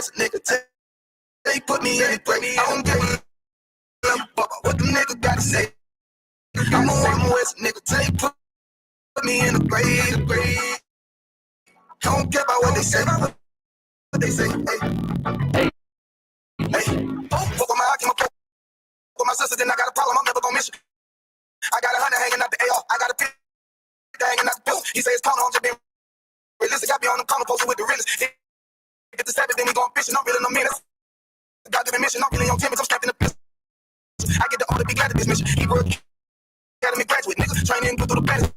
West nigga they put me in the grave. I don't give a fuck what the nigga gotta say. I'm a West nigga they put me in the grave. I don't care about what they say. What they say. Hey. Fuck with my eye, with my sister, then I got a problem. I'm never gonna miss you. I got 100 hanging out the AR. I got a pit hanging out the bill. He say it's counter, I'm just being realistic. I be on the corner posting with the realest. Get the savage, then we going fishing. I'm really no minutes. God given mission, I'm really on timid. I'm strapped in the pistol. I get the order, be glad at this mission. He work, academy graduate, niggas. Training, go through the baddest.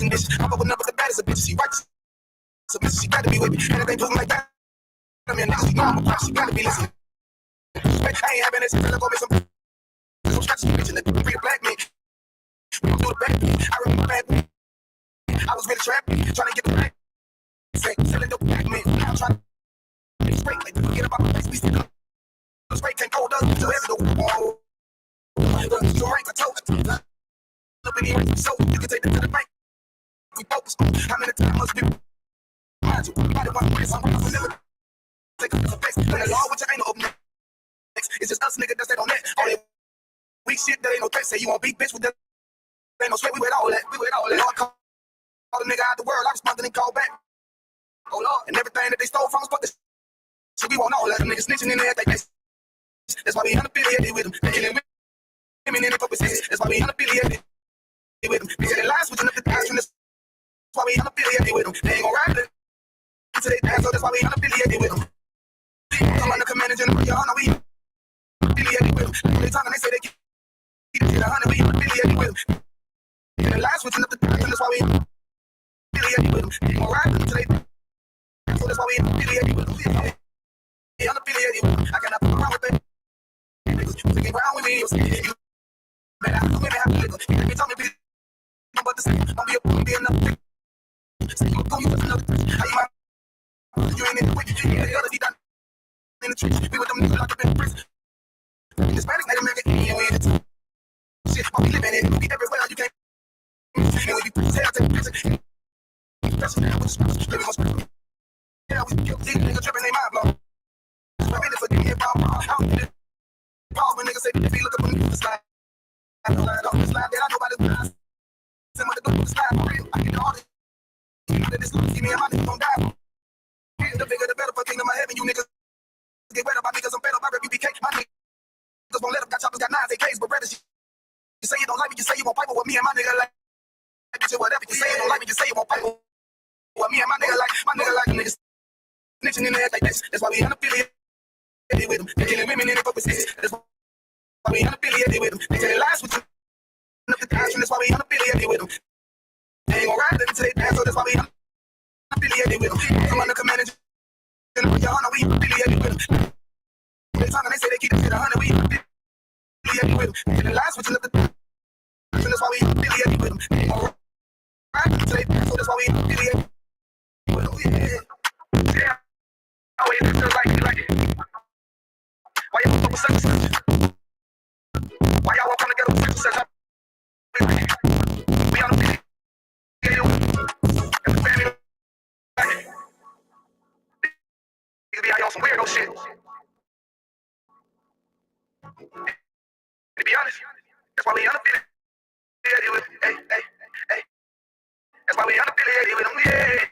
I fuck with nothing but the baddest of bitches. She righteous. Submissive, she gotta be with me. And if they do me like that, I mean, niggas, you know I'm a pop. She gotta be listening. I ain't having this until I go make some scratches, bitch, and they bring a black man. We don't do the back. I remember back. I was really trapping, trying to get the back. Selling dope back, man. Now I'm trying to get straight. Like, get up out my face, we still up. The spray can't hold us, so every door. So right, I told her. Up in here, so you can take them to the bank. We focus on how many times must be. Mind you, everybody wants to play something. I will never take up the face. And the law, which I ain't no open. It's just us niggas that stay on that. All that weak shit, that ain't no threat. Say you want beat, bitch, with that. Ain't no sweat, we with all that. Lord, call the nigga out the world. I responded and called back. Oh Lord, and everything that they stole from us, but this shit, we want all that. Niggas snitching in there, that's why we unaffiliated with them. They killing women in the purposes. That's why we unaffiliated with them. They say they lie, switching up the passion. That's why we unaffiliated with them. They ain't gon' ride it until they die, so that's why we unaffiliated with them. I'm on the commander general, y'all know we affiliated with them. They talking, they say they keep it 100, we affiliated with them. And the lies switching up the passion, that's why we affiliated with them. They ain't gon' ride it until they die, so that's why we affiliated with them. We unaffiliated with them. I cannot fuck around with them. Thinking around with me, you better have to have to live. You tell me, please, I'm about to say, I'm be enough. Say you go, you another person. How you might, you ain't in the way, you ain't gotta be done. In the streets, we with them niggas locked up in prison. In Hispanic, Native American, Indian, we in the time. Shit, what we living in, we be everywhere, you can't. And we be pretty sad, take prison. That's now with the spouse, baby, most people. Yeah, we kill these niggas tripping, they mind blown. I'm really forgetting it, I don't get it. Pause when niggas say that they look up on the slide. I know that on the slide, that I know about this glass. Send my to go to the slide, for real. I get all this. You know that this little see me and my niggas gon' die. The bigger the better for kingdom of heaven, you niggas get wet about because I'm fed up by UPK. My niggas won't let up, got choppers, got 9 AKs, but brothers, you say you don't like me, you say you won't pipe with me and my nigga like. Bitch, whatever you say you don't like me, you say you won't pipe with me and my nigga like niggas snitching in the head like this. That's why we unaffiliated with them. They killing women in the purposes. That's why we unaffiliated with them. They tell lies with you. That's why we unaffiliated with them. They ain't gon' ride until they die, so that's why we unaffiliated with them. I'm on the commander general, y'all we unaffiliated with them. They talking, they say they keep it to 100, we unaffiliated with them. They tell lies with you. That's why we unaffiliated with them. They ain't gon' ride until they die, so that's why we unaffiliated with them. Yeah. Oh, yeah, this feels like it. Why y'all fuck with such and such? Why y'all walk on together with such and such? We on the video. And the family. Niggas be out here on some weirdo shit. To be honest, that's why we unaffiliated with them. Hey. That's why we unaffiliated with them. Yeah.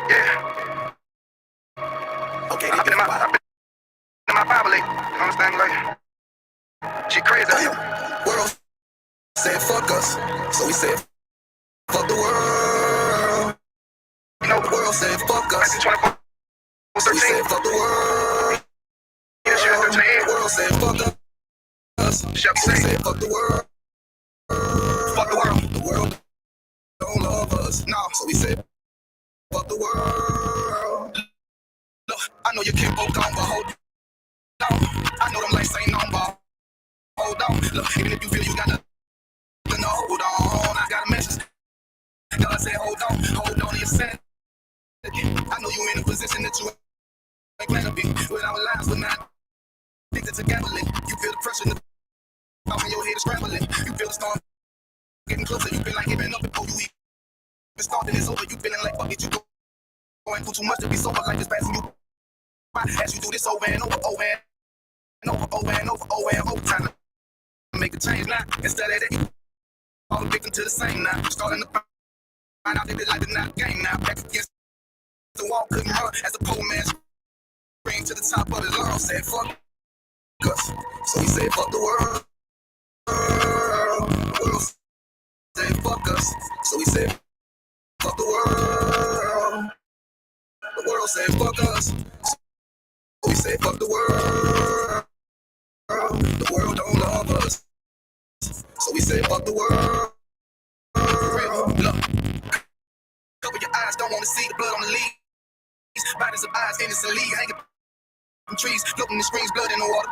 Yeah. Okay, I've been in my Bible, you understand? Like, she crazy. World said fuck us, so we said fuck the world. You know the world said fuck us. 24, we said fuck the world. The world said fuck us. We said fuck the world. Fuck the world. The world don't love us. No, so we said fuck the world. Look, I know you can't vote down, but hold on. I know them lights ain't on, but hold on. Look, even if you feel you got nothing, hold on. I got a message. God said hold on to your sanity. I know you in a position that you ain't plan to be with our lives, we're not addicted to gambling. You feel the pressure in the thoughts in your head is scrambling. You feel the storm getting closer. You feel like giving up before you even starting is over. You feeling like fuck it, you going through too much to be sober. Like this passing you by as you do this over and over, over and over, over and over, over and over. Time to make a change now. Instead of that, you all the victim to the same now. Starting to find out that this life is not a game now. Back against the wall, couldn't run as a poor man screamed to the top of his lungs. Said fuck us. So he said fuck the world. The world said fuck us. So he said fuck the world. The world said fuck us. So he said fuck the world. The world don't love us. So we said fuck the world. Look, cover your eyes, don't wanna see the blood on the leaves. Bodies of eyes innocently hanging from trees, floating the streams, blood in the water,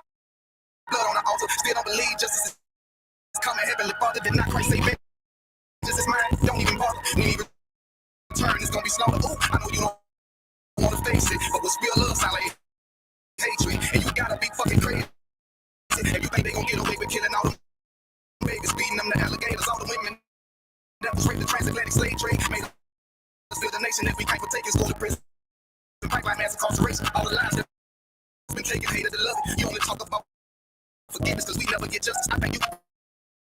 blood on the altar. Still don't believe justice is coming. Heavenly Father did not Christ say vengeance is mine. Don't even bother. When he return, it's gonna be slaughter. Ooh, I know you don't wanna face it, but what's real love sound like hatred, and you gotta be fucking crazy. And you think they gon' get away with killing all them babies, beating them to alligators, all the women that was raped, the transatlantic slave trade made us feel the nation that we can't partake is go to prison. Pipeline mass incarceration, all the lives that's been taken, hated to love it. You only talk about forgiveness because we never get justice. I think you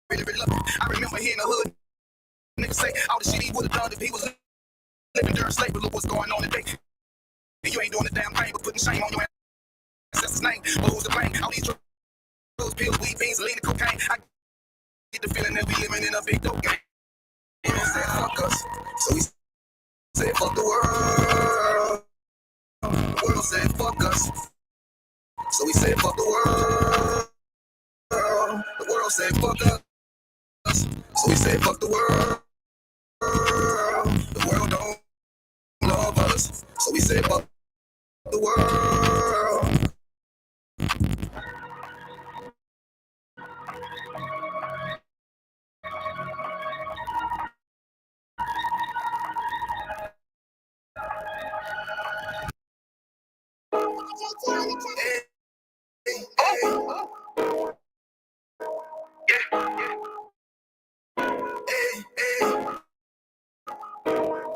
really, really love it. I remember hearing the hood niggas say all the shit he would have done if he was living during slavery. Look what's going on today. And you ain't doing the damn thing but putting shame on your ancestors' name. But who's to blame? All these drugs, pills, weed, beans, lean, cocaine. I get the feeling that we living in a big dope game. You know, said fuck us. So we said fuck the world. The world said fuck us. So we said fuck the world. The world said fuck us. So we said fuck the world. The world don't love us. So we said fuck the world.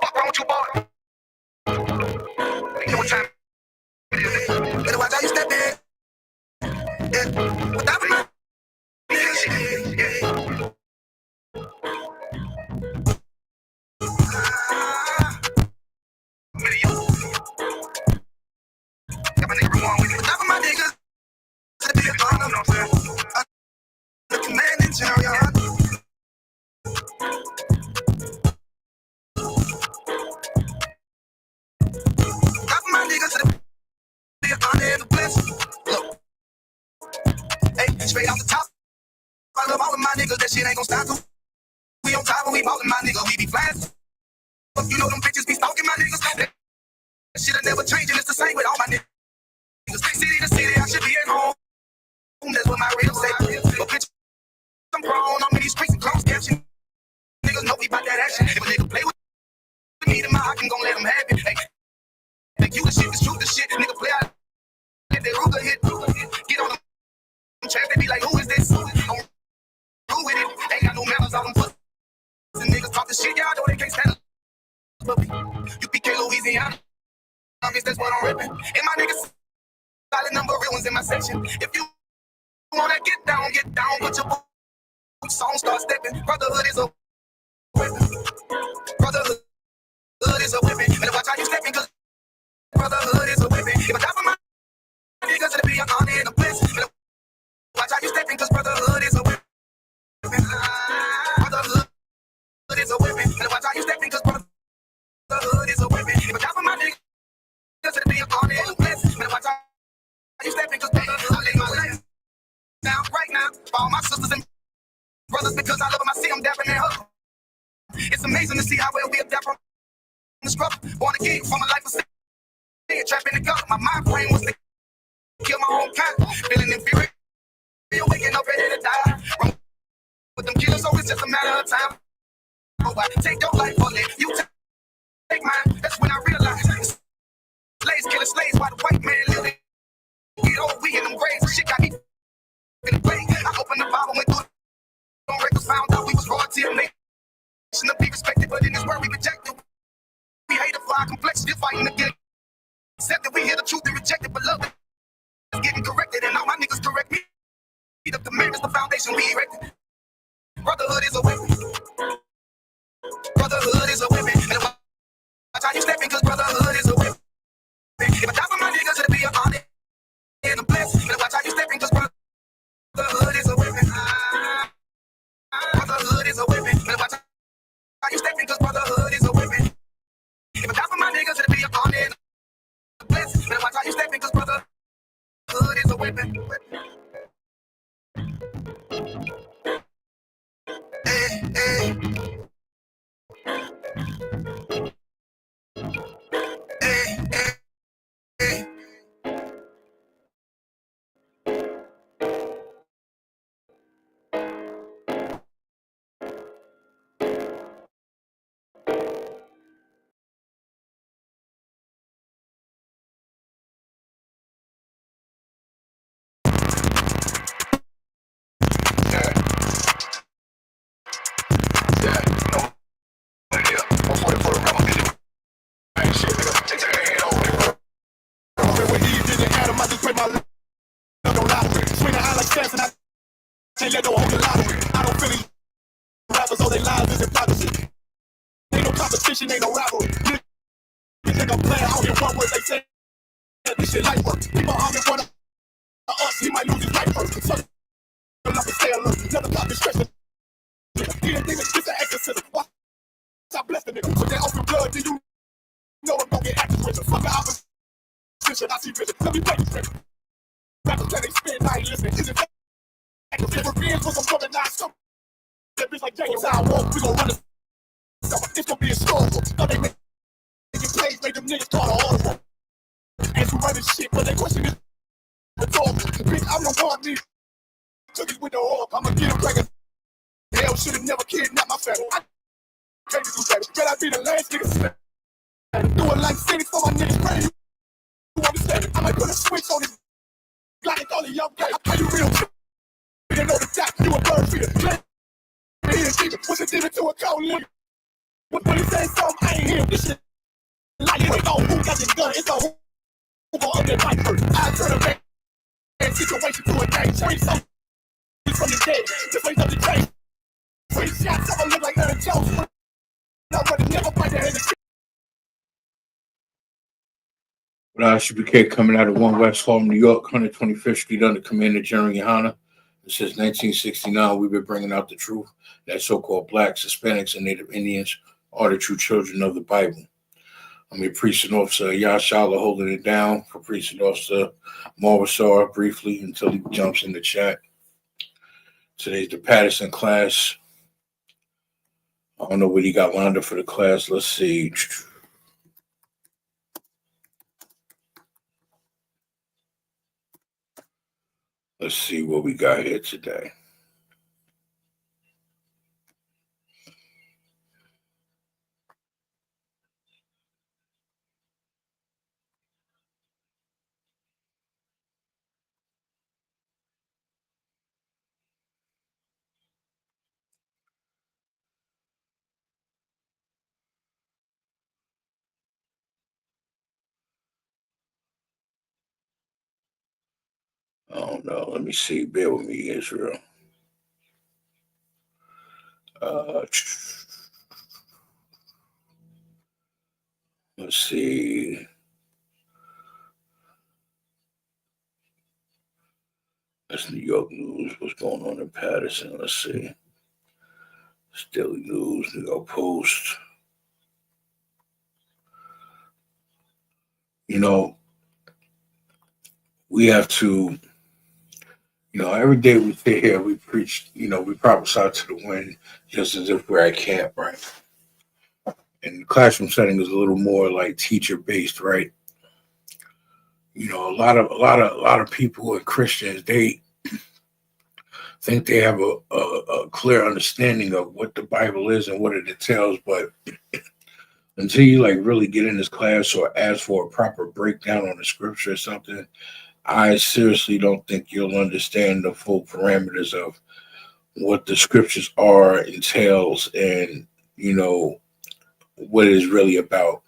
Fuck wrong with you, boy? You know what time it is? Better watch how you step in. Yeah, without my nigga shit. Yeah. Got my nigga rewind with me. Without my niggas, to be a gun, you know what I'm saying? The commanding general. Got my niggas to be a gun and a blessing. Look, hey, straight off the top. I love all of my niggas, that shit ain't gon' stop. We on top and we ballin' my nigga, we be flying. But you know them bitches be stalking my niggas. That shit'll never change and it's the same with all my niggas. City to city, I should be at home. That's what my real say. But bitch, I'm grown, I'm in these streets and close caption. Niggas know we bout that action. If a nigga play with me, then my heart can gon' let him have it. Hey, think you the shit, it's true the shit. Nigga play out, let that Ruger hit. Get on them tracks, they be like, who is this? Don't rule with it. Ain't got no manners on them pussies. And niggas talk the shit, y'all know they can't stand it. But UPK, Louisiana. I guess that's what I'm ripping. And my niggas, solid number of real ones in my section. If you wanna get down, put your boots on, start stepping. Brotherhood is a weapon. Brotherhood is a weapon. Better watch how you stepping, cause brotherhood is a weapon. If I die for my niggas, it'll be an honor and a bliss. Better watch how you stepping, cause brotherhood is a weapon. Brotherhood is a weapon. Better watch how you stepping, cause brotherhood is a weapon. If I die for my niggas, it'll be an honor and a bliss. Better watch how you stepping, cause brotherhood is a weapon. Now, right now, for all my sisters and brothers, because I love them, I see them dapping their hug. It's amazing to see how well we adapt from the struggle. Born again from a life of sin, trapped in the gut. My mind frame was to kill my own kind. Feeling inferior, waking up ready to die. Wrong with them killers, so it's just a matter of time. Oh, I take your life for it. You take mine. That's when I realized raised killing slaves while the white man living. Get old, we in them graves. Shit got me in the way. I opened the Bible, went through the records, found out we was royalty and nation to be respected, but in this world we rejected. We hate to fly complex, still fighting again. Accepted, we hear the truth and reject it, but love it. It's getting corrected, and all my niggas correct me. The man is the foundation we erected. Brotherhood is a weapon. Brotherhood is a weapon. And watch how you stepping, cause brotherhood is a weapon. If I die for my niggas, it'll be a honor and a blessing. And watch how you stepping, cause brotherhood is a weapon. Brotherhood is a weapon. And watch how you stepping, cause brotherhood is a weapon. If I die for my niggas, it'll be a honor and a blessing. And watch how you stepping, cause brotherhood is a weapon. Hey, hey. Hey, hey, hey. Can't let no hold the lottery. I don't feel these rappers, all they lies is hypocrisy. Ain't no competition, ain't no rivalry. You think I'm playing out here one word they say this shit light work. People arguing for us, he might lose his life first. So I'm gonna stay alert, never got distressing. He didn't think it's just an exorcism. Watch, I bless the nigga. With that open blood, do you know I'm gonna get active with him? Fuck the opposition, I see vision. Let me play this record. Rappers that they spin, I ain't listening. Is it for being for some brother, not some. That bitch like James, I walk, we gon' run this. It's gonna be a historical. Now they make plays, make them niggas call the audible. As we run this shit, but they question it. Bitch, I'm the one, me. Took it with the orb, I'ma get him like a hell should've never kidnapped my family. I can't do that. Can I be the last nigga? Do it like city for my niggas crazy. You understand it? I might put a switch on this. Like it all the young guy, how you real? You know the fact you a bird feeder. What's a demon to a cold nigga? When he says something, I ain't hear this shit. Like it ain't no who got the gun, it's a who gon' up that mic first. I turn a bad situation to a game change. Something from the dead, just wait up the change. 3 shots, I'ma look like Aaron Jones. Nobody never fight the head of shit. ISUPK coming out of 1 West Harlem, New York, 125th Street under Commander GEN.YAHANNA. Since 1969, we've been bringing out the truth that so-called Blacks, Hispanics, and Native Indians are the true children of the Bible. I'm your Precinct Officer Yashala holding it down for Precinct Officer Marvisar briefly until he jumps in the chat. Today's the Paterson class. I don't know what he got lined up for the class. Let's see. Let's see what we got here today. I don't know. Let me see. Bear with me, Israel. Let's see. That's New York news. What's going on in Paterson? Let's see. Daily News, New York Post. You know, we have to, every day we sit here, we preach, we prophesy to the wind just as if we're at camp, right? And the classroom setting is a little more like teacher-based, right? A lot of people and Christians, they think they have a clear understanding of what the Bible is and what it entails, but until you like really get in this class or ask for a proper breakdown on the scripture or something, I seriously don't think you'll understand the full parameters of what the scriptures are, entails, and you know what it is really about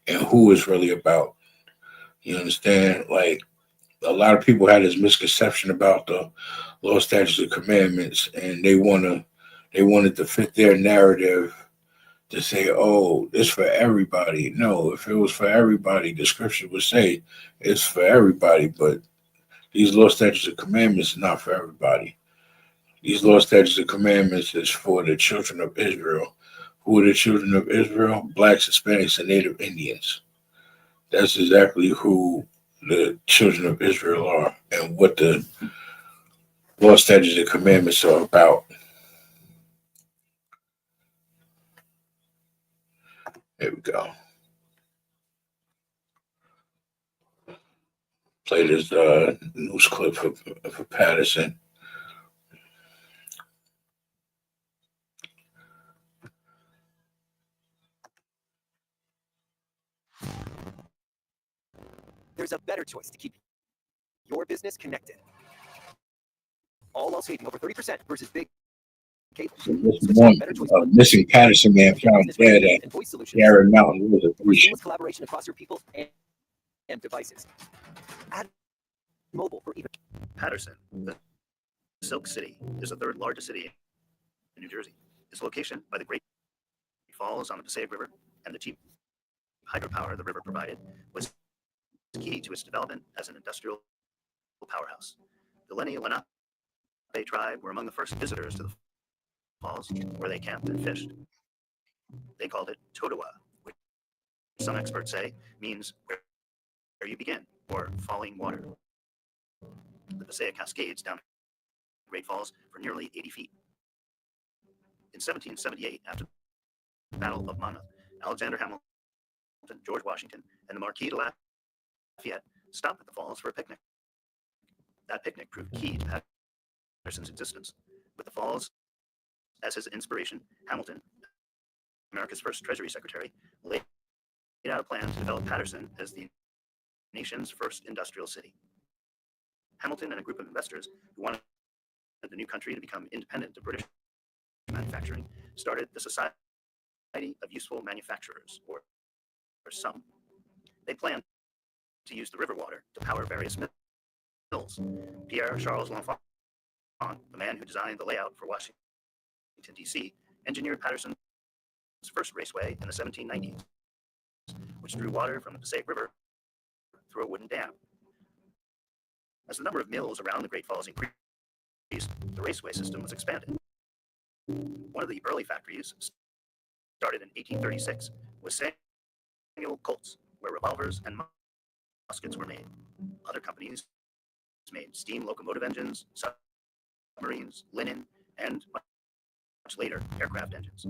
and who it's really about. You understand? Like a lot of people had this misconception about the law, statutes, and commandments, and they wanted to fit their narrative to say, "Oh, it's for everybody." No, if it was for everybody, the scripture would say it's for everybody. But these law, statutes, and commandments are not for everybody. These law, statutes, and commandments is for the children of Israel. Who are the children of Israel? Blacks, Hispanics, and Native Indians. That's exactly who the children of Israel are and what the law, statutes, and commandments are about. There we go. Play this news clip for Paterson. There's a better choice to keep your business connected. All while saving over 30% versus big cable. So this morning, missing Paterson man found dead at Garrett Mountain Reservation. Collaboration across your people and devices. Add mobile for even. Paterson, the Silk City, is the third largest city in New Jersey. Its location by the Great Falls on the Passaic River and the cheap hydropower the river provided was key to its development as an industrial powerhouse. The Lenape tribe were among the first visitors to the falls, where they camped and fished. They called it Totowa, which some experts say means where you begin, or falling water. The Passaic cascades down Great Falls for nearly 80 feet. In 1778, after the Battle of Monmouth, Alexander Hamilton, George Washington, and the Marquis de Lafayette stopped at the falls for a picnic. That picnic proved key to Paterson's existence. With the falls as his inspiration, Hamilton, America's first Treasury Secretary, laid out a plan to develop Paterson as the nation's first industrial city. Hamilton and a group of investors who wanted the new country to become independent of British manufacturing started the Society of Useful Manufacturers, or SUM. They planned to use the river water to power various mills. Pierre Charles L'Enfant, the man who designed the layout for Washington, D.C., engineered Paterson's first raceway in the 1790s, which drew water from the Passaic River through a wooden dam. As the number of mills around the Great Falls increased, the raceway system was expanded. One of the early factories, started in 1836, was Samuel Colt's, where revolvers and muskets were made. Other companies made steam locomotive engines, submarines, linen, and much later, aircraft engines.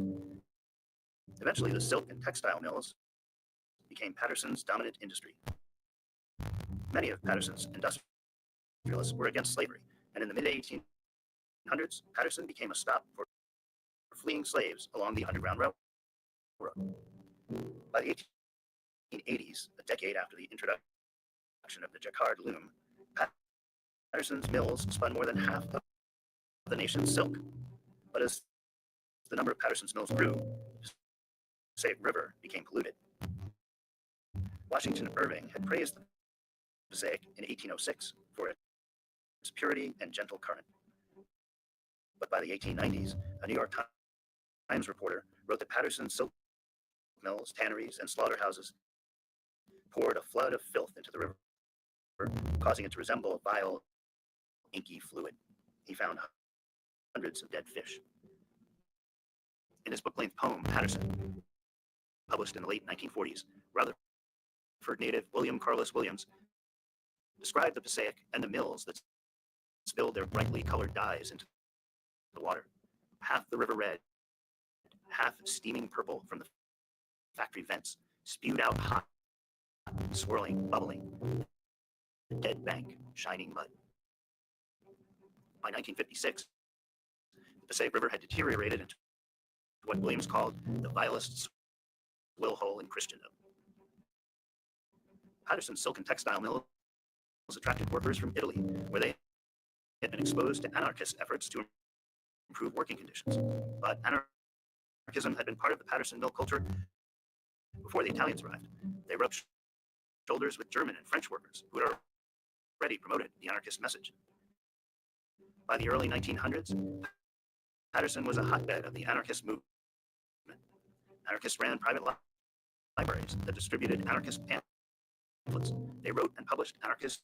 Eventually, the silk and textile mills became Paterson's dominant industry. Many of Paterson's industrialists were against slavery, and in the mid-1800s, Paterson became a stop for fleeing slaves along the Underground Railroad. By the 1880s, a decade after the introduction of the jacquard loom, Paterson's mills spun more than half of the nation's silk. But as the number of Paterson's mills grew, the Passaic River became polluted. Washington Irving had praised the Passaic in 1806 for its purity and gentle current. But by the 1890s, a New York Times reporter wrote that Paterson's silk mills, tanneries, and slaughterhouses poured a flood of filth into the river, causing it to resemble a vile, inky fluid. He found hundreds of dead fish. In his book-length poem, Paterson, published in the late 1940s, Rutherford native William Carlos Williams described the Passaic and the mills that spilled their brightly colored dyes into the water, half the river red, half steaming purple from the factory vents, spewed out hot, swirling, bubbling, dead bank, shining mud. By 1956, the Passaic River had deteriorated into what Williams called the vilest will hole in Christendom. Paterson's silk and textile mills attracted workers from Italy, where they had been exposed to anarchist efforts to improve working conditions. But anarchism had been part of the Paterson mill culture before the Italians arrived. They rubbed shoulders with German and French workers who had already promoted the anarchist message. By the early 1900s, Paterson was a hotbed of the anarchist movement. Anarchists ran private libraries that distributed anarchist pamphlets. They wrote and published anarchist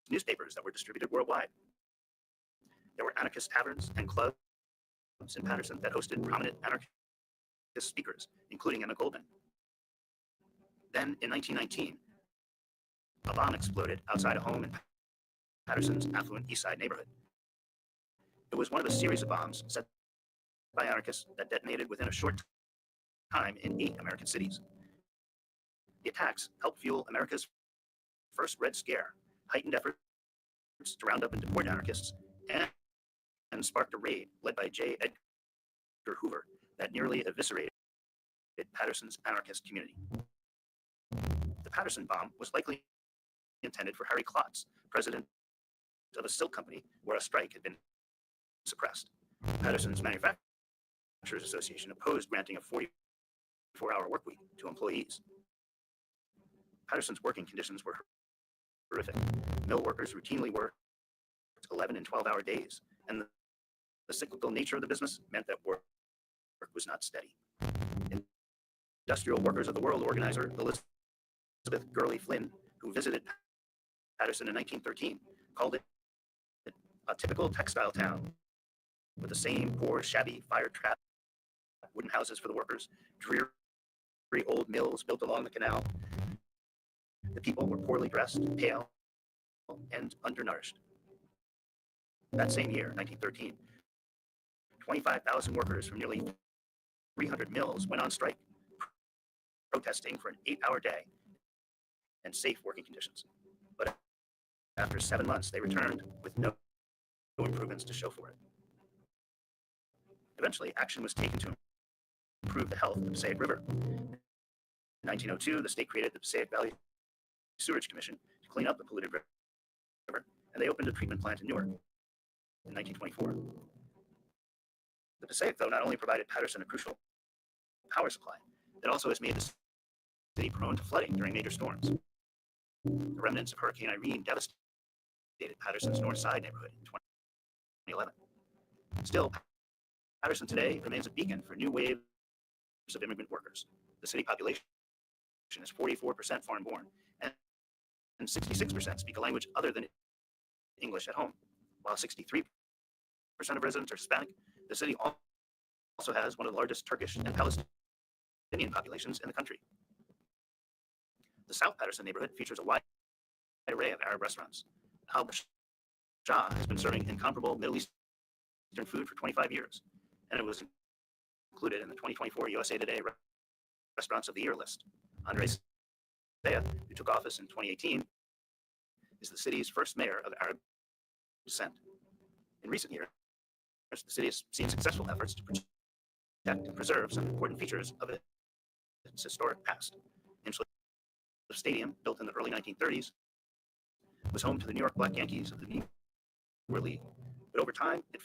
newspapers that were distributed worldwide. There were anarchist taverns and clubs in Paterson that hosted prominent anarchist speakers, including Emma Goldman. Then, in 1919, a bomb exploded outside a home in Paterson's affluent East Side neighborhood. It was one of a series of bombs set by anarchists that detonated within a short time in 8 American cities. The attacks helped fuel America's first Red Scare, heightened efforts to round up and deport anarchists, and sparked a raid led by J. Edgar Hoover that nearly eviscerated Paterson's anarchist community. The Paterson bomb was likely intended for Harry Klotz, president of a silk company where a strike had been suppressed. Paterson's Manufacturers Association opposed granting a 44-hour work week to employees. Paterson's working conditions were horrific. Mill workers routinely worked 11 and 12-hour days, and the cyclical nature of the business meant that work was not steady. Industrial Workers of the World organizer Elizabeth Gurley Flynn, who visited Paterson in 1913, called it a typical textile town with the same poor, shabby, fire-trapped wooden houses for the workers, dreary old mills built along the canal. The people were poorly dressed, pale, and undernourished. That same year, 1913, 25,000 workers from nearly 300 mills went on strike, protesting for an 8-hour day and safe working conditions. But after 7 months, they returned with no improvements to show for it. Eventually, action was taken to improve the health of the Passaic River. In 1902, the state created the Passaic Valley Sewerage Commission to clean up the polluted river, and they opened a treatment plant in Newark in 1924. The Passaic, though, not only provided Paterson a crucial power supply, it also has made the city prone to flooding during major storms. The remnants of Hurricane Irene devastated Paterson's North Side neighborhood in 2011. Still, Paterson today remains a beacon for new waves of immigrant workers. The city population is 44% foreign-born, and 66% speak a language other than English at home. While 63% of residents are Hispanic, the city also has one of the largest Turkish and Palestinian populations in the country. The South Paterson neighborhood features a wide array of Arab restaurants. Al Shah has been serving incomparable Middle Eastern food for 25 years, and it was included in the 2024 USA Today Restaurants of the Year list. Andre Sayah, who took office in 2018, is the city's first mayor of Arab descent. In recent years, the city has seen successful efforts to protect and preserve some important features of its historic past. The stadium, built in the early 1930s, was home to the New York Black Yankees of the Negro League, but over time it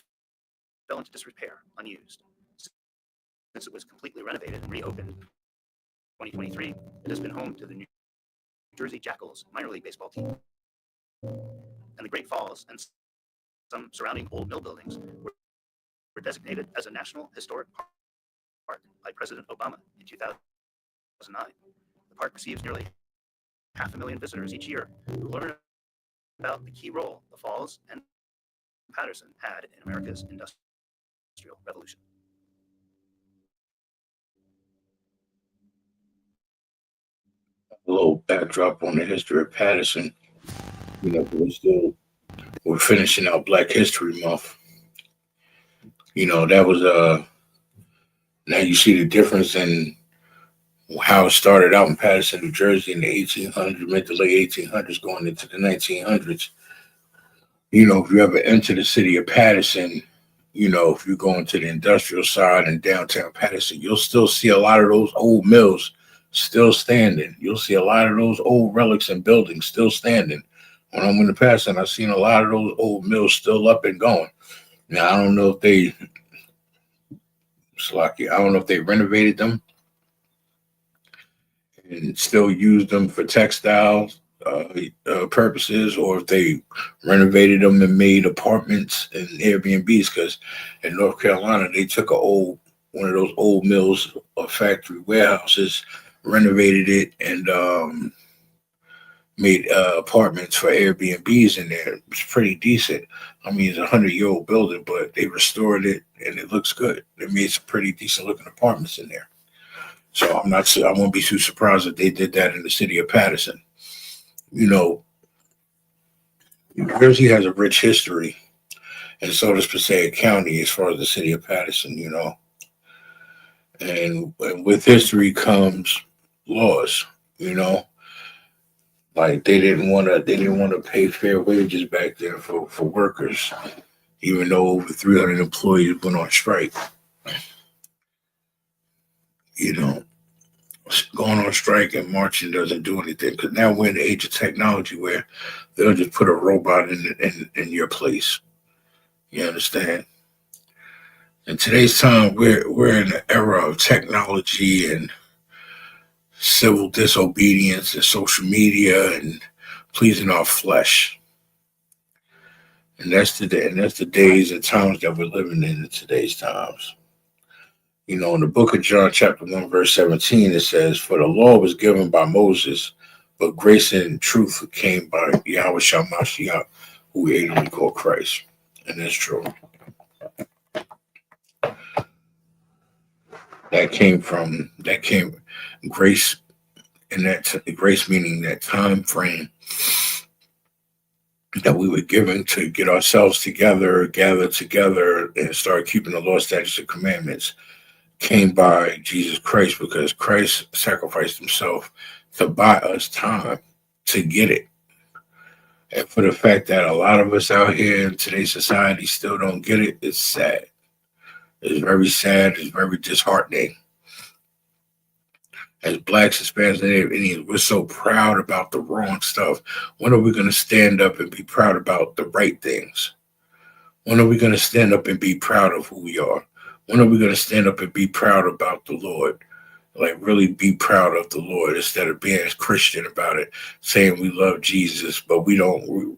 fell into disrepair, unused. Since it was completely renovated and reopened in 2023, it has been home to the New Jersey Jackals minor league baseball team. And the Great Falls and some surrounding old mill buildings were designated as a National Historic Park by President Obama in 2009. The park receives nearly 500,000 visitors each year who learn about the key role the Falls and Paterson had in America's industrial revolution. A little backdrop on the history of Paterson. We're finishing out Black History Month. That was now you see the difference in how it started out in Paterson, New Jersey in the 1800s, mid to late 1800s, going into the 1900s. If you ever enter the city of Paterson, if you go into the industrial side and downtown Paterson, you'll still see a lot of those old mills still standing. You'll see a lot of those old relics and buildings still standing. When I'm in the past, and I've seen a lot of those old mills still up and going. Now I don't know if they, I don't know if they renovated them and still use them for textiles purposes, or if they renovated them and made apartments and Airbnbs. Because in North Carolina, they took one of those old mills or factory warehouses, renovated it, and made apartments for Airbnbs in there. It's pretty decent. I mean, it's a 100-year-old building, but they restored it and it looks good. They made some pretty decent looking apartments in there. So I won't be too surprised if they did that in the city of Paterson. You know, New Jersey has a rich history, and so does Passaic County as far as the city of Paterson. And with history comes laws. You know, like they didn't want to pay fair wages back then for workers, even though over 300 employees went on strike. You know, going on strike and marching doesn't do anything, because now we're in the age of technology where they'll just put a robot in your place. You understand? In today's time, we're in an era of technology and civil disobedience and social media and pleasing our flesh. And that's the days and times that we're living in today's times. In the book of John, chapter 1, verse 17, it says, "For the law was given by Moses, but grace and truth came by Yahweh Shamashiach, who we annually call Christ." And that's true. That came grace, and that grace meaning that time frame that we were given to get ourselves together, gather together, and start keeping the law, statutes, and commandments, came by Jesus Christ, because Christ sacrificed himself to buy us time to get it. And for the fact that a lot of us out here in today's society still don't get it, it's sad. It's very sad. It's very disheartening. As Blacks, Hispanics, and Native Indians, we're so proud about the wrong stuff. When are we going to stand up and be proud about the right things? When are we going to stand up and be proud of who we are? When are we going to stand up and be proud about the Lord? Like, really be proud of the Lord, instead of being Christian about it, saying we love Jesus, but we don't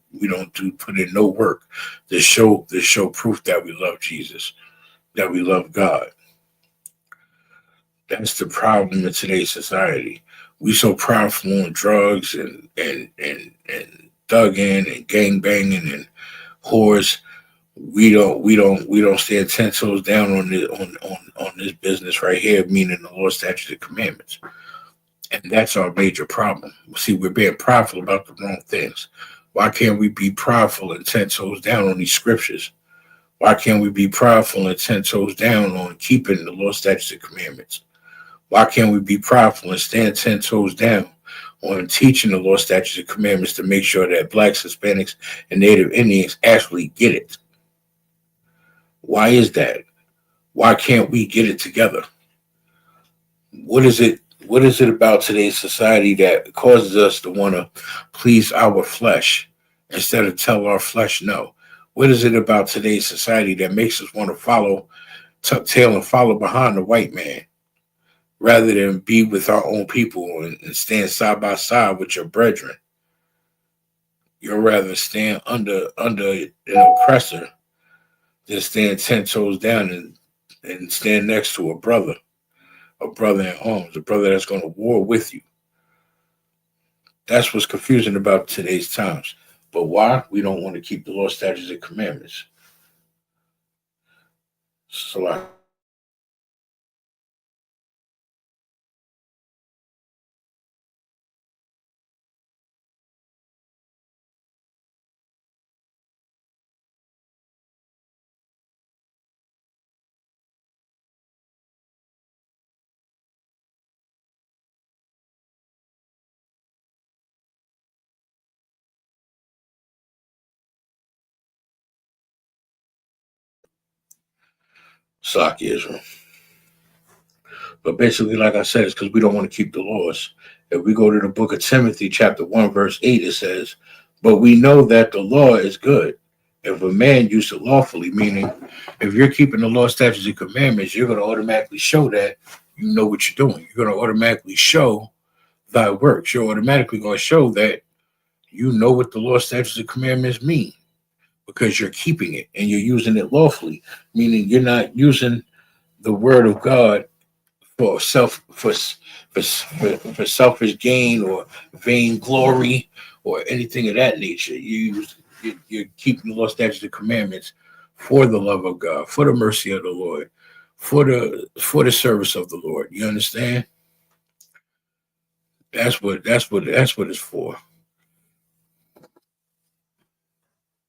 put in no work to show proof that we love Jesus, that we love God. That's the problem in today's society. We so proudful on drugs and thugging and gang banging and whores. We don't stand 10 toes down on this business right here, meaning the law, statutes, and commandments. And that's our major problem. See, we're being prideful about the wrong things. Why can't we be prideful and 10 toes down on these scriptures? Why can't we be prideful and 10 toes down on keeping the law, statutes, and commandments? Why can't we be prideful and stand 10 toes down on teaching the law, statutes, and commandments to make sure that Blacks, Hispanics, and Native Indians actually get it? Why is that? Why can't we get it together? What is it about today's society that causes us to want to please our flesh instead of tell our flesh no? What is it about today's society that makes us want to follow, tuck tail and follow behind the white man, rather than be with our own people and stand side by side with your brethren? You'd rather stand under an oppressor than stand 10 toes down and stand next to a brother in arms, a brother that's going to war with you. That's what's confusing about today's times. But why? We don't want to keep the law, statutes, and commandments. So Israel. But basically, like I said, it's because we don't want to keep the laws. If we go to the book of Timothy, chapter 1, verse 8, it says, "But we know that the law is good if a man use it lawfully," meaning if you're keeping the law, statutes, and commandments, you're going to automatically show that you know what you're doing. You're going to automatically show thy works. You're automatically going to show that you know what the law, statutes, and commandments mean because you're keeping it and you're using it lawfully, meaning you're not using the word of God for for selfish gain or vain glory or anything of that nature. You're keeping the law, statutes, and commandments for the love of God, for the mercy of the Lord, for the service of the Lord. You understand? That's what it's for.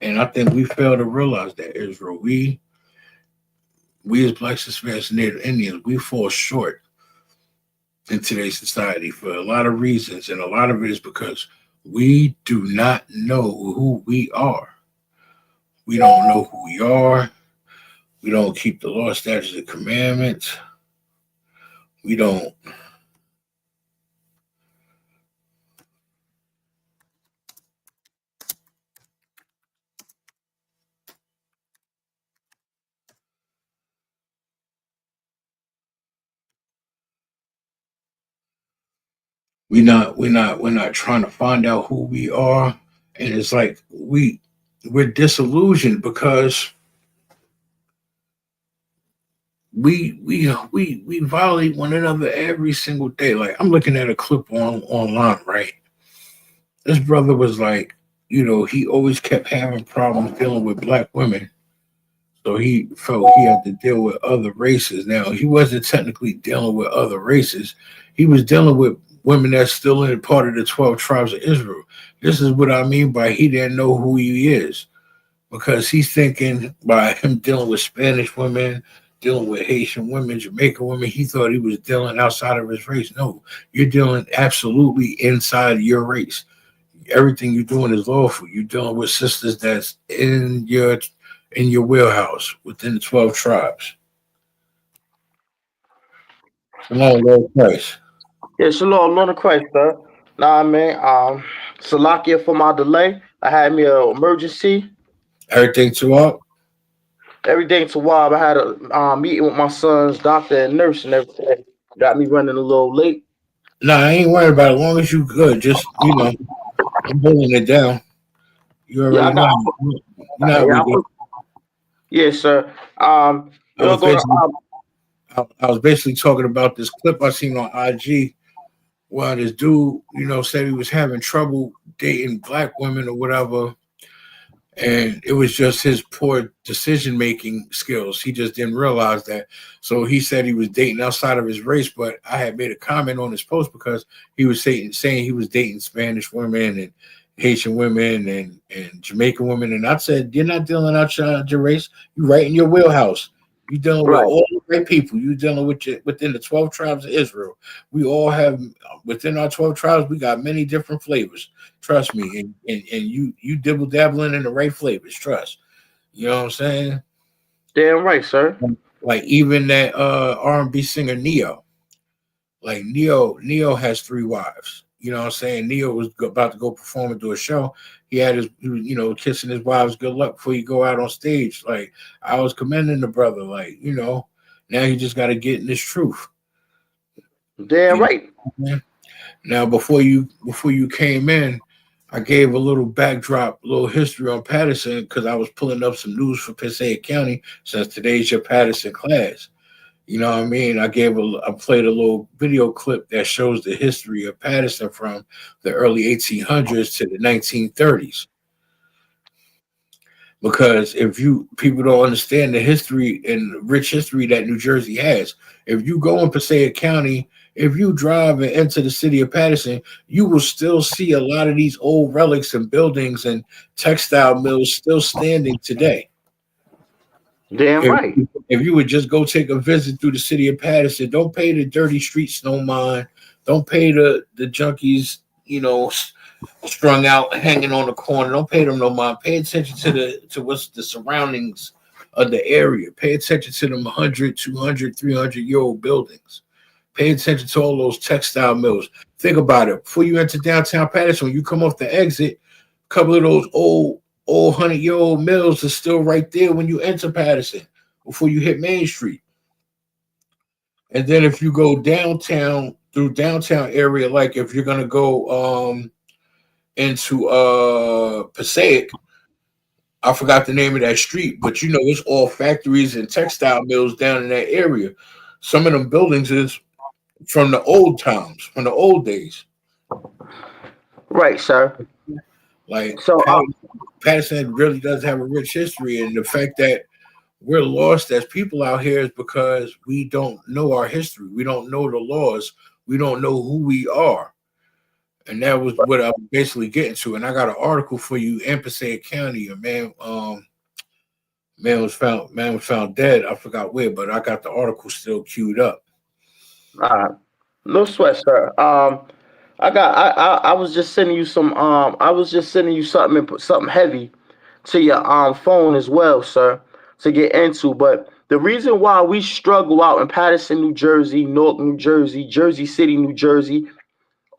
And I think we fail to realize that, Israel. We as blacks, Hispanics, and Native Indians, we fall short in today's society for a lot of reasons, and a lot of it is because we do not know who we are. We don't know who we are. We don't keep the law, statutes, and commandments. We don't. We're not trying to find out who we are, and it's like we're disillusioned because we violate one another every single day. Like I'm looking at a clip online, right? This brother was like, he always kept having problems dealing with black women. So he felt he had to deal with other races. Now he wasn't technically dealing with other races. He was dealing with women that's still in part of the 12 tribes of Israel. This is what I mean by he didn't know who he is. Because he's thinking by him dealing with Spanish women, dealing with Haitian women, Jamaican women, he thought he was dealing outside of his race. No, you're dealing absolutely inside your race. Everything you're doing is lawful. You're dealing with sisters that's in your wheelhouse within the 12 tribes. Shalom, Lord Christ. Yeah, shalom, Lord of Christ, sir. Nah, man. Salakia for my delay. I had me an emergency. Everything to up? Everything to wild. I had a meeting with my son's doctor and nurse and everything. Got me running a little late. Nah, I ain't worried about it. As long as you good, just I'm holding it down. You Yeah, already I got. know. You know how Yeah, we do. yes, sir. I was Go to. basically I was basically talking about this clip I seen on IG where this dude, said he was having trouble dating black women or whatever. And it was just his poor decision making skills. He just didn't realize that. So he said he was dating outside of his race, but I had made a comment on his post because he was saying he was dating Spanish women and Haitian women and Jamaican women. And I said, you're not dealing outside your race. You're right in your wheelhouse. You're dealing with Right. all the right people. You're dealing with within the 12 tribes of Israel. We all have, within our 12 tribes, we got many different flavors. Trust me, and you dibble dabbling in the right flavors. Trust. You know what I'm saying? Damn right, sir. Like even that R&B singer Neo. Like Neo has 3 wives. You know what I'm saying? Neo was about to go perform and do a show. He was, kissing his wives good luck before you go out on stage. Like I was commending the brother. Like now he just got to get in this truth. Damn You right. know? Now before you came in, I gave a little backdrop, a little history on Paterson because I was pulling up some news for Passaic County since today's your Paterson class. You know what I mean? I played a little video clip that shows the history of Paterson from the early 1800s to the 1930s. Because if people don't understand the history and rich history that New Jersey has, if you go in Passaic County, if you drive and enter the city of Paterson, you will still see a lot of these old relics and buildings and textile mills still standing today. Damn right. If you would just go take a visit through the city of Paterson, don't pay the dirty streets no mind. Don't pay the junkies, strung out, hanging on the corner. Don't pay them no mind. Pay attention to what's the surroundings of the area. Pay attention to them 100, 200, 300-year-old buildings. Pay attention to all those textile mills. Think about it. Before you enter downtown Paterson, when you come off the exit, a couple of those old 100-year-old mills are still right there when you enter Paterson before you hit Main Street. And then if you go downtown through downtown area, like if you're gonna go into Passaic, I forgot the name of that street, but you know it's all factories and textile mills down in that area. Some of them buildings is from the old times, from the old days. Right, sir. Like So, Patterson really does have a rich history, and the fact that we're lost as people out here is because we don't know our history. We don't know the laws. We don't know who we are. And that was what I was basically getting to. And I got an article for you in Passaic County. A man was found dead. I forgot where, but I got the article still queued up. no sweat, sir. I was just sending you some I was just sending you something heavy to your phone as well, sir, to get into. But the reason why we struggle out in Paterson, New Jersey, Newark, New Jersey, Jersey City, New Jersey,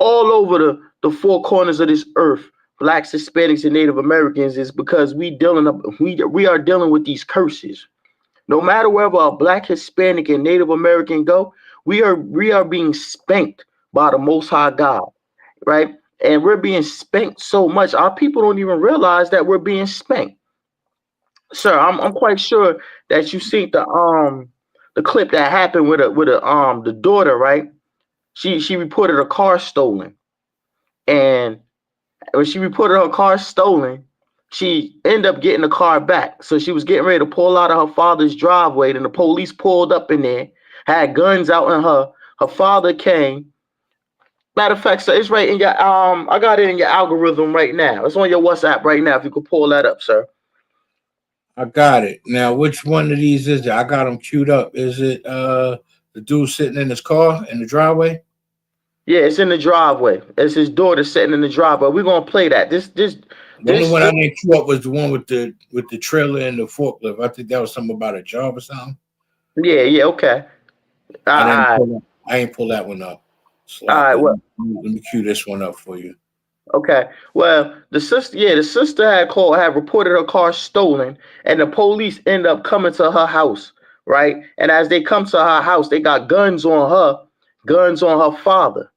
all over the four corners of this earth, blacks, Hispanics, and Native Americans, is because we are dealing with these curses. No matter wherever a black, Hispanic, and Native American go, we are being spanked by the Most High God, right? And we're being spanked so much, our people don't even realize that we're being spanked. Sir, I'm quite sure that you seen the clip that happened with the daughter, right? She reported her car stolen, and when she reported her car stolen, she ended up getting the car back. So she was getting ready to pull out of her father's driveway, and the police pulled up in there, had guns out in her. Her father came. Matter of fact, so it's right in your I got it in your algorithm right now. It's on your WhatsApp right now. If you could pull that up, sir. I got it. Now, which one of these is it? I got them queued up. Is it the dude sitting in his car in the driveway? Yeah, it's in the driveway. It's his daughter sitting in the driveway. We're gonna play that. The only one I didn't queue up was the one with the trailer and the forklift. I think that was something about a job or something. Yeah, okay. I ain't pull that one up. So All right, well, let me cue this one up for you. okay. Well, the sister had reported her car stolen, and the police end up coming to her house, right? And as they come to her house, they got guns on her father.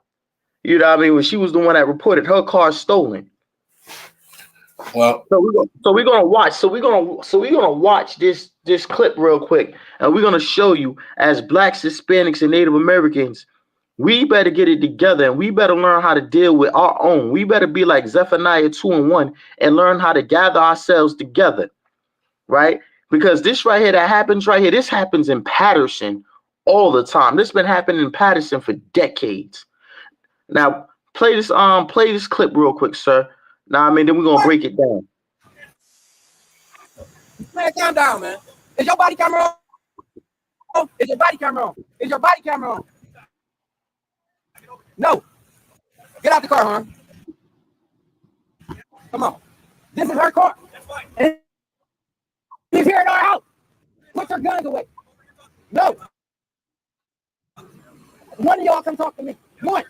You know what I mean? When she was the one that reported her car stolen. Well, so we're gonna watch this clip real quick, and we're gonna show you, as blacks, Hispanics, and Native Americans, we better get it together, and we better learn how to deal with our own. We better be like Zephaniah 2:1 and learn how to gather ourselves together, right? Because this right here that happens right here, this happens in Paterson all the time. This has been happening in Paterson for decades. Now, play this clip real quick, sir. Now, I mean, then we're gonna break it down. Man, calm down, man. Is your body camera on? Is your body camera on? Is your body camera on? No. Get out the car, hon. Come on. This is her car. And he's here at our house. Put your guns away. No. One of y'all come talk to me. One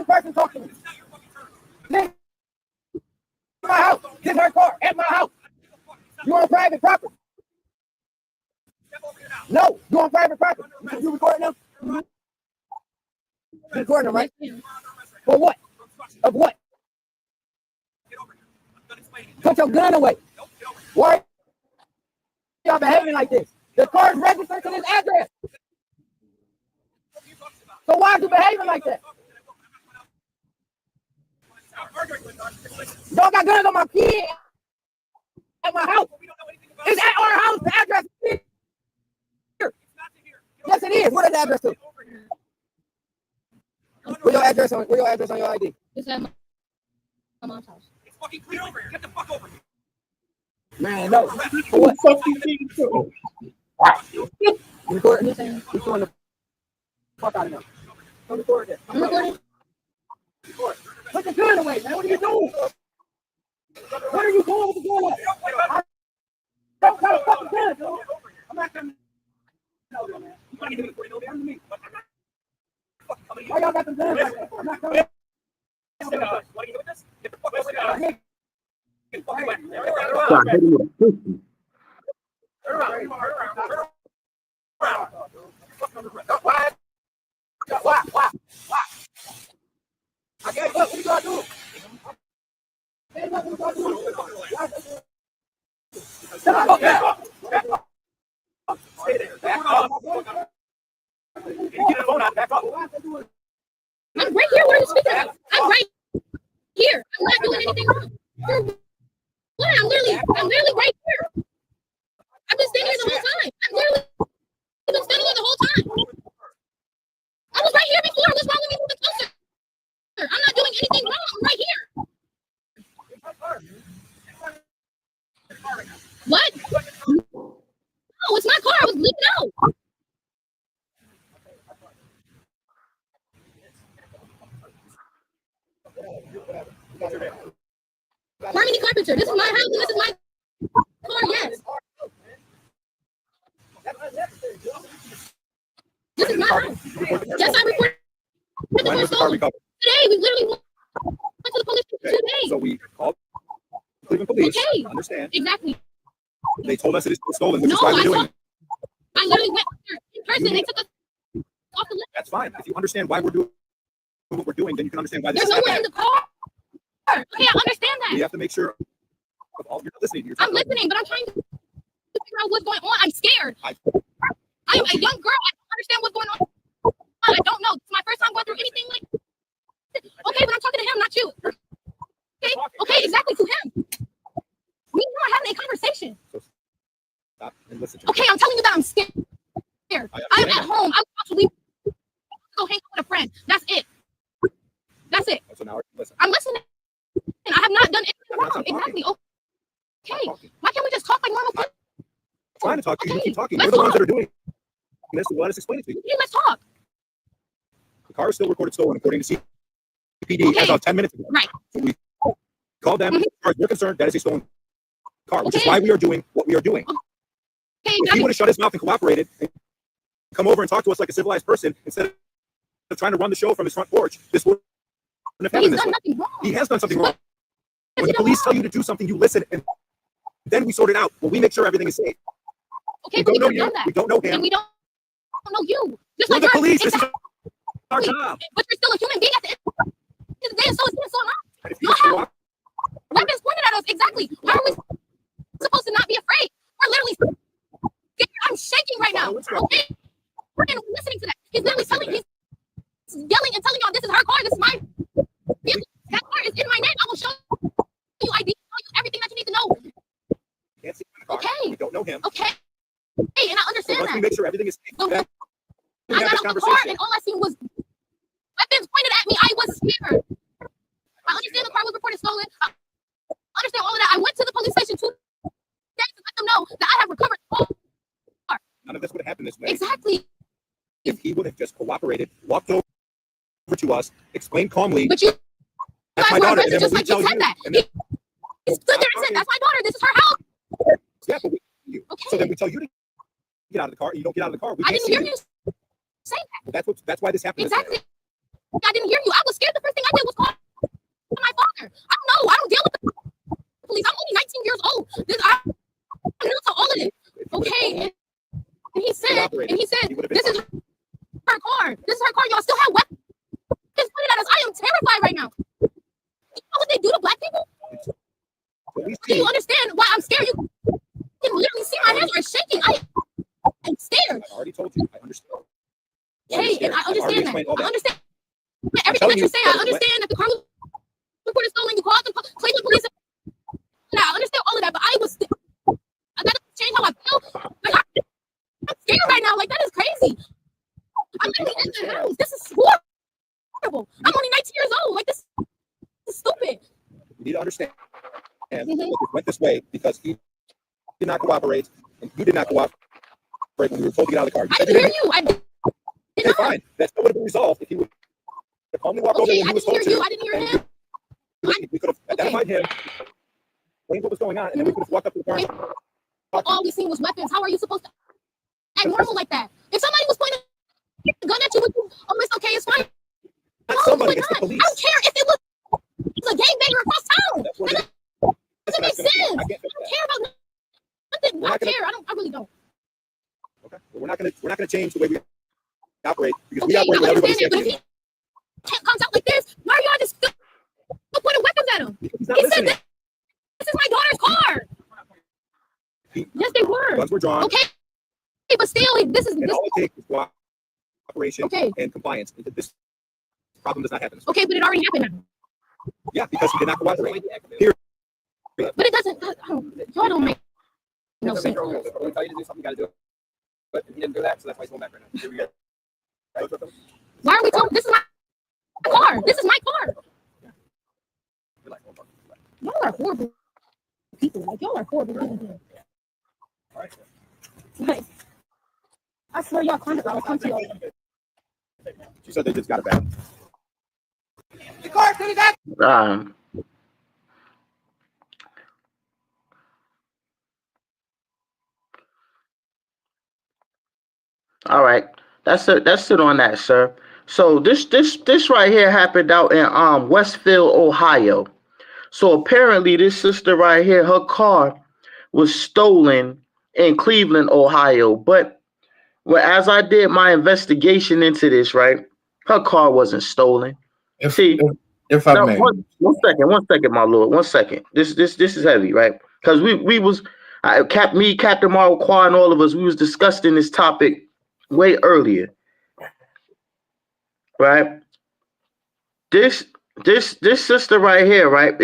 person talk to me. This is my house. This is her car at my house. You on private property? No, you on private property. You recording them? You recording them, right? For what? Of what? Put your gun away. Why y'all behaving like this? The car is registered to this address. So why are you behaving like that? Y'all got guns on my kid at my house. It's at our house. The address is here. Yes, it is. What is the address to? Where's your address on? Where's your address on your ID? It's at my mom's house. It's fucking clear over here. Get the fuck over here. Man, no. For what? You recording this? You throwing the fuck out of them. Don't record that. I'm recording. Put the gun away, man. What are you doing? What are you doing with the gun? I don't got a fucking gun, dude. I'm not coming. Why y'all got them guns like that? I'm not coming. Start hitting with a 50. Why? I gave up. What you gonna do? I'm right here. What are you speaking about? I'm right here. I'm not doing anything wrong. What? I'm literally right here. I've been standing here the whole time. I've literally been standing here the whole time. I was right here before. What's wrong with me moving closer? I'm not doing anything wrong. I'm right here. What? No, it's my car. I was leaving out. Harmony Carpenter. This is my house and this is my car. Yes. This is my house. Yes, I reported the car stolen. Today, we literally went to the police station today. So we called Cleveland Police. Okay. Understand? Exactly. They told us it is stolen, which No, is why we're doing it. I literally went there in person. They took us off the list. That's fine. If you understand why we're doing what we're doing, then you can understand why this There's is no one in happening. the car. Okay, I understand We that. have to make sure of all you're not listening. You're I'm listening, but I'm trying to figure out what's going on. I'm scared. I I'm a young girl. I don't understand what's going on. I don't know. It's my first time going through anything like this. Okay, but I'm talking to him, not you. Okay, exactly, to him. Me and you are having a conversation. stop and listen to me. Okay, I'm telling you that I'm scared. I'm at home. I'm about to leave. Go hang out with a friend. That's it. That's it. So now listen. I'm listening. And I have not done anything I'm not wrong. talking. Exactly. Okay. Talking. Why can't we just talk like normal people? I'm trying to talk to you. You Okay, keep talking. let's We're the ones talk. that are doing this. Let us explain it to you. Okay, let's talk. The car is still recorded stolen according to CPD Okay. as of 10 minutes ago. Right. So we called them. Mhm. As far as we're concerned, that is a stolen car, which is Okay. why we are doing what we are doing. Okay, If he would have shut his mouth and cooperated and come over and talk to us like a civilized person instead of trying to run the show from his front porch, this wouldn't have happened he's this done way. nothing wrong. He has done something wrong. But When he the done police wrong. tell you to do something, you listen, and then we sort it out. Well, we make sure everything is safe. Okay, We but don't know we you. done that. We don't know And him. we don't know you. Just We're like the you're police. This is exactly. our job. But you're still a human being at the end of the day, and so is this. So am I. And if You you have walk, weapons pointed at us. Exactly. How are we supposed to not be afraid? We're literally scared. I'm shaking right now. Okay. And listening to that. He's literally telling me, he's yelling and telling y'all this is her car, this is my vehicle. That car is in my name. I will show you ID, show you everything that you need to know. can't see him in the car. Okay. We don't know him. Okay. Hey, and I So understand once we that. make sure everything is safe, So then we I have this got out the car conversation. and all I seen was weapons pointed at me. I was scared. I understand the car was reported stolen. I understand all of that. I went to the police station 2 days to let them know that I have recovered the car. None of this would have happened this way Exactly. if he would have just cooperated, walked over to us, explained calmly, But you that's guys my were daughter, and aggressive then just when we like you tell said you, that. and then, He stood there and said, that's my daughter. This is her house. yeah, but we you. Okay. So then we tell you to get out of the car, and you don't get out of the car. We I can't didn't see hear you. you say that. Well, that's why this happened. Exactly. I didn't hear you. I was scared. The first thing I did was call my father. I don't know. I don't deal with the police. I'm only 19 years old. I'm new to all of this. Okay. And he said, this is her car. This is her car. Y'all still have weapons pointed at us. I am terrified right now. You know what they do to black people? Do you understand why I'm scared? You can literally see my hands are shaking. I am scared. I already told you. I understand. Hey, and I I've already understand that. explained all I that. understand everything that telling you're you saying. I that understand that the car was reported stolen. You called the Cleveland police. And I understand all of that, but I was I gotta change how I feel. Like, I'm scared right now. Like, that is crazy. I'm literally in the house. This is horrible. I'm only 19 years old. Like, this is stupid. You need to understand. And Mhm. it went this way because he did not cooperate, and you did not cooperate when we were told to get out of the car. You I said didn't you hear you. I did Okay, not. fine. That still would have been resolved if he would have calmly walked over Okay, when I he was didn't told hear you. to. I didn't hear and him. we could have identified him, explained what was going on, and then we could have walked up to the car. and talked to him. All we seen was weapons. How are you supposed to act normal like that? If somebody was pointing a gun at you, would you, oh, it's okay, it's fine. Not No, somebody, you it's would the not. police. I don't care if it was a gangbanger across town. That's what That it doesn't make that's gonna sense. be. I I can't fix don't that. care about nothing. We're I not gonna- care. I really don't. Okay. Well, we're not gonna change the way we operate because we Okay, operate I with everybody understand that, but if safety. he comes out like this, why are y'all just still pointing weapons at him? He's not He said, listening. this is my daughter's car. Yes, they were. Guns were drawn, Okay, but still, this is and this. all it takes is cooperation Okay. and compliance. This problem does not happen. Okay, but it already happened now. Yeah, because he did not cooperate. Period. But it doesn't. Y'all don't make no sense. When we tell you to do something, you gotta do it. But he didn't do that, so that's why he's going back right now. Here we go. Why are we talking? This is my car. This is my car. Y'all are horrible people. Like, y'all are horrible people. All right. Like, I swear y'all conduct will come to y'all. She said they just got it back. All right, that's it on that, sir. So this right here happened out in Westfield, Ohio. So apparently this sister right here, her car was stolen in Cleveland, Ohio. But as I did my investigation into this, right, her car wasn't stolen. If I Now, may, one second, my lord, 1 second. This is heavy, right? Because Captain Marquand, and all of us, we was discussing this topic way earlier, right? This sister right here, right?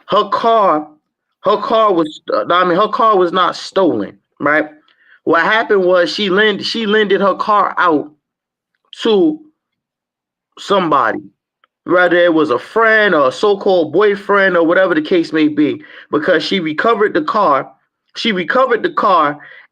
Her car was not stolen, right? What happened was she lended her car out to somebody, whether it was a friend or a so-called boyfriend or whatever the case may be, because she recovered the car.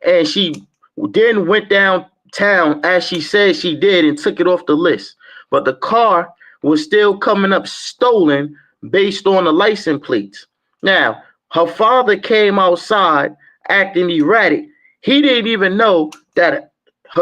And she then went downtown as she said she did and took it off the list. But the car was still coming up stolen based on the license plates. Now, her father came outside acting erratic. He didn't even know that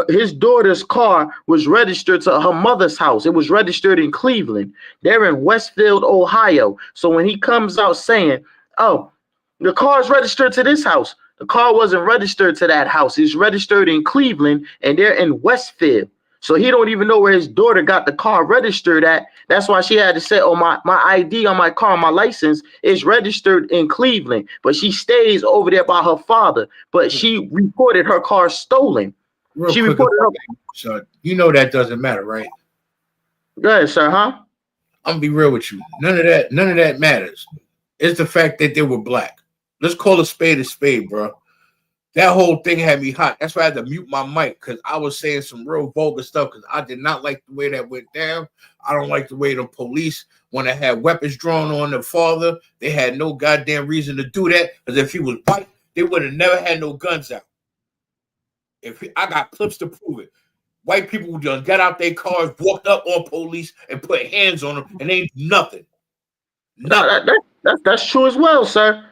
his daughter's car was registered to her mother's house. It was registered in Cleveland. They're in Westfield, Ohio. So when he comes out saying, oh, the car is registered to this house, the car wasn't registered to that house. It's registered in Cleveland, and they're in Westfield. So he don't even know where his daughter got the car registered at. That's why she had to say, oh, my ID on my car, my license is registered in Cleveland. But she stays over there by her father. But she reported her car stolen. real quick, so you know that doesn't matter, right? Go ahead, sir, huh? I'm gonna be real with you. None of that matters. It's the fact that they were black. Let's call a spade, bro. That whole thing had me hot. That's why I had to mute my mic, because I was saying some real vulgar stuff, because I did not like the way that went down. I don't like the way the police, when they had weapons drawn on the father, they had no goddamn reason to do that, because if he was white, they would have never had no guns out. I got clips to prove it. White people just got out their cars, walked up on police, and put hands on them, and they ain't nothing. That's true as well, sir.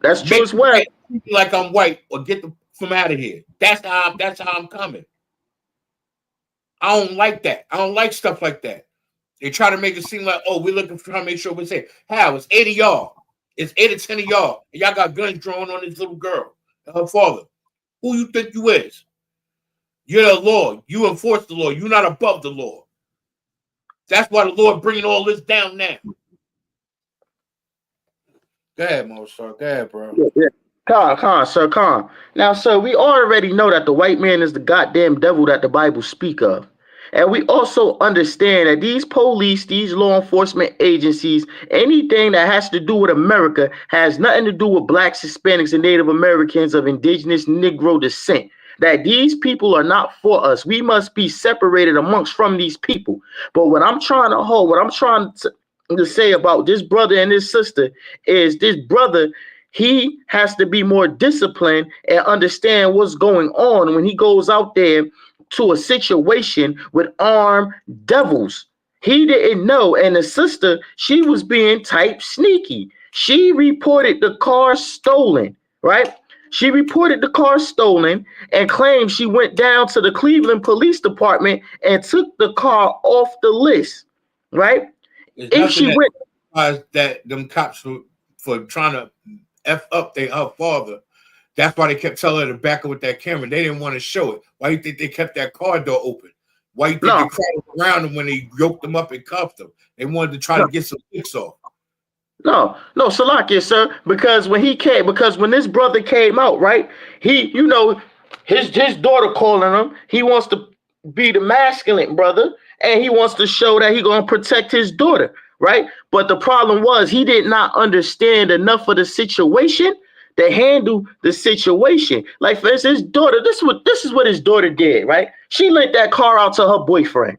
That's true as well. Like I'm white, or get from out of here. That's how I'm coming. I don't like that. I don't like stuff like that. They try to make it seem like, oh, we're looking for trying to make sure we're safe. How? It's 8 of y'all. It's 8 or 10 of y'all. And y'all got guns drawn on this little girl and her father. Who you think you is? You're the law. You enforce the law. You're not above the law. That's why the Lord bringing all this down now. Go ahead, Mozart. Go ahead, bro. Yeah. Calm. Now, sir, we already know that the white man is the goddamn devil that the Bible speak of. And we also understand that these police, these law enforcement agencies, anything that has to do with America has nothing to do with blacks, Hispanics, and Native Americans of indigenous Negro descent. That these people are not for us. We must be separated amongst from these people. But what I'm trying to say about this brother and this sister is this brother, he has to be more disciplined and understand what's going on when he goes out there to a situation with armed devils. He didn't know. And the sister, she was being type sneaky. She reported the car stolen, right? She reported the car stolen and claimed she went down to the Cleveland Police Department and took the car off the list, right? There's If nothing she that went, that them cops for trying to F up her father. That's why they kept telling her to back up with that camera. They didn't want to show it. Why do you think they kept that car door open? Why do you think No. they crowded around him when they yoked him up and cuffed him? They wanted to try to get some kicks off. No, Salakia, sir, because when this brother came out, right, he, his daughter calling him, he wants to be the masculine brother, and he wants to show that he gonna protect his daughter, right? But the problem was he did not understand enough of the situation to handle the situation. Like, for instance, his daughter, this is what his daughter did, right? She lent that car out to her boyfriend.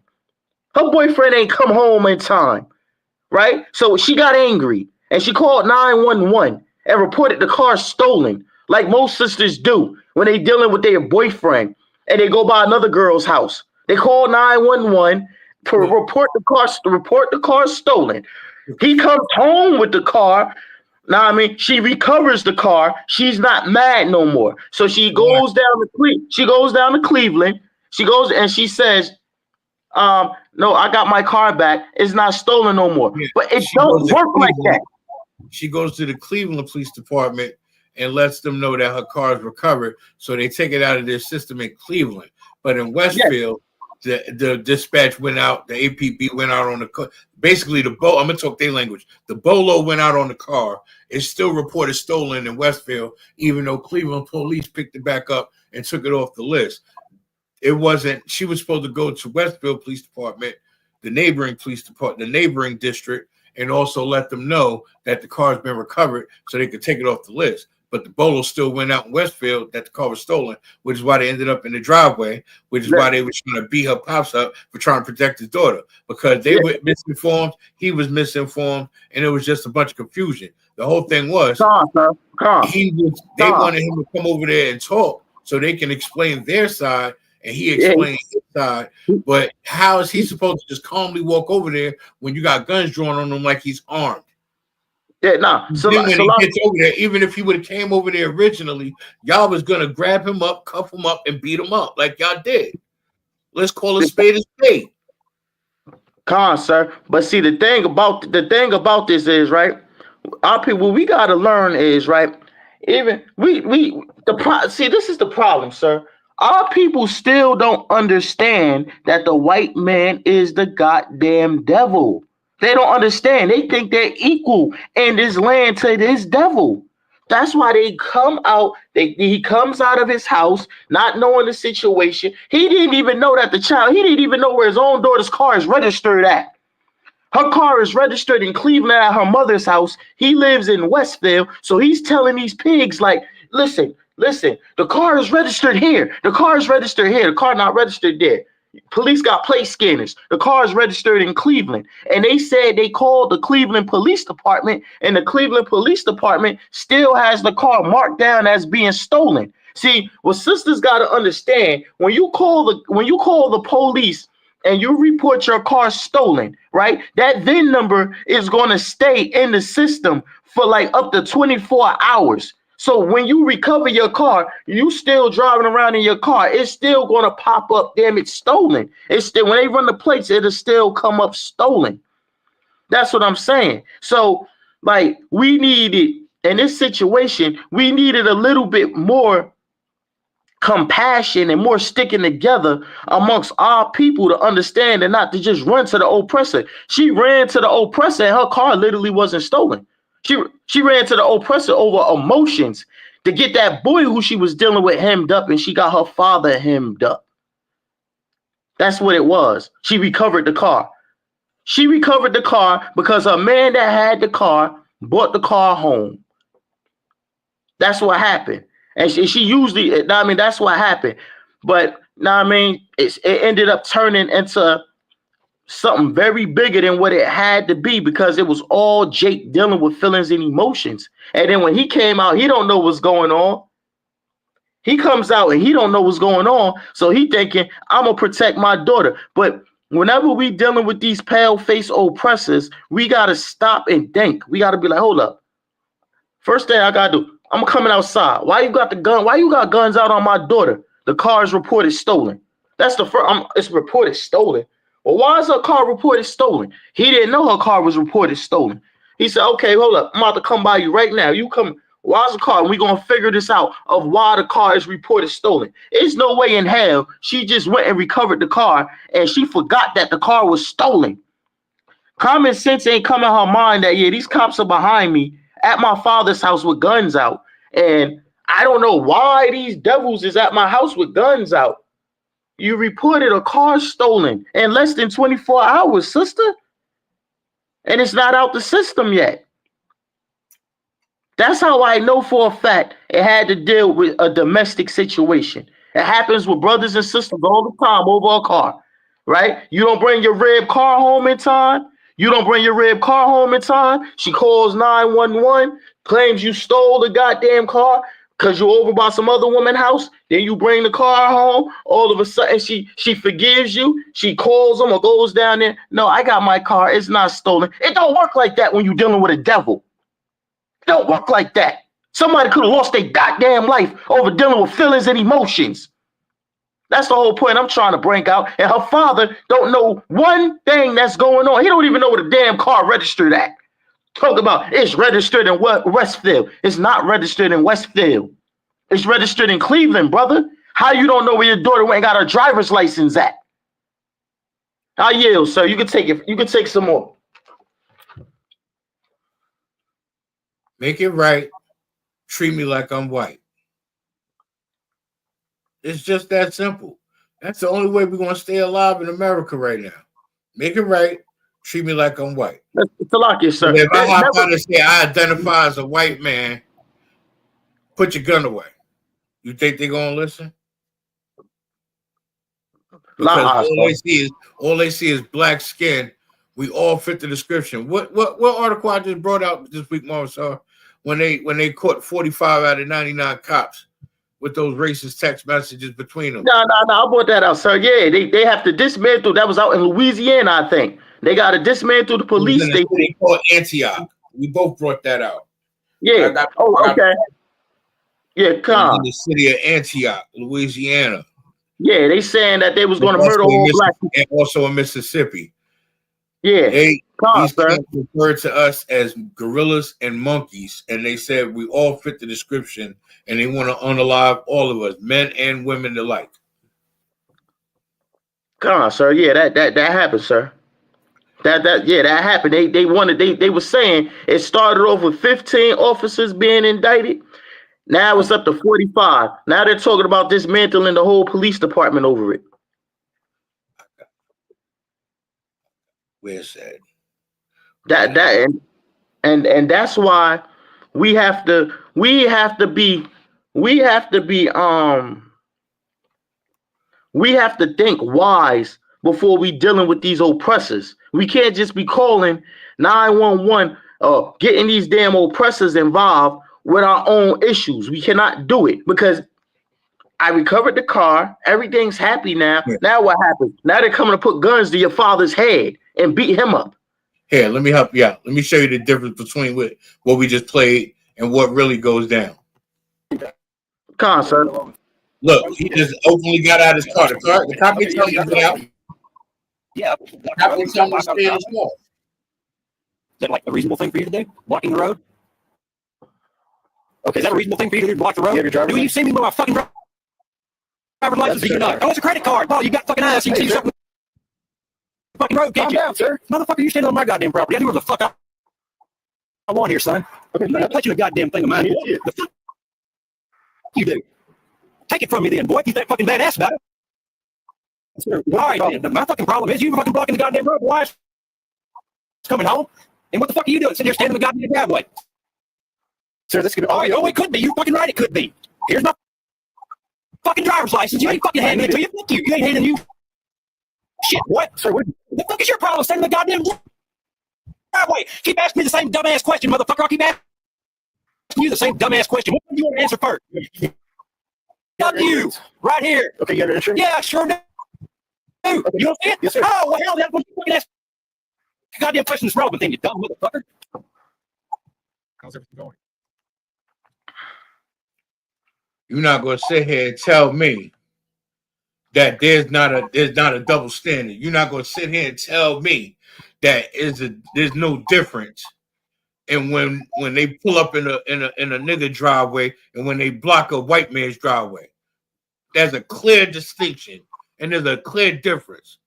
Her boyfriend ain't come home in time. Right? So she got angry and she called 911 and reported the car stolen, like most sisters do when they dealing with their boyfriend and they go by another girl's house. They call 911 to report the car stolen. He comes home with the car. Now, I mean, she recovers the car. She's not mad no more. So she goes down to Cleveland. She goes and she says, no, I got my car back. It's not stolen no more. Yeah, but it don't work like that. She goes to the Cleveland Police Department and lets them know that her car is recovered, so they take it out of their system in Cleveland. But in Westfield, the dispatch went out, the APB went out on the car. Basically, I'm gonna talk their language. The bolo went out on the car. It's still reported stolen in Westfield, even though Cleveland police picked it back up and took it off the list. It wasn't. She was supposed to go to Westfield Police Department, the neighboring police department, the neighboring district, and also let them know that the car has been recovered so they could take it off the list. But the bolo still went out in Westfield that the car was stolen, which is why they ended up in the driveway, which is why they were trying to beat her pops up for trying to protect his daughter, because they were misinformed, he was misinformed, and it was just a bunch of confusion. The whole thing was, they wanted him to come over there and talk so they can explain their side, and he explained his side. But how is he supposed to just calmly walk over there when you got guns drawn on him like he's armed? So then when he gets over there, even if he would have came over there originally, y'all was gonna grab him up, cuff him up, and beat him up like y'all did. Let's call a spade a spade. Sir. But see, the thing about this is, right, our people, we gotta learn is, right, even see, this is the problem, sir. Our people still don't understand that the white man is the goddamn devil. They don't understand. They think they're equal in this land to this devil. That's why they come out. He comes out of his house not knowing the situation. He didn't even know that he didn't even know where his own daughter's car is registered at. Her car is registered in Cleveland at her mother's house. He lives in Westfield. So he's telling these pigs, like, listen, the car is registered here. The car is registered here. The car not registered there. Police got plate scanners. The car is registered in Cleveland. And they said they called the Cleveland Police Department, and the Cleveland Police Department still has the car marked down as being stolen. See, what sisters got to understand, when you call the police and you report your car stolen, right? That VIN number is going to stay in the system for like up to 24 hours. So when you recover your car, you still driving around in your car, it's still going to pop up, damn it, stolen. It's still, when they run the plates, it'll still come up stolen. That's what I'm saying. So, like, we needed, in this situation, we needed a little bit more compassion and more sticking together amongst our people to understand and not to just run to the oppressor. She ran to the oppressor and her car literally wasn't stolen. She ran to the oppressor over emotions to get that boy who she was dealing with hemmed up, and she got her father hemmed up. That's what it was. She recovered the car. She recovered the car because her man that had the car brought the car home. That's what happened. And she usually, that's what happened. But, it ended up turning into something very bigger than what it had to be, because it was all Jake dealing with feelings and emotions. And then when he came out, he don't know what's going on. He comes out and he don't know what's going on. So he thinking, I'm going to protect my daughter. But whenever we dealing with these pale-faced oppressors, we got to stop and think. We got to be like, hold up. First thing I got to do, I'm coming outside. Why you got the gun? Why you got guns out on my daughter? The car is reported stolen. That's the first. It's reported stolen. Well, why is her car reported stolen? He didn't know her car was reported stolen. He said, okay, hold up. I'm about to come by you right now. You come. Why's the car? And we're going to figure this out of why the car is reported stolen. There's no way in hell she just went and recovered the car and she forgot that the car was stolen. Common sense ain't come in her mind that, yeah, these cops are behind me at my father's house with guns out. And I don't know why these devils is at my house with guns out. You reported a car stolen in less than 24 hours, sister. And it's not out the system yet. That's how I know for a fact it had to deal with a domestic situation. It happens with brothers and sisters all the time over a car, right? You don't bring your red car home in time. You don't bring your red car home in time. She calls 911, claims you stole the goddamn car because you're over by some other woman's house. Then you bring the car home. All of a sudden, she forgives you. She calls them or goes down there. No, I got my car. It's not stolen. It don't work like that when you're dealing with a devil. It don't work like that. Somebody could have lost their goddamn life over dealing with feelings and emotions. That's the whole point I'm trying to bring out. And her father don't know one thing that's going on. He don't even know where the damn car registered at. Talk about it's registered in Westfield. It's not registered in Westfield. It's registered in Cleveland, brother. How you don't know where your daughter went and got her driver's license at? I yield, sir. You can take it. You can take some more. Make it right. Treat me like I'm white. It's just that simple. That's the only way we're going to stay alive in America right now. Make it right. Treat me like I'm white. It's a lock, yes, sir. If I hop out and say I identify as a white man, put your gun away. You think they're going to listen? Because all they see is black skin. We all fit the description. What article I just brought out this week, Marcel, when they caught 45 out of 99 cops with those racist text messages between them. No, I brought that out, sir. Yeah, they have to dismantle. That was out in Louisiana, I think. They got to dismantle the police station. They called Antioch. We both brought that out. Yeah. Okay. Yeah, come. In the city of Antioch, Louisiana. Yeah, they saying that they was going to murder all black people. And also in Mississippi. Yeah. These camps referred to us as gorillas and monkeys, and they said we all fit the description, and they want to unalive all of us, men and women alike. Come on, sir. Yeah, that happened, sir. That happened. They were saying it started off with 15 officers being indicted. Now it's up to 45. Now they're talking about dismantling the whole police department over it. Where's that? And that's why we have to think wise before we dealing with these oppressors. We can't just be calling 911 getting these damn oppressors involved with our own issues. We cannot do it because I recovered the car. Everything's happy now. Yeah. Now what happens? Now they're coming to put guns to your father's head and beat him up. Here, let me help you out. Let me show you the difference between what we just played and what really goes down. Come on, sir. Look, he just openly got out of his car. The cop ain't telling you to get out. Yeah. The cop ain't telling you to stay in his car. Is that like a reasonable thing for you to do? Blocking the road? Okay, is that a reasonable thing for you to do? Block the road? Do you see me with my fucking driver's license? Do you not? Oh, it's a credit card. Oh, you got fucking ass. You can see something. Fucking road, can't you? Down, sir. Motherfucker, you standing on my goddamn property. I do whatever the fuck I want here, son. Okay, you're not touching a goddamn thing of mine. The fuck you do? Take it from me then, boy. If you think fucking badass about it. Sir, all right, then. My fucking problem is you fucking blocking the goddamn road. Why? It's coming home. And what the fuck are you doing? Sitting here standing in the goddamn driveway. Sir, this could be. Oh, it could be. You're fucking right. It could be. Here's my fucking driver's license. You ain't fucking handing it to you. Fuck you. You ain't handing you. Shit, what? Sir, what the fuck is your problem standing in the goddamn driveway? Keep asking me the same dumbass question, motherfucker. I'll keep asking you the same dumbass question. What do you want to answer first? Fuck you. Right here. Okay, you got your insurance? Yeah, I sure do. Okay. You don't see it? Yes, sir. Oh, well, hell, that's what you fucking ask. Goddamn question's relevant, then, you dumb motherfucker. How's everything going? You're not gonna sit here and tell me that there's not a double standard. You're not gonna sit here and tell me that there's no difference. And when they pull up in a nigga driveway and when they block a white man's driveway, there's a clear distinction and there's a clear difference.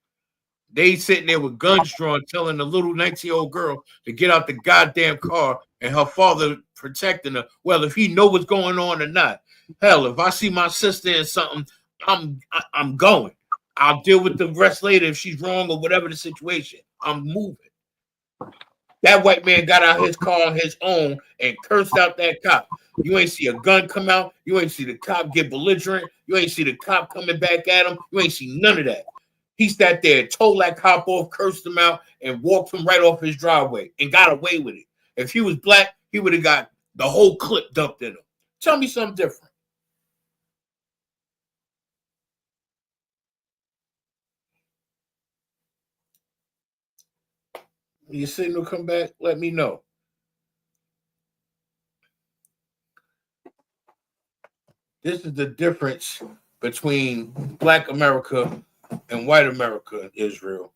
They sitting there with guns drawn, telling the little 19-year-old girl to get out the goddamn car, and her father protecting her. Well, if he know what's going on or not. Hell, if I see my sister in something, I'm going. I'll deal with the rest later if she's wrong or whatever the situation. I'm moving. That white man got out his car on his own and cursed out that cop. You ain't see a gun come out. You ain't see the cop get belligerent. You ain't see the cop coming back at him. You ain't see none of that. He sat there, told that cop off, cursed him out, and walked him right off his driveway and got away with it. If he was black, he would have got the whole clip dumped in him. Tell me something different. When your signal come back, let me know. This is the difference between black America and white America, Israel.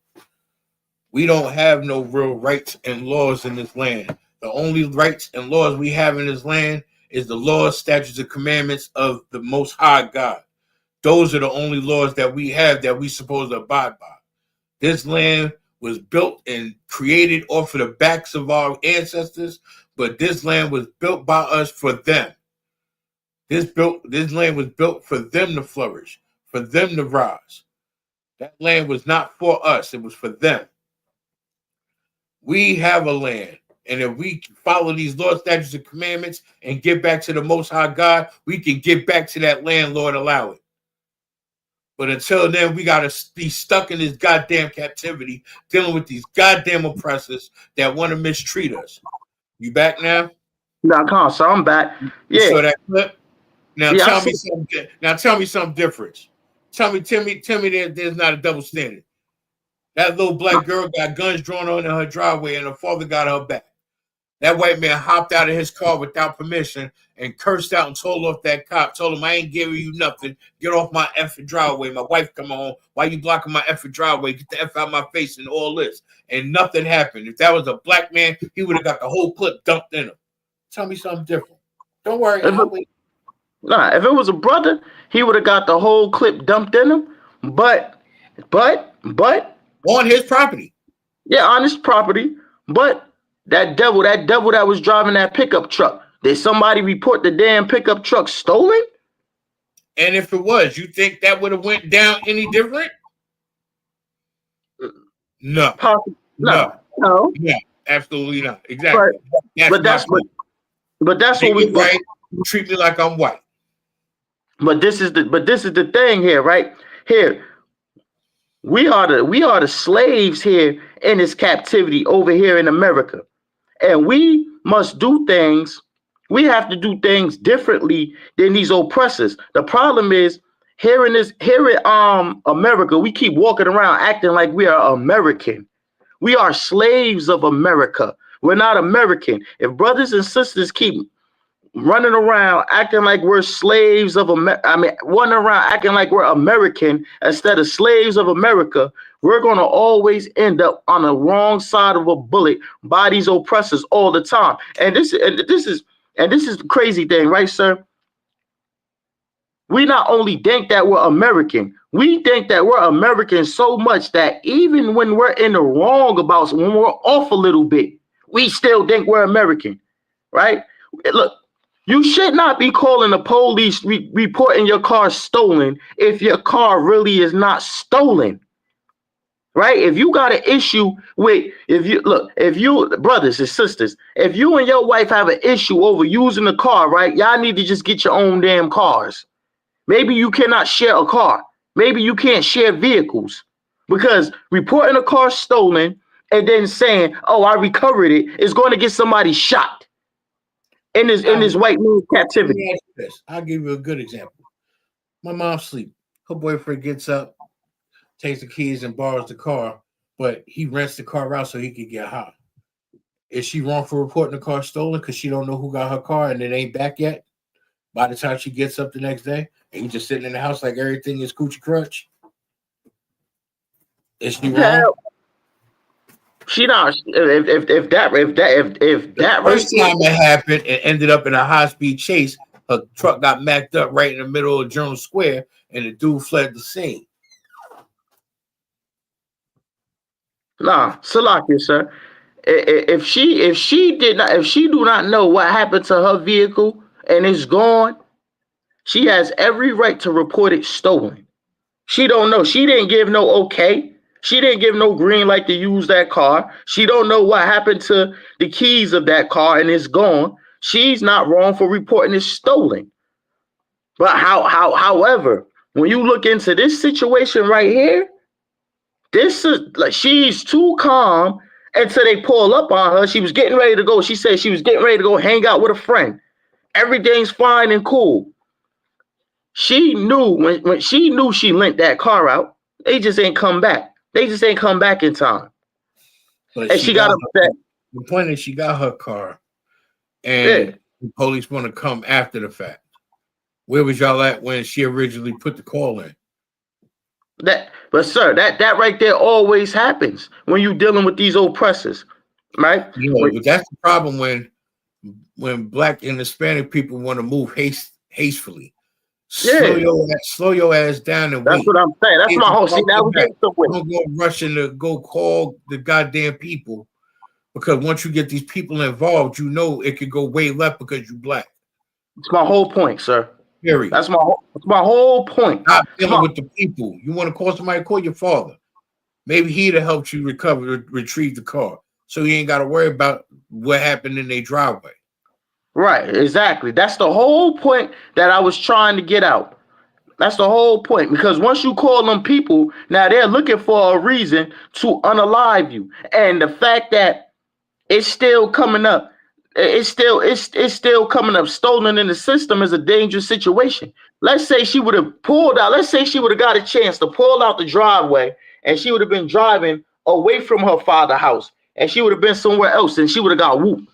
We don't have no real rights and laws in this land. The only rights and laws we have in this land is the laws, statutes, and commandments of the Most High God. Those are the only laws that we have that we supposed to abide by. This land was built and created off of the backs of our ancestors, but this land was built by us for them. This land was built for them to flourish, for them to rise. That land was not for us, it was for them. We have a land, and if we follow these laws, statutes, and commandments and get back to the Most High God, we can get back to that land, Lord, allow it. But until then, we got to be stuck in this goddamn captivity, dealing with these goddamn oppressors that want to mistreat us. You back now? No, so I'm back. You Yeah. saw that clip? Now Yeah, tell me something. Now tell me something different. Tell me there's not a double standard. That little black girl got guns drawn on in her driveway, and her father got her back. That white man hopped out of his car without permission and cursed out and told off that cop. Told him, "I ain't giving you nothing. Get off my effing driveway. My wife coming home. Why you blocking my effing driveway? Get the F out of my face," and all this. And nothing happened. If that was a black man, he would have got the whole clip dumped in him. Tell me something different. Don't worry. I'll wait. Nah, if it was a brother, he would have got the whole clip dumped in him. But on his property. Yeah, on his property. But that devil that was driving that pickup truck, did somebody report the damn pickup truck stolen? And if it was, you think that would have went down any different? No. No, absolutely not. Exactly. But that's what we right. Treat me like I'm white. But this is the thing here, right? Here, we are the slaves here in this captivity over here in America. And we must do things, we have to do things differently than these oppressors. The problem is here in America, we keep walking around acting like we are American. We are slaves of America. We're not American. If brothers and sisters keep running around acting like we're slaves of running around acting like we're American instead of slaves of America, we're going to always end up on the wrong side of a bullet by these oppressors all the time. And this is the crazy thing, right, sir? We not only think that we're American, we think that we're American so much that even when we're in the wrong when we're off a little bit, we still think we're American, right? Look, you should not be calling the police reporting your car stolen if your car really is not stolen, right? If you got an issue with, if you brothers and sisters, if you and your wife have an issue over using the car, right? Y'all need to just get your own damn cars. Maybe you cannot share a car. Maybe you can't share vehicles, because reporting a car stolen and then saying, "Oh, I recovered it," is going to get somebody shot in this white man's captivity. I'll give you a good example. My mom sleep. Her boyfriend gets up, takes the keys and borrows the car, but he rents the car out so he could get high. Is she wrong for reporting the car stolen because she don't know who got her car and it ain't back yet? by the time she gets up the next day and you just sitting in the house like everything is coochie crunch? Is she wrong? She not. If that First time it happened, it ended up in a high speed chase. Her truck got macked up right in the middle of Jones Square, and the dude fled the scene. Nah, Salakia, sir. If she do not know what happened to her vehicle and it's gone, she has every right to report it stolen. She don't know. She didn't give no okay. She didn't give no green light to use that car. She don't know what happened to the keys of that car and it's gone. She's not wrong for reporting it stolen. But however, when you look into this situation right here, this is like she's too calm until they pull up on her. She was getting ready to go. She said she was getting ready to go hang out with a friend. Everything's fine and cool. She knew when she knew she lent that car out, they just ain't come back. They just ain't come back in time. But and she got upset. The point is she got her car and the police want to come after the fact. Where was y'all at when she originally put the call in? But sir, that right there always happens when you're dealing with these oppressors, right? You know, but that's the problem when black and Hispanic people want to move hastily. Slow your ass down and that's wait. What I'm saying. That's my whole. See, now we get somewhere. Don't go rushing to go call the goddamn people, because once you get these people involved, you know it could go way left because you black. It's my whole point, sir. Period. That's my whole point. Stop dealing with the people. You want to call somebody, call your father. Maybe he'd have helped you retrieve the car, so you ain't got to worry about what happened in their driveway. Right, exactly. That's the whole point that I was trying to get out. That's the whole point, because once you call them people, now they're looking for a reason to unalive you, and the fact that it's still coming up, it's still coming up stolen in the system is a dangerous situation. Let's say she would have pulled out. Let's say she would have got a chance to pull out the driveway, and she would have been driving away from her father's house, and she would have been somewhere else, and she would have got whooped.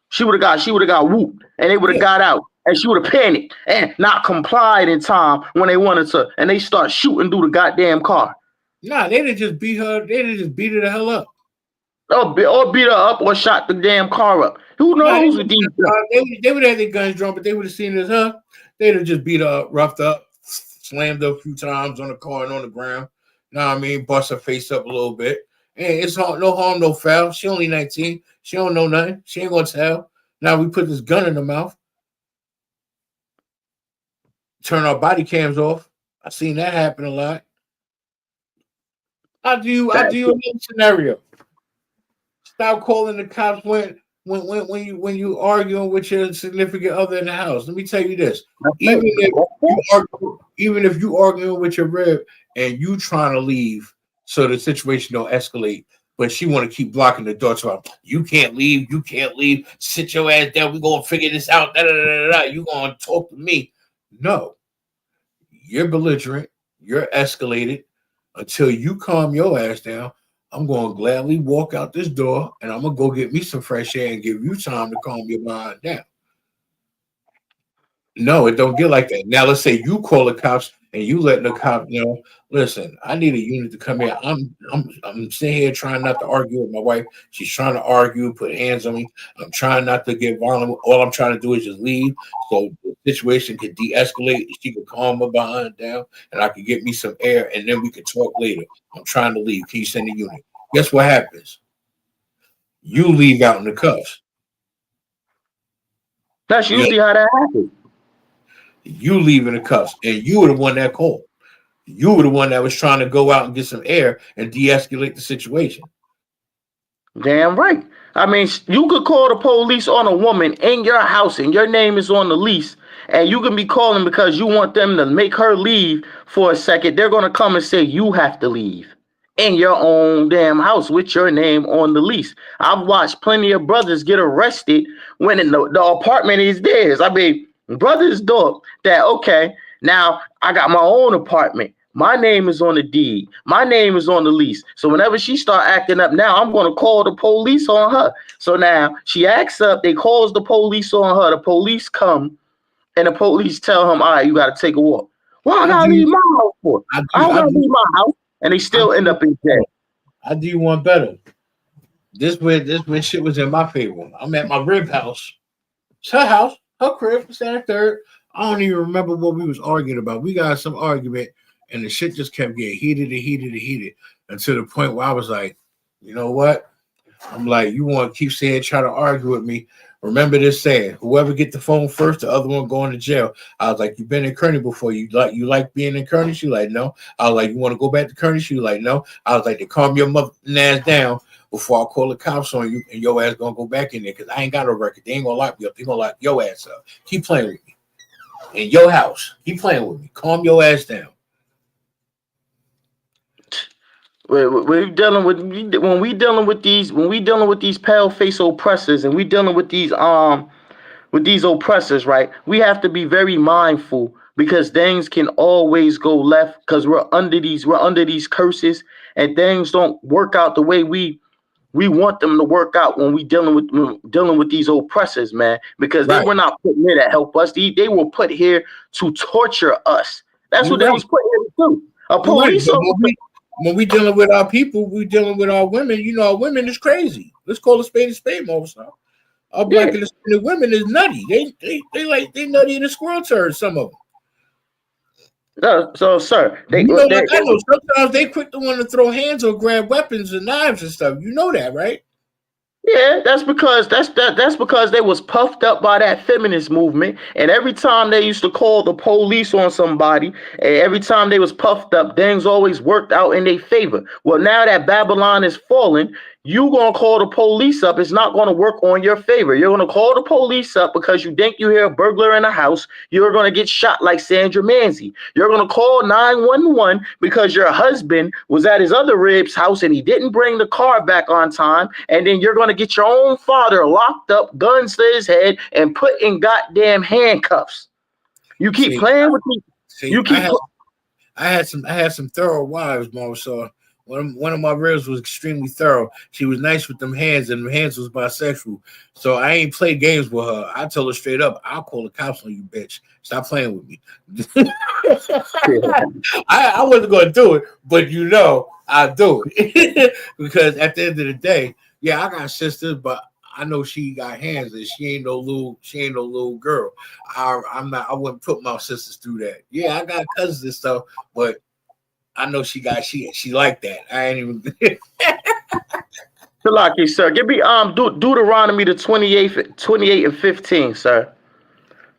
She would have got whooped, and they would have got out, and she would have panicked and not complied in time when they wanted to, and they start shooting through the goddamn car. Nah, they'd have just beat her. They'd have just beat her the hell up. Or beat her up or shot the damn car up. Who knows? Nah, they would have their guns drawn, but they would have seen it as her. They'd have just beat her up, roughed up, slammed her a few times on the car and on the ground. You know what I mean? Bust her face up a little bit. And it's no harm, no foul. She only 19. She don't know nothing. She ain't gonna tell. Now we put this gun in her mouth. Turn our body cams off. I've seen that happen a lot. I'll do you another scenario. Stop calling the cops when you arguing with your significant other in the house. Let me tell you this: even if you arguing with your rib and you trying to leave so the situation don't escalate, but she want to keep blocking the door to her, you can't leave, sit your ass down, we're gonna figure this out. You gonna talk to me? No, you're belligerent, you're escalated. Until you calm your ass down, I'm going to gladly walk out this door and I'm going to go get me some fresh air and give you time to calm your mind down. No, it don't get like that. Now, let's say you call the cops and you letting the cop know, listen, I need a unit to come here. I'm sitting here trying not to argue with my wife. She's trying to argue, put hands on me. I'm trying not to get violent. All I'm trying to do is just leave so the situation can de-escalate. She can calm her behind down and I can get me some air and then we can talk later. I'm trying to leave. Can you send a unit? Guess what happens? You leave out in the cuffs. That's usually how that happens. You leave in the cuffs, and you were the one that called. You were the one that was trying to go out and get some air and de-escalate the situation. Damn right. I mean, you could call the police on a woman in your house and your name is on the lease, and you can be calling because you want them to make her leave for a second. They're going to come and say you have to leave in your own damn house with your name on the lease. I've watched plenty of brothers get arrested when the apartment is theirs. I mean, brothers thought that, okay, now I got my own apartment. My name is on the deed. My name is on the lease. So whenever she start acting up now, I'm going to call the police on her. So now she acts up. They calls the police on her. The police come and the police tell him, all right, you got to take a walk. Why I got to do leave my house for? I don't got to leave my house. And they still end up in jail. I do you one better. This when shit was in my favor. I'm at my rib house. It's her house, her crib, it's that third. I don't even remember what we was arguing about. We got some argument, and the shit just kept getting heated until the point where I was like, you know what? I'm like, you want to keep saying, try to argue with me. Remember this saying, whoever get the phone first, the other one going to jail. I was like, you've been in Kearney before. You like being in Kearney? She like, no. I was like, you want to go back to Kearney? She like, no. I was like, they calm your mother ass down before I call the cops on you, and your ass gonna go back in there because I ain't got a record. They ain't gonna lock me up. They gonna lock your ass up. Keep playing with me in your house. Keep playing with me. Calm your ass down. We're dealing with when we dealing with these pale face oppressors, and we dealing with these oppressors, right? We have to be very mindful because things can always go left because we're under these curses, and things don't work out the way we want them to work out when we dealing with these oppressors, man, because they were not put here to help us. They were put here to torture us. That's what they was put here to do. A police officer. When we dealing with our people, we dealing with our women. You know, our women is crazy. Let's call a spade, most of our black and Hispanic women is nutty. They nutty in a squirrel turd. Some of them. So, sir, I know sometimes they quick to want to throw hands or grab weapons and knives and stuff. You know that, right? Yeah, that's because they was puffed up by that feminist movement, and every time they used to call the police on somebody, and every time they was puffed up, things always worked out in their favor. Well, now that Babylon is falling, you gonna call the police up. It's not gonna work on your favor. You're gonna call the police up because you think you hear a burglar in a house. You're gonna get shot like Sandra Manzi. You're gonna call 911 because your husband was at his other rib's house and he didn't bring the car back on time. And then you're gonna get your own father locked up, guns to his head, and put in goddamn handcuffs. You keep playing with me. I had some thorough wives, Mo. So one of my ribs was extremely thorough. She was nice with them hands, and them hands was bisexual. So I ain't play games with her. I told her straight up, I'll call the cops on you, bitch. Stop playing with me. I wasn't gonna do it, but you know I'll do it. Because at the end of the day, yeah, I got sisters, but I know she got hands and she ain't no little girl. I wouldn't put my sisters through that. Yeah, I got cousins and stuff, but I know she like that. I ain't even. Salaki, sir, give me Deuteronomy the 28 and 15, sir.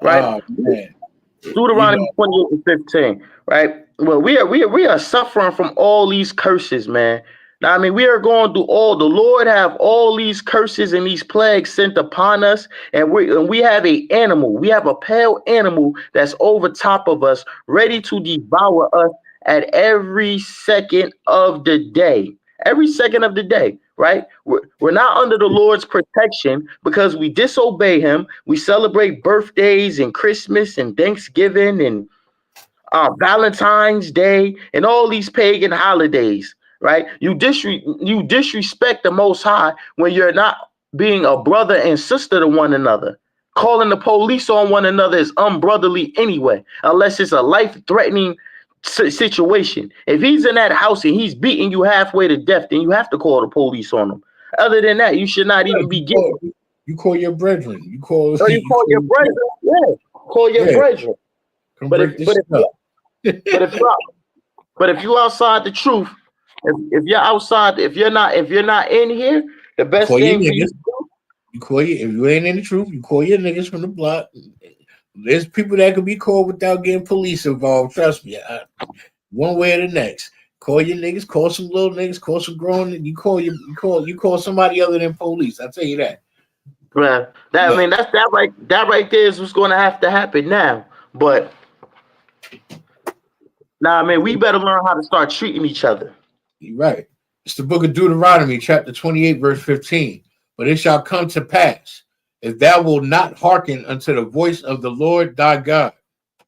Right. Oh, man. Deuteronomy 28 and 15. Right. Well, we are suffering from all these curses, man. Now, I mean, we are going through the Lord have all these curses and these plagues sent upon us, and we have we have a pale animal that's over top of us, ready to devour us at every second of the day. Every second of the day, right? We're not under the Lord's protection because we disobey him. We celebrate birthdays and Christmas and Thanksgiving and Valentine's Day and all these pagan holidays, right? You disrespect the Most High when you're not being a brother and sister to one another. Calling the police on one another is unbrotherly anyway, unless it's a life-threatening situation. If he's in that house and he's beating you halfway to death, then you have to call the police on him. Other than that, you should not even be getting. You call your brethren. You call your brethren. Yeah, call your brethren. But if you're outside the truth, if you're outside, if you're not in here, the best thing for you. If you ain't in the truth, you call your niggas from the block. There's people that can be called without getting police involved. Trust me, one way or the next. Call your niggas, call some little niggas, call some grown. You call somebody other than police. I tell you that. Right. That right there is what's going to have to happen now. But now, man, we better learn how to start treating each other. You're right. It's the book of Deuteronomy, chapter 28, verse 15. But it shall come to pass, if thou wilt not hearken unto the voice of the Lord thy God.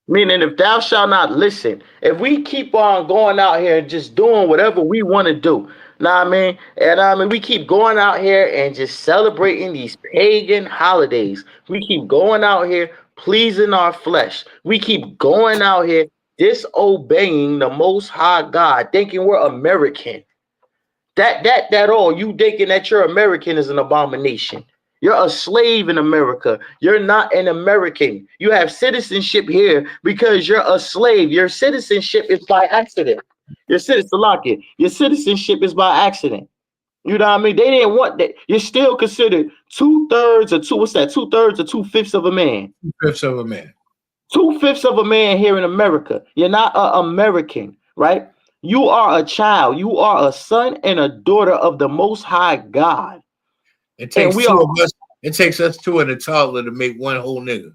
Meaning, if thou shalt not listen, if we keep on going out here and just doing whatever we want to do, we keep going out here and just celebrating these pagan holidays. We keep going out here pleasing our flesh. We keep going out here disobeying the Most High God, thinking we're American. That all you thinking that you're American is an abomination. You're a slave in America. You're not an American. You have citizenship here because you're a slave. Your citizenship is by accident. Your citizenship is by accident. You know what I mean? They didn't want that. You're still considered 2/3 or 2/3 or 2/5 of a man. 2/5 of a man. 2/5 of a man here in America. You're not an American, right? You are a child. You are a son and a daughter of the Most High God. It takes two of us. It takes us two and a toddler to make one whole nigga.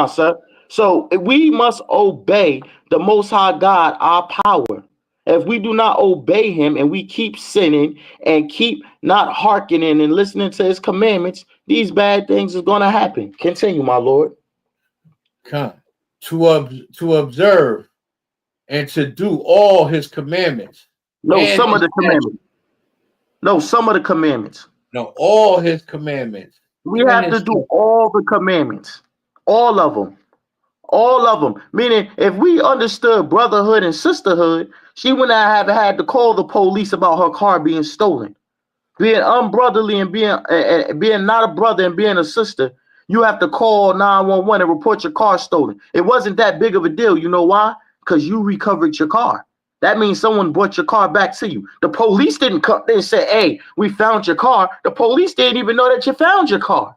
Sir. So we must obey the Most High God, our power. If we do not obey him and we keep sinning and keep not hearkening and listening to his commandments, these bad things is going to happen. Continue, my Lord. Come to observe and to do all his commandments. No, some of the commandments. No, some of the commandments. No, all his commandments. We have to do all the commandments. All of them. All of them. Meaning, if we understood brotherhood and sisterhood, she would not have had to call the police about her car being stolen. Being unbrotherly and being not a brother and being a sister, you have to call 911 and report your car stolen. It wasn't that big of a deal. You know why? Because you recovered your car. That means someone brought your car back to you. The police didn't come and say, hey, we found your car. The police didn't even know that you found your car.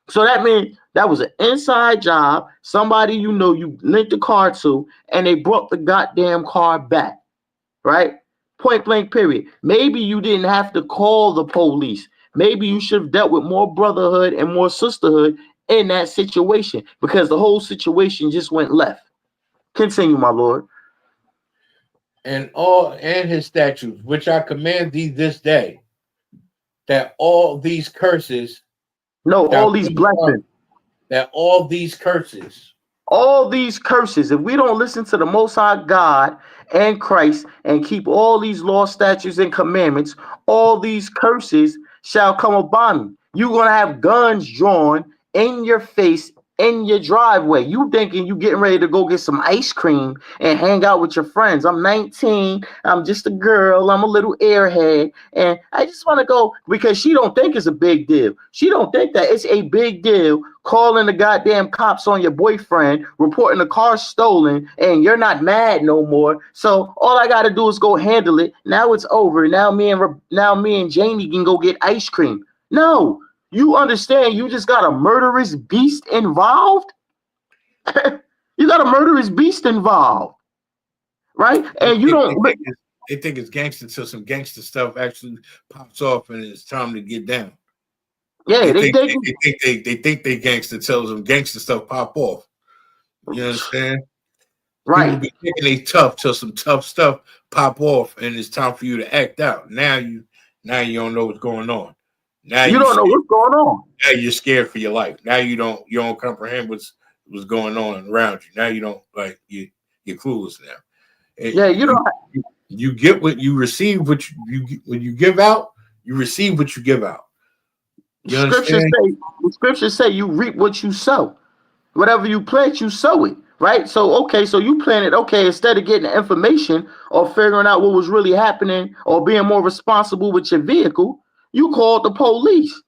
So that means that was an inside job. Somebody you know you linked the car to, and they brought the goddamn car back, right? Point blank period. Maybe you didn't have to call the police. Maybe you should have dealt with more brotherhood and more sisterhood in that situation because the whole situation just went left. Continue, my Lord. And his statutes, which I command thee this day, that all these curses. No, all these blessings. That all these curses. All these curses, if we don't listen to the Most High God and Christ and keep all these laws, statutes, and commandments, all these curses shall come upon me. You're going to have guns drawn in your face, in your driveway. You thinking you getting ready to go get some ice cream and hang out with your friends. I'm 19. I'm just a girl. I'm a little airhead. And I just want to go because she don't think it's a big deal. She don't think that it's a big deal calling the goddamn cops on your boyfriend, reporting the car stolen, and you're not mad no more. So all I got to do is go handle it. Now it's over. Now me and Janie can go get ice cream. No. You understand you just got a murderous beast involved? You got a murderous beast involved, right? And you don't... They think it's gangster until some gangster stuff actually pops off and it's time to get down. Yeah, they think they gangster till some gangster stuff pop off. You understand? Right. People be thinking they tough till some tough stuff pop off and it's time for you to act out. Now you don't know what's going on. Now you don't know what's going on. Now you're scared for your life. Now you don't comprehend what's going on around you. Now you don't you're clueless now. And you don't. You get what you receive. What you when you give out, you receive what you give out. The scriptures say you reap what you sow. Whatever you plant, you sow it. Right. So so you planted. Instead of getting the information or figuring out what was really happening or being more responsible with your vehicle, you called the police.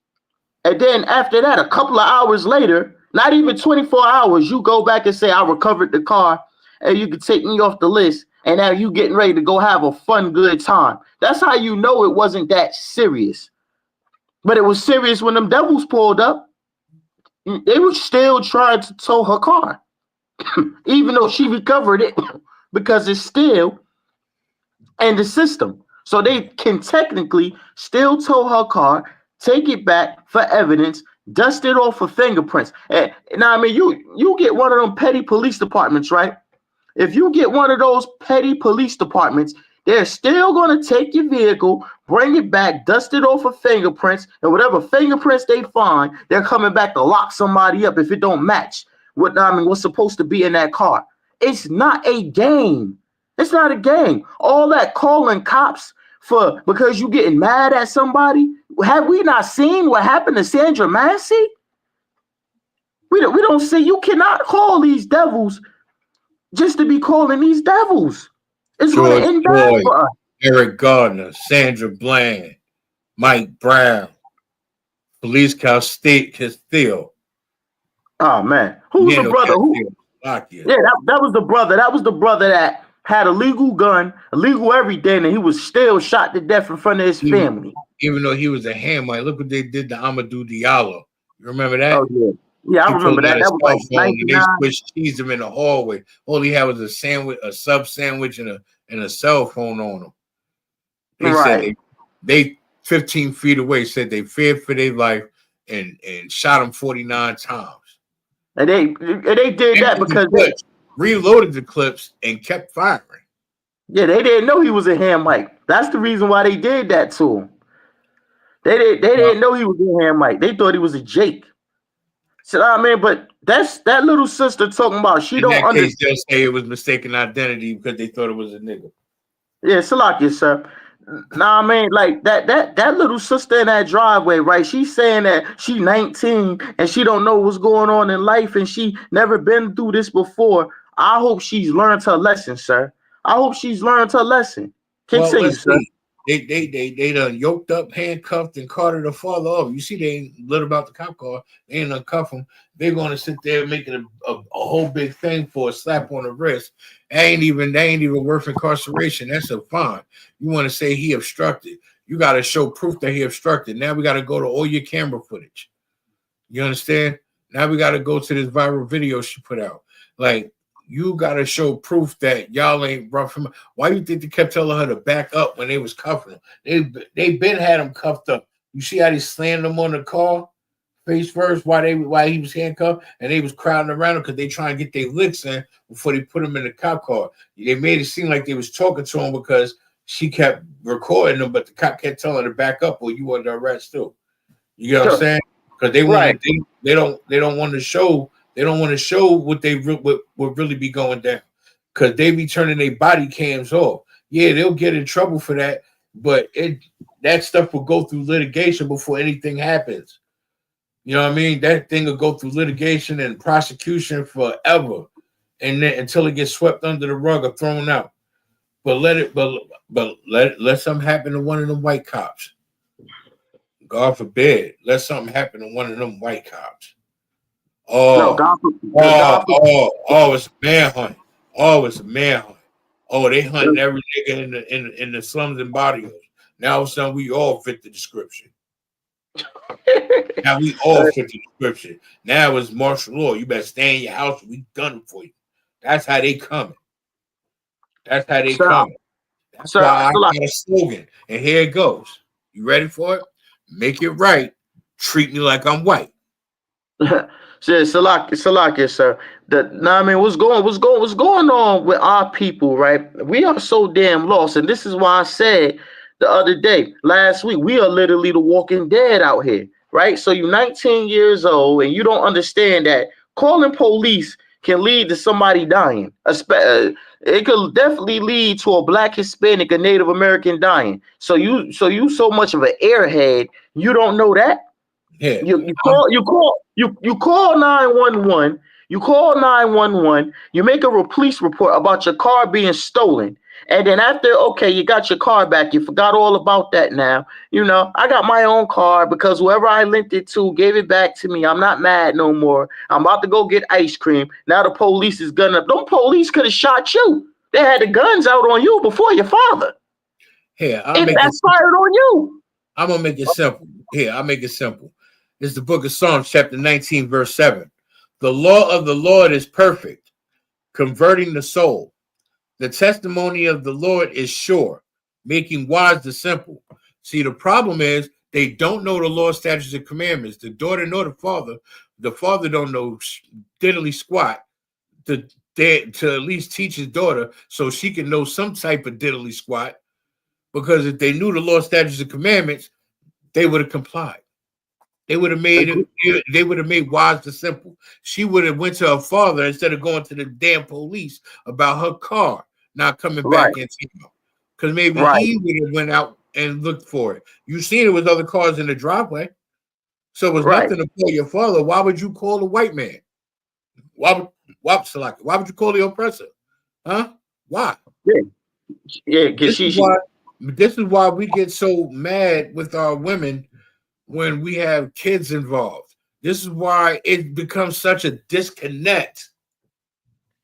And then after that, a couple of hours later, not even 24 hours, you go back and say, I recovered the car and you can take me off the list. And now you getting ready to go have a fun, good time. That's how you know it wasn't that serious. But it was serious when them devils pulled up. They were still trying to tow her car, even though she recovered it because it's still in the system. So they can technically still tow her car, take it back for evidence, dust it off for fingerprints. And now, I mean, you get one of them petty police departments, right? If you get one of those petty police departments, they're still going to take your vehicle, bring it back, dust it off for fingerprints, and whatever fingerprints they find, they're coming back to lock somebody up if it don't match what's supposed to be in that car. It's not a game. It's not a game. All that calling cops because you getting mad at somebody. Have we not seen what happened to Sandra Massey? We don't say you cannot call these devils just to be calling these devils. It's going George to end bad Floyd, for us. Eric Gardner, Sandra Bland, Mike Brown, Police Castile. Oh man, who's the brother? Yeah, that was the brother. That was the brother that had a legal gun, illegal everything, and he was still shot to death in front of his family. Even though he was a Hamite, look what they did to Amadou Diallo. You remember that? Oh yeah, yeah, I remember that. That was like and they switched cheese him in the hallway. All he had was a sandwich, a sub sandwich, and a cell phone on him. They said they 15 feet away said they feared for their life and shot him 49 times. And they did that because they reloaded the clips and kept firing. Yeah, they didn't know he was a Hamite. That's the reason why they did that to him. They didn't know he was a Hamite. They thought he was a Jake. So I mean, but that's that little sister talking about she don't understand. They'll say it was mistaken identity because they thought it was a nigga. Yeah, Salakia, sir. Nah, I mean, like that little sister in that driveway, right? She's saying that she 19 and she don't know what's going on in life and she never been through this before. I hope she's learned her lesson, sir. I hope she's learned her lesson. Continue, sir. They done yoked up, handcuffed, and carted the father off. You see, they ain't lit about the cop car. They ain't uncuff him. They're gonna sit there making a whole big thing for a slap on the wrist. They ain't even worth incarceration. That's a fine. You want to say he obstructed? You got to show proof that he obstructed. Now we got to go to all your camera footage. You understand? Now we got to go to this viral video she put out. Like, you got to show proof that y'all ain't rough him. Why you think they kept telling her to back up when they was cuffing him? They been had him cuffed up. You see how they slammed him on the car face first while he was handcuffed, and they was crowding around him because they trying to get their licks in before they put him in the cop car. They made it seem like they was talking to him because she kept recording them, but the cop kept telling her to back up or you under arrest too. You get what I'm saying? Because they want they don't want to show. They don't want to show what what really be going down because they be turning their body cams off. Yeah, they'll get in trouble for that, but that stuff will go through litigation before anything happens. You know what I mean? That thing will go through litigation and prosecution forever, and then until it gets swept under the rug or thrown out. But let something happen to one of them white cops. God forbid, let something happen to one of them white cops. It's a manhunt. It's a manhunt. They hunting every nigga in the slums and barrios. Now all of a sudden we all fit the description. Now we all fit the description. Now it's martial law. You better stay in your house. We done for you. That's how they coming. That's why I got a slogan. And here it goes. You ready for it? Make it right. Treat me like I'm white. Salakia, sir. What's going on with our people, right? We are so damn lost, and this is why I said the other day, last week, we are literally the walking dead out here, right? So you're 19 years old, and you don't understand that calling police can lead to somebody dying. It could definitely lead to a Black, Hispanic, or Native American dying. So you so much of an airhead, you don't know that. Yeah. You call 911. You call 911. You make a police report about your car being stolen, and then after, you got your car back. You forgot all about that. Now I got my own car because whoever I lent it to gave it back to me. I'm not mad no more. I'm about to go get ice cream. Now the police is gonna. Them police could have shot you. They had the guns out on you before your father. Here, it backfired on you. I'm gonna make it simple. Here, I'll make it simple. It's the book of Psalms, chapter 19, verse 7. The law of the Lord is perfect, converting the soul. The testimony of the Lord is sure, making wise the simple. See, the problem is they don't know the law, statutes, and commandments. The daughter nor the father. The father don't know diddly squat to at least teach his daughter so she can know some type of diddly squat. Because if they knew the law, statutes, and commandments, they would have complied. They would have made it. They would have made wise the simple. She would have went to her father instead of going to the damn police about her car not coming back in town. Because maybe he would have went out and looked for it. You seen it with other cars in the driveway. So it was Right. nothing to call your father. Why would you call the white man? Why would you call the oppressor? Huh? Why? Yeah, because This is why we get so mad with our women when we have kids involved. This is why it becomes such a disconnect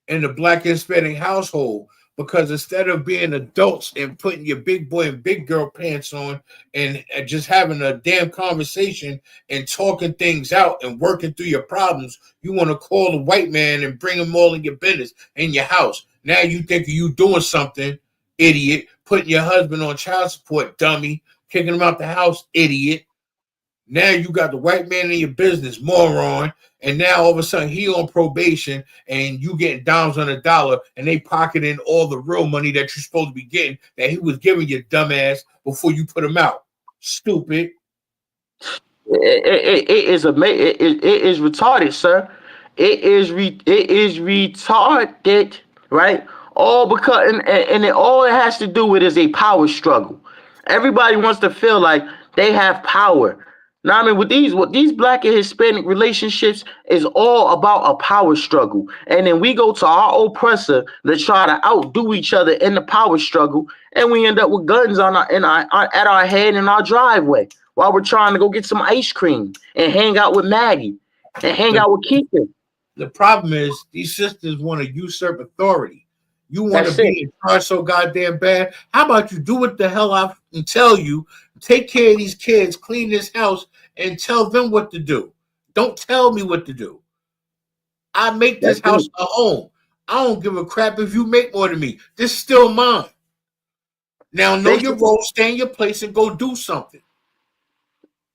in the Black and Hispanic household, because instead of being adults and putting your big boy and big girl pants on and just having a damn conversation and talking things out and working through your problems, you want to call the white man and bring him all in your business in your house. Now you think you doing something, idiot, putting your husband on child support, dummy, kicking him out the house, idiot. Now you got the white man in your business, moron, and now all of a sudden he on probation and you getting dimes on a dollar and they pocketing all the real money that you're supposed to be getting that he was giving you, dumbass, before you put him out. Stupid. it is it is retarded, sir. It is retarded, right? All because and all it has to do with is a power struggle. Everybody wants to feel like they have power. Now, I mean, with these Black and Hispanic relationships is all about a power struggle, and then we go to our oppressor to try to outdo each other in the power struggle, and we end up with guns on at our head in our driveway while we're trying to go get some ice cream and hang out with Maggie and hang out with Keith. The problem is these sisters want to usurp authority. You want That's to be it. in charge so goddamn bad. How about you do what the hell I tell you? Take care of these kids, clean this house, and tell them what to do. Don't tell me what to do. I make this That's house it. a home. I don't give a crap if you make more than me. This is still mine. Now know They your role, stay in your place, and go do something.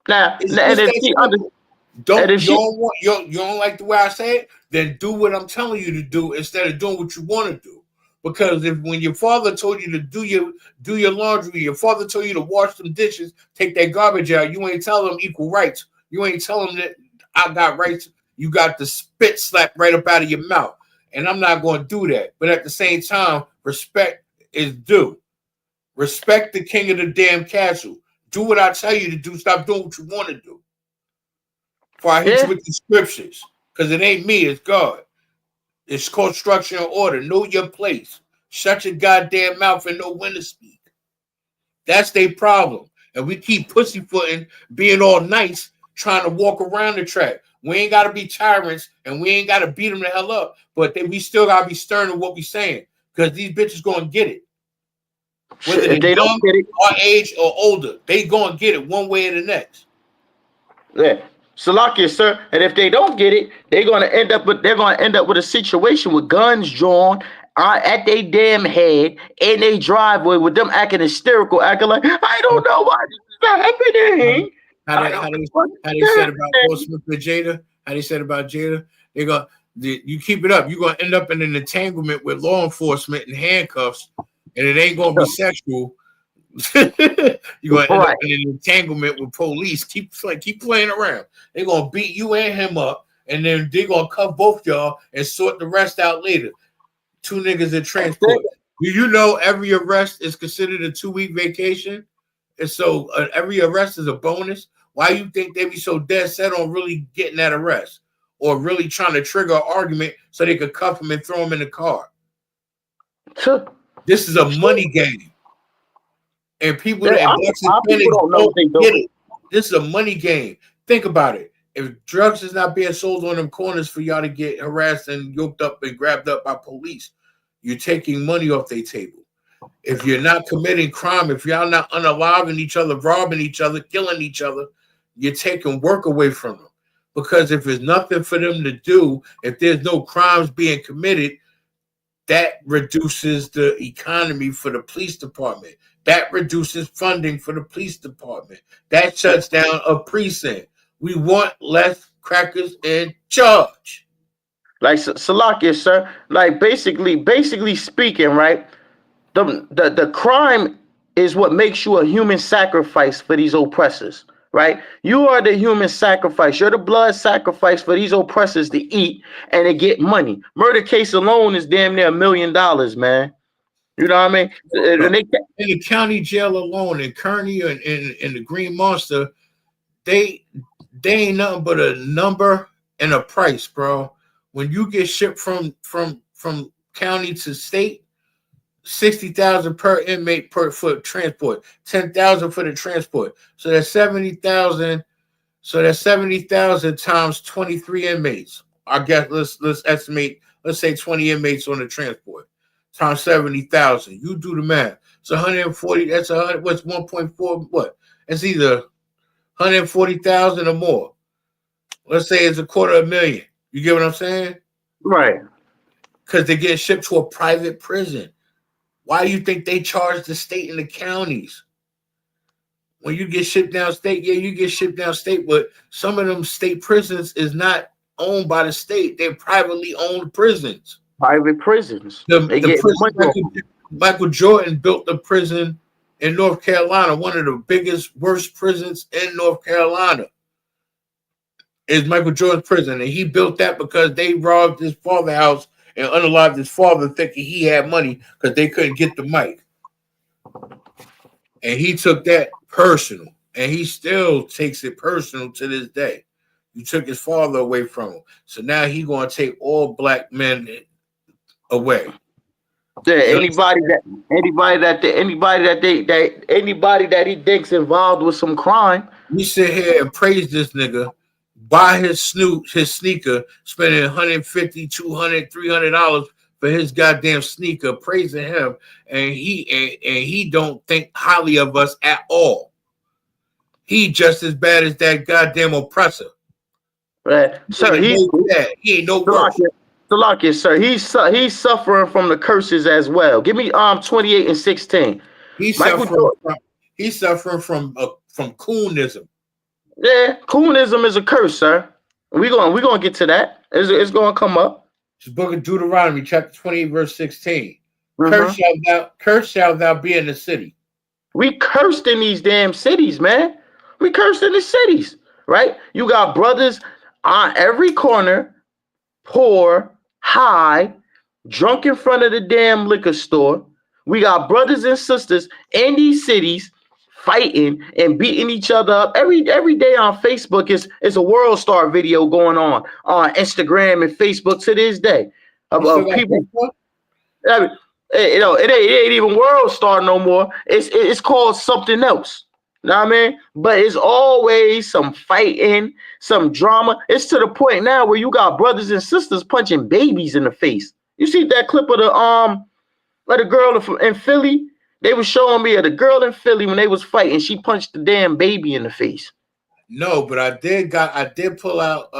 It's and just if that she simple. and Don't if she you don't like the way I say it? Then do what I'm telling you to do instead of doing what you want to do. Because if when your father told you to do your laundry, your father told you to wash some dishes, take that garbage out, you ain't tell them equal rights. You ain't tell them that I got rights. You got the spit slap right up out of your mouth. And I'm not going to do that. But at the same time, respect is due. Respect the king of the damn castle. Do what I tell you to do. Stop doing what you want to do. Before I hit you yeah, with the scriptures. Because it ain't me, it's God. It's called structure and order. Know your place. Shut your goddamn mouth and know when to speak. That's their problem. And we keep pussyfooting, being all nice, trying to walk around the track. We ain't got to be tyrants and we ain't got to beat them the hell up. But we still got to be stern in what we saying. Because these bitches going to get it. Whether they're if they don't young, get it, our age, or older, they going to get it one way or the next. yeah. Salakia, sir. And if they don't get it, they're gonna end up with a situation with guns drawn at their damn head in their driveway with them acting hysterical, acting like I don't know why this is happening. I don't know what's How they said about Will happening. Smith and Jada, how they said about Jada, they go, you keep it up, you're gonna end up in an entanglement with law enforcement and handcuffs, and it ain't gonna be sexual. You're gonna end up Right. in an entanglement with police. Keep playing around. They're gonna beat you and him up, and then they're gonna cuff both y'all and sort the rest out later. Two niggas in transport. Do you know every arrest is considered a 2-week vacation? And so every arrest is a bonus. Why you think they be so dead set on really getting that arrest or really trying to trigger an argument so they could cuff him and throw him in the car? This is a money game. And people Yeah, and Blacks and our people Hispanics don't know what don't they get doing. it. This is a money game. Think about it. If drugs is not being sold on them corners for y'all to get harassed and yoked up and grabbed up by police, you're taking money off their table. If you're not committing crime, if y'all not unaliving each other, robbing each other, killing each other, you're taking work away from them. Because if there's nothing for them to do, if there's no crimes being committed, that reduces the economy for the police department. That reduces funding for the police department. That shuts down a precinct. We want less crackers in charge. Like Salakia, sir. Like basically speaking, right? The crime is what makes you a human sacrifice for these oppressors, right? You are the human sacrifice. You're the blood sacrifice for these oppressors to eat and to get money. Murder case alone is damn near $1 million, man. You know what I mean? And they, In the county jail alone, in Kearney and in the Green Monster, they they ain't nothing but a number and a price, bro. When you get shipped from county to state, 60,000 per inmate per foot transport, 10,000 for the transport. So that's 70,000. So that's 70,000 times 23 inmates. I guess let's estimate. Let's say 20 inmates on the transport times 70,000. You do the math. It's 140. That's 100. What's 1.4? What? It's either 140,000 or more. Let's say it's $250,000. You get what I'm saying? Right. Because they get shipped to a private prison. Why do you think they charge the state and the counties? When you get shipped downstate, yeah, you get shipped downstate, but some of them state prisons is not owned by the state. They're privately owned prisons. Private prisons. The prison, Michael Jordan built the prison in North Carolina, one of the biggest, worst prisons in North Carolina. Is Michael Jordan's prison, and he built that because they robbed his father's house and unalived his father, thinking he had money because they couldn't get the mic. And he took that personal, and he still takes it personal to this day. You took his father away from him, so now he's going to take all black men away. Yeah, anybody that he thinks involved with some crime. We sit here and praise this nigga, buy his sneaker, spending $150, $200, $300 for his goddamn sneaker, praising him, and he don't think highly of us at all. He just as bad as that goddamn oppressor. Right, sir. He ain't no worse. Salakia, sir. He's suffering from the curses as well. Give me 28 and 16. He's suffering from coonism. Yeah, coonism is a curse, sir. We're gonna get to that. It's gonna come up. It's the book of Deuteronomy, chapter 28, verse 16. Cursed shall thou be in the city. We cursed in these damn cities, man. We cursed in the cities, right? You got brothers on every corner, poor, high, drunk in front of the damn liquor store. We got brothers and sisters in these cities fighting and beating each other up every day on Facebook. Is a World Star video going on Instagram and Facebook to this day of people. I mean, it ain't even World Star no more. It's called something else. You know what I mean? But it's always some fighting, some drama. It's to the point now where you got brothers and sisters punching babies in the face. You see that clip of the girl in Philly? They were showing me the girl in Philly when they was fighting. She punched the damn baby in the face. No, but I did pull out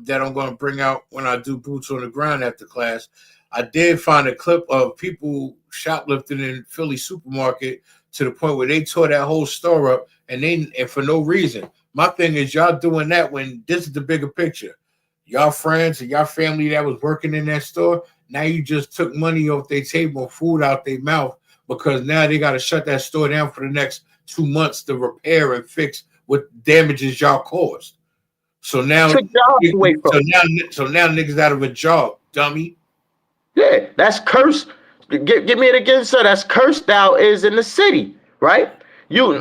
that I'm going to bring out when I do Boots on the Ground after class. I did find a clip of people shoplifting in Philly supermarket to the point where they tore that whole store up and for no reason. My thing is y'all doing that when this is the bigger picture. Y'all friends and y'all family that was working in that store, now you just took money off their table, food out their mouth, because now they got to shut that store down for the next 2 months to repair and fix what damages y'all caused. So now, so now niggas out of a job, dummy. Yeah, that's cursed. Give me it again, sir. That's cursed thou is in the city, right? The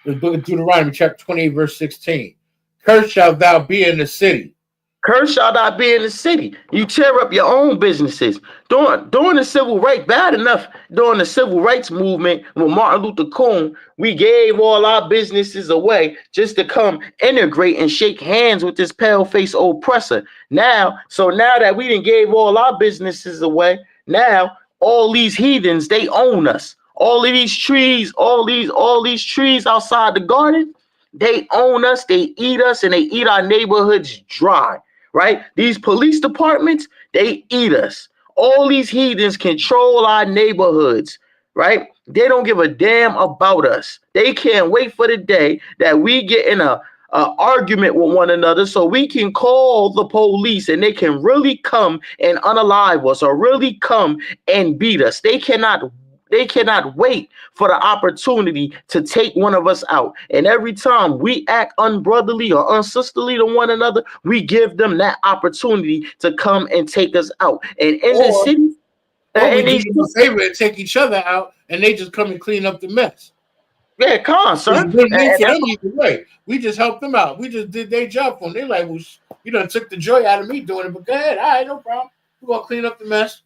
book of Deuteronomy, chapter 28, verse 16. Cursed shalt thou be in the city. Cursed shall thou be in the city. You tear up your own businesses. During the civil rights, bad enough during the civil rights movement with Martin Luther King, we gave all our businesses away just to come integrate and shake hands with this pale-faced oppressor. Now that we done gave all our businesses away, now all these heathens, they own us. All of these trees, all these trees outside the garden, they own us, they eat us, and they eat our neighborhoods dry. Right? These police departments, they eat us. All these heathens control our neighborhoods, right? They don't give a damn about us. They can't wait for the day that we get in a argument with one another so we can call the police and they can really come and unalive us or really come and beat us. They cannot wait for the opportunity to take one of us out. And every time we act unbrotherly or unsisterly to one another, we give them that opportunity to come and take us out. And in the city, we do them a favor and take each other out, and they just come and clean up the mess. Yeah, con, sir. It's a good move for them either way. We just helped them out. We just did their job for them. They like, well, you done took the joy out of me doing it, but go ahead. All right, no problem. We're going to clean up the mess.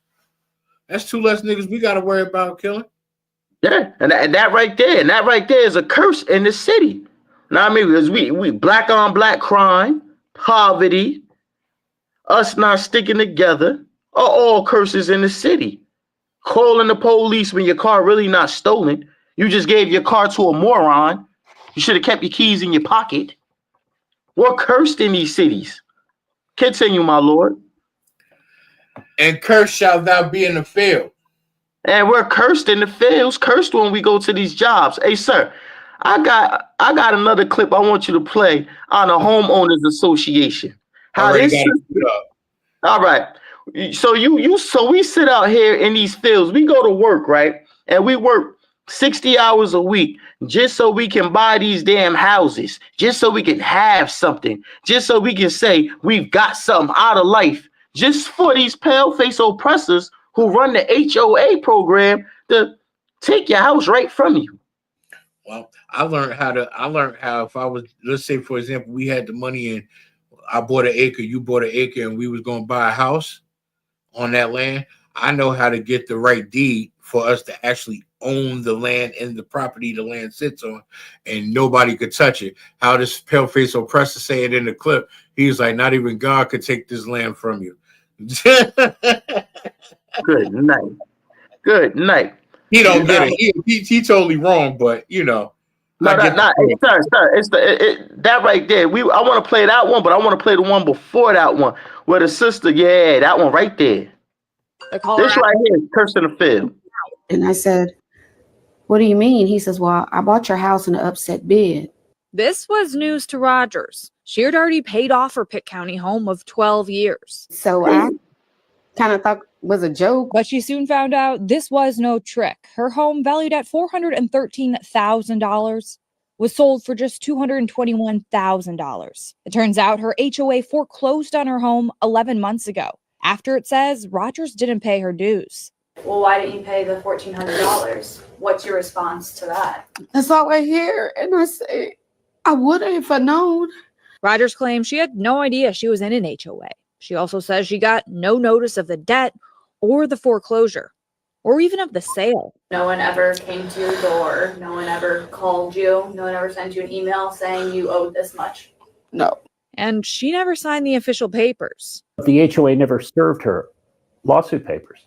That's 2 less niggas we got to worry about killing. Yeah, and that right there is a curse in the city. Now I mean, because we black on black crime, poverty, us not sticking together, are all curses in the city. Calling the police when your car really not stolen. You just gave your car to a moron. You should have kept your keys in your pocket. We're cursed in these cities. Continue, my lord. And cursed shall thou be in the field. And we're cursed in the fields, cursed when we go to these jobs. Hey, sir, I got another clip I want you to play on the homeowners association. How Already this got it up. all right. So so we sit out here in these fields. We go to work, right? And we work 60 hours a week just so we can buy these damn houses, just so we can have something, just so we can say we've got something out of life, just for these pale-face oppressors who run the HOA program to take your house right from you. Well, I learned how if I was, let's say, for example, we had the money and I bought an acre, you bought an acre, and we was going to buy a house on that land. I know how to get the right deed for us to actually own the land and the property the land sits on, and nobody could touch it. How this pale-faced oppressor say it in the clip, he was like, not even God could take this land from you. Good night. Good night. He don't get it. He totally wrong, but you know. No, sir. It's that right there. I want to play that one, but I want to play the one before that one, where the sister, that one right there. This right here is cursing the field. And I said, "What do you mean?" He says, "Well, I bought your house in an upset bid." This was news to Rogers. She had already paid off her Pitt County home of 12 years. So I kind of thought it was a joke. But she soon found out this was no trick. Her home, valued at $413,000, was sold for just $221,000. It turns out her HOA foreclosed on her home 11 months ago, after it says Rogers didn't pay her dues. Well, why didn't you pay the $1,400? What's your response to that? That's all I hear. And I say, I would have if I known. Rogers claims she had no idea she was in an HOA. She also says she got no notice of the debt or the foreclosure or even of the sale. No one ever came to your door. No one ever called you. No one ever sent you an email saying you owed this much. No. And she never signed the official papers. The HOA never served her lawsuit papers.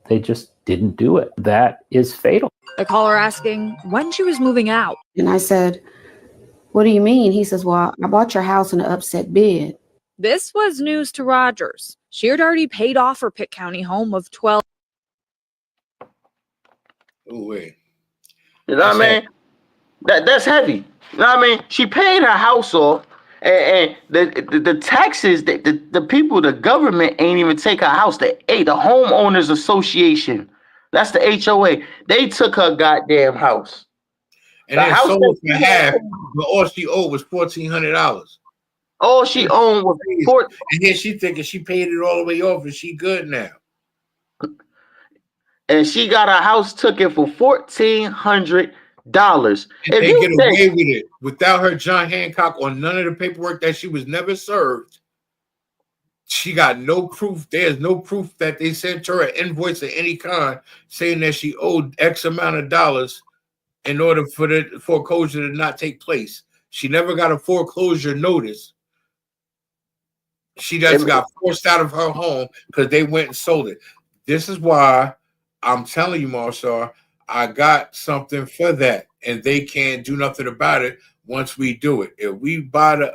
They just didn't do it. That is fatal. The caller asking when she was moving out. And I said, "What do you mean?" He says, "Well, I bought your house in an upset bid." This was news to Rogers. She had already paid off her Pitt County home of 12. Oh, wait. You know what I mean? That's heavy. You know what I mean? She paid her house off, and the taxes, the people, the government ain't even take her house. The homeowners association, that's the HOA. They took her goddamn house. And then sold it for half, but all she owed was $1,400. All she owned was and then she thinking she paid it all the way off and she good now. And she got her house taken for $1,400. And they get away with it without her John Hancock on none of the paperwork that she was never served. She got no proof. There's no proof that they sent her an invoice of any kind saying that she owed X amount of dollars in order for the foreclosure to not take place. She never got a foreclosure notice. She just got forced out of her home because they went and sold it. This is why I'm telling you, Marshall, I got something for that, and they can't do nothing about it once we do it. If we buy a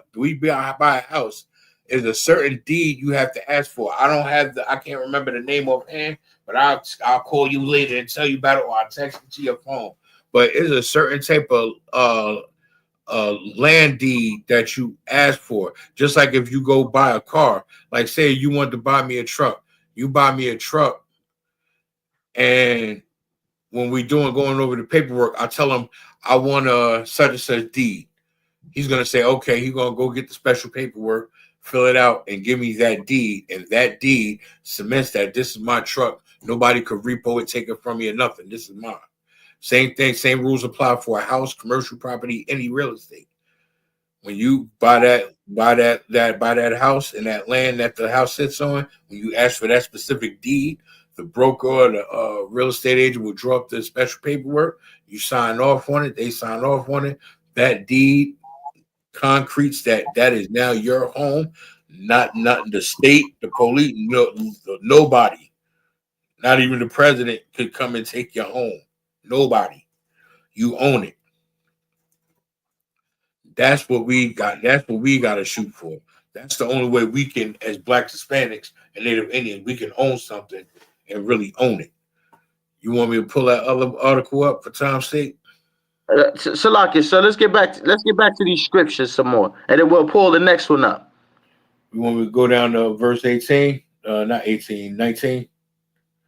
house, there's a certain deed you have to ask for. I can't remember the name offhand, but I'll call you later and tell you about it, or I'll text it to your phone. But it's a certain type of land deed that you ask for. Just like if you go buy a car, like say you want to buy me a truck, you buy me a truck, and when we going over the paperwork, I tell him I want a such and such deed. He's gonna say, okay, he's gonna go get the special paperwork, fill it out, and give me that deed. And that deed cements that this is my truck. Nobody could repo it, take it from me, or nothing. This is mine. Same thing, same rules apply for a house, commercial property, any real estate. When you buy that house and that land that the house sits on, when you ask for that specific deed, the broker or the real estate agent will draw up the special paperwork. You sign off on it. They sign off on it. That deed concretes that is now your home. Not the state, the police, nobody, not even the president could come and take your home. Nobody. You own it. That's what we got. That's what we got to shoot for. That's the only way we can, as Blacks, Hispanics, and Native Indians, we can own something and really own it. You want me to pull that other article up for time's sake? Salaki, so let's get back to these scriptures some more, and then we'll pull the next one up. You want me to go down to verse 18? Not 18, 19.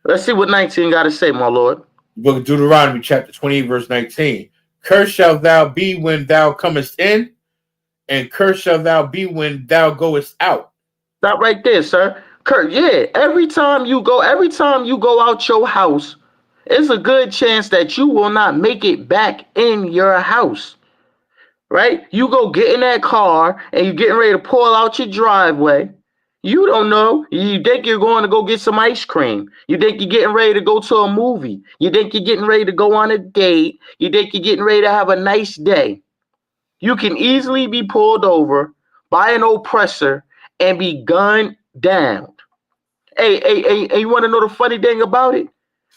Let's see what 19 got to say, my Lord. Book of Deuteronomy, chapter 28, verse 19. Cursed shalt thou be when thou comest in, and cursed shalt thou be when thou goest out. Stop right there, sir. Yeah, every time you go out your house, it's a good chance that you will not make it back in your house. Right? You go get in that car and you're getting ready to pull out your driveway. You don't know. You think you're going to go get some ice cream. You think you're getting ready to go to a movie. You think you're getting ready to go on a date. You think you're getting ready to have a nice day. You can easily be pulled over by an oppressor and be gunned down. Hey, you want to know the funny thing about it?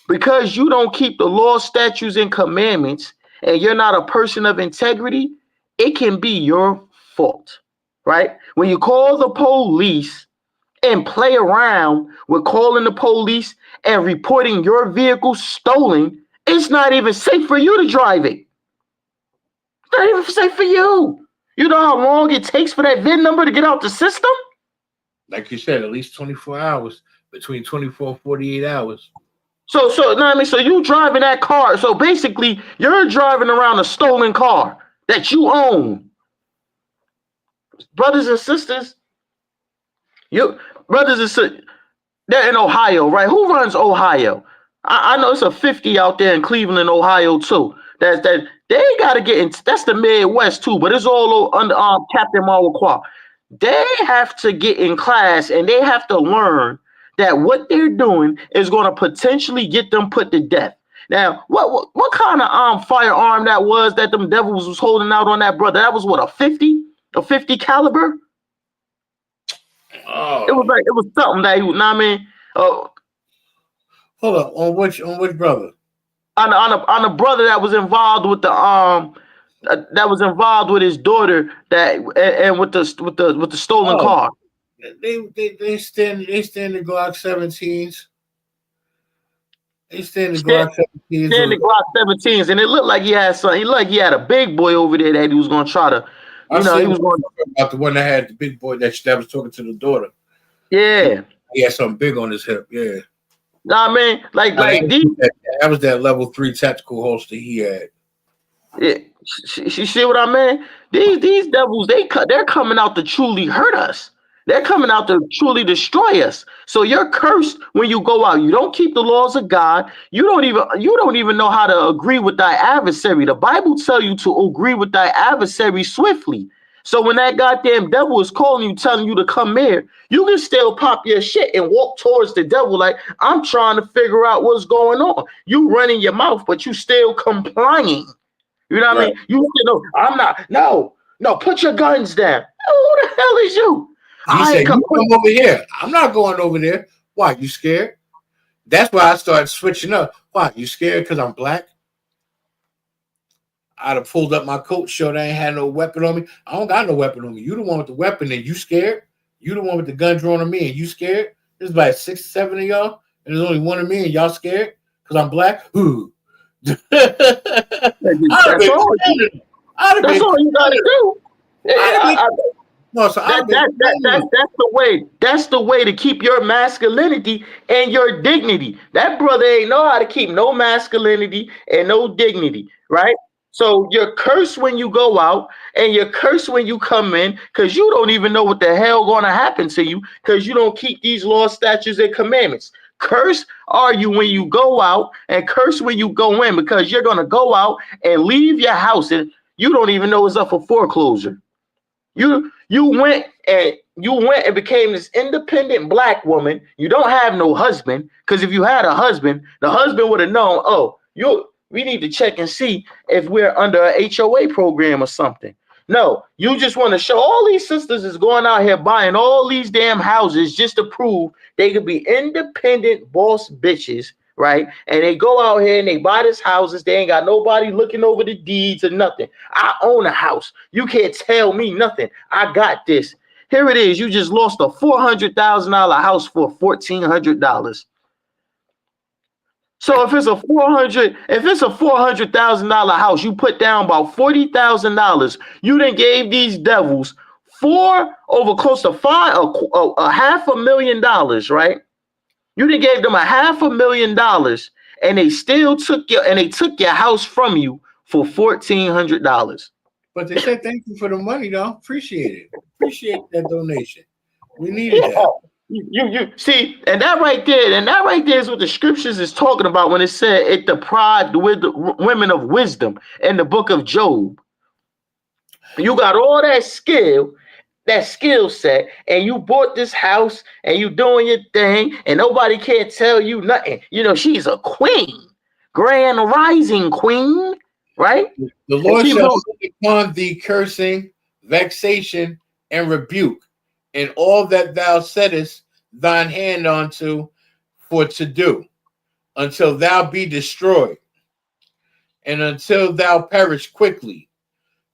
Because you don't keep the law, statutes, and commandments, and you're not a person of integrity, it can be your fault, right? When you call the police and play around with calling the police and reporting your vehicle stolen, it's not even safe for you to drive it. It's not even safe for you. You know how long it takes for that VIN number to get out the system? Like you said, at least 24 hours, between 24 and 48 hours. So you driving that car. So basically, you're driving around a stolen car that you own. Brothers and sisters, they're in Ohio, right? Who runs Ohio? I know it's a 50 out there in Cleveland, Ohio, too. That they got to get in. That's the Midwest, too, but it's all under Captain Mawakwa. They have to get in class and they have to learn that what they're doing is going to potentially get them put to death. Now, what kind of firearm that was that them devils was holding out on that brother? That was what, a 50 caliber? Oh. It was something that he, you know what I mean? Hold up, on which brother? On a brother that was involved with his daughter and with the stolen car. They stand the Glock 17s. They stand the Glock 17s. Stand the Glock 17s, and it looked like he had something. He looked like he had a big boy over there that he was going to try to. He was going about the one that had the big boy that was talking to the daughter. Yeah, he had something big on his hip. Yeah, nah, I mean, that was that level 3 tactical holster he had. Yeah, you see what I mean? These devils, they're coming out to truly hurt us. They're coming out to truly destroy us. So you're cursed when you go out. You don't keep the laws of God. You don't even know how to agree with thy adversary. The Bible tells you to agree with thy adversary swiftly. So when that goddamn devil is calling you, telling you to come here, you can still pop your shit and walk towards the devil like, I'm trying to figure out what's going on. You running your mouth, but you still complying. You know what I mean? You know, I'm not. No, put your guns down. Who the hell is you? He said, come over here. I'm not going over there. Why? You scared? That's why I started switching up. Why? You scared because I'm black? I'd have pulled up my coat, showed I ain't had no weapon on me. I don't got no weapon on me. You the one with the weapon and you scared? You the one with the gun drawn on me and you scared? There's like 6 or 7 of y'all and there's only one of me and y'all scared because I'm black? Ooh. That's all you gotta do. That's the way. That's the way to keep your masculinity and your dignity. That brother ain't know how to keep no masculinity and no dignity, right? So you're cursed when you go out and you're cursed when you come in because you don't even know what the hell going to happen to you because you don't keep these laws, statutes, and commandments. Curse are you when you go out, and curse when you go in, because you're gonna go out and leave your house and you don't even know it's up for foreclosure. You went and became this independent black woman. You don't have no husband, because if you had a husband, the husband would have known, oh, we need to check and see if we're under a HOA program or something. No, you just want to show all these sisters is going out here buying all these damn houses just to prove they could be independent boss bitches, right? And they go out here and they buy these houses. They ain't got nobody looking over the deeds or nothing. I own a house. You can't tell me nothing. I got this. Here it is. You just lost a $400,000 house for $1,400. So if it's a $400,000 house, you put down about $40,000. You then gave these devils close to $500,000, right? You then gave them $500,000, and they still took your house from you for $1,400. But they said thank you for the money, though. Appreciate it. Appreciate that donation. We needed that. You see, and that right there is what the scriptures is talking about when it said it deprived the women of wisdom in the book of Job. You got all that skill set, and you bought this house and you doing your thing, and nobody can't tell you nothing. You know, she's a queen, grand rising queen, right? The Lord shall look upon thee cursing, vexation, and rebuke, and all that thou settest thine hand unto for to do, until thou be destroyed, and until thou perish quickly,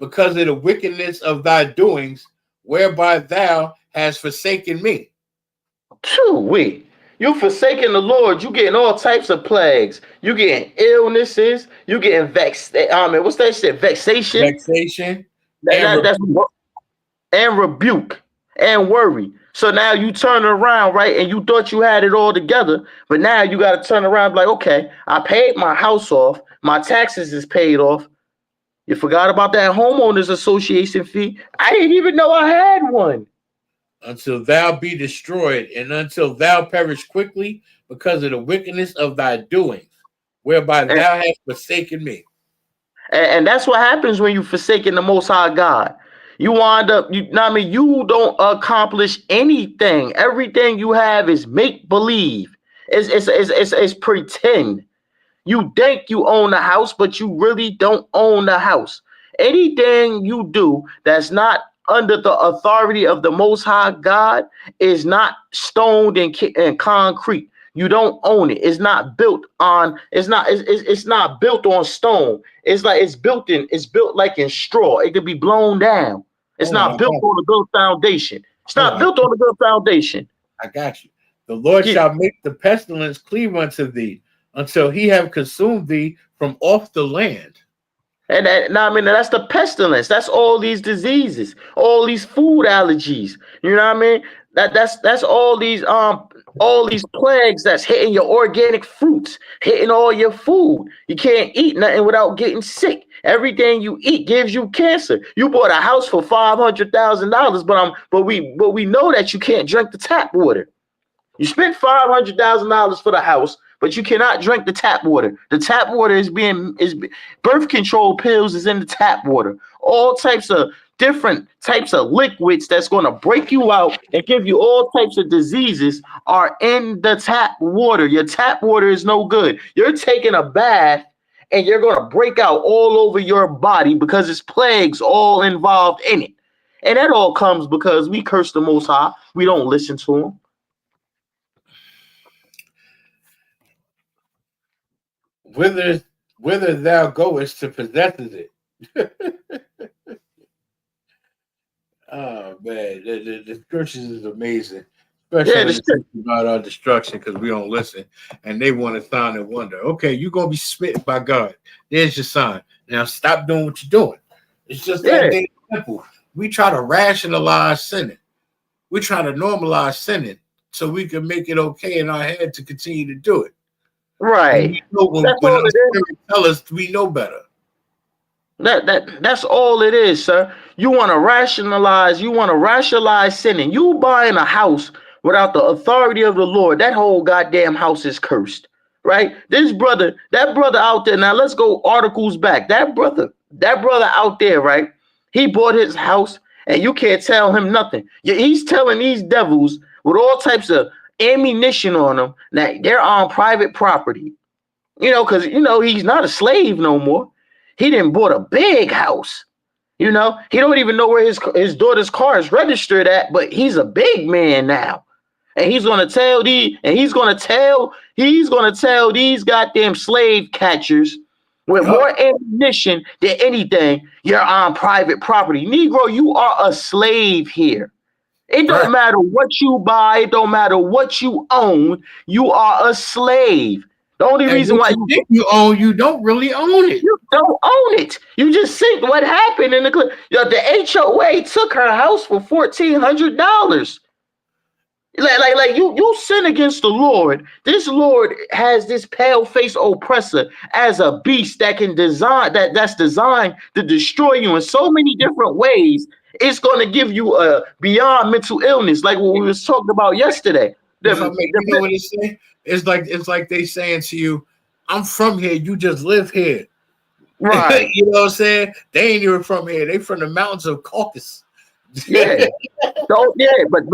because of the wickedness of thy doings, whereby thou hast forsaken me. You forsaking the Lord, you getting all types of plagues. You getting illnesses. You getting what's that shit? Vexation. Vexation. And rebuke and worry. So now you turn around, right? And you thought you had it all together, but now you got to turn around like, okay, I paid my house off. My taxes is paid off. You forgot about that homeowners association fee. I didn't even know I had one. Until thou be destroyed, and until thou perish quickly, because of the wickedness of thy doings, whereby thou hast forsaken me. And that's what happens when you forsaken the Most High God. You wind up, you don't accomplish anything. Everything you have is make believe. It's pretend. You think you own the house, but you really don't own the house. Anything you do that's not under the authority of the Most High God is not stoned and concrete. You don't own it. It's not built on. It's not built on stone. It's built like in straw. It could be blown down. It's not built on a good foundation. It's not built on a good foundation. I got you. The Lord shall make the pestilence cleave unto thee, until he have consumed thee from off the land. And that's the pestilence. That's all these diseases, all these food allergies. You know what I mean? That's all these plagues that's hitting your organic fruits, hitting all your food. You can't eat nothing without getting sick. Everything you eat gives you cancer. You bought a house for $500,000, but we know that you can't drink the tap water. You spent $500,000 for the house, but you cannot drink the tap water. The tap water is birth control pills is in the tap water. All types of different types of liquids that's going to break you out and give you all types of diseases are in the tap water. Your tap water is no good. You're taking a bath and you're going to break out all over your body because it's plagues all involved in it. And that all comes because we curse the Most High. We don't listen to him. Whither thou goest to possess it. Oh man, the scriptures is amazing, especially about our destruction, because we don't listen and they want a sign and wonder. Okay, you're gonna be smitten by God. There's your sign. Now stop doing what you're doing. It's just that damn simple. We try to rationalize sinning. We try to normalize sinning so we can make it okay in our head to continue to do it. Right. We know when our spirit tell us we know better. That's all it is, sir. You want to rationalize sinning. You buying a house without the authority of the Lord, that whole goddamn house is cursed. Right? That brother out there. Now let's go articles back. That brother out there, right? He bought his house, and you can't tell him nothing. Yeah, he's telling these devils with all types of ammunition on them that they're on private property. Because he's not a slave no more. He didn't bought a big house. He don't even know where his daughter's car is registered at, but he's a big man now. And he's gonna tell these goddamn slave catchers with more ammunition than anything, you're on private property. Negro, you are a slave here. It don't matter what you buy, it don't matter what you own, you are a slave. The only reason why you think you own, you don't really own it. You don't own it. You just think what happened in the HOA took her house for $1,400. Like you sin against the Lord. This Lord has this pale-faced oppressor as a beast that can that's designed to destroy you in so many different ways. It's going to give you a beyond mental illness, like what we was talking about yesterday. You know what they say? It's like they saying to you, "I'm from here. You just live here." Right. You know what I'm saying? They ain't even from here. They from the mountains of Caucasus. Yeah. So yeah, but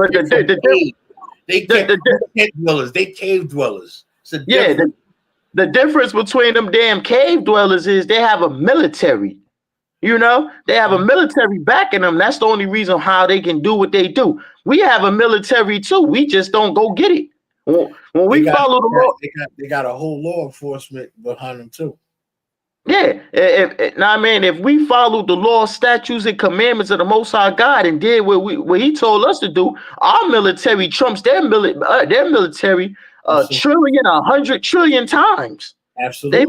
they cave dwellers. They cave dwellers. Yeah. The difference between them damn cave dwellers is they have a military. They have a military backing them. That's the only reason how they can do what they do. We have a military too. We just don't go get it. When we follow the law, they got a whole law enforcement behind them too. Yeah, if we followed the law, statutes, and commandments of the Most High God and did what He told us to do, our military trumps their military a trillion, 100 trillion times. Absolutely.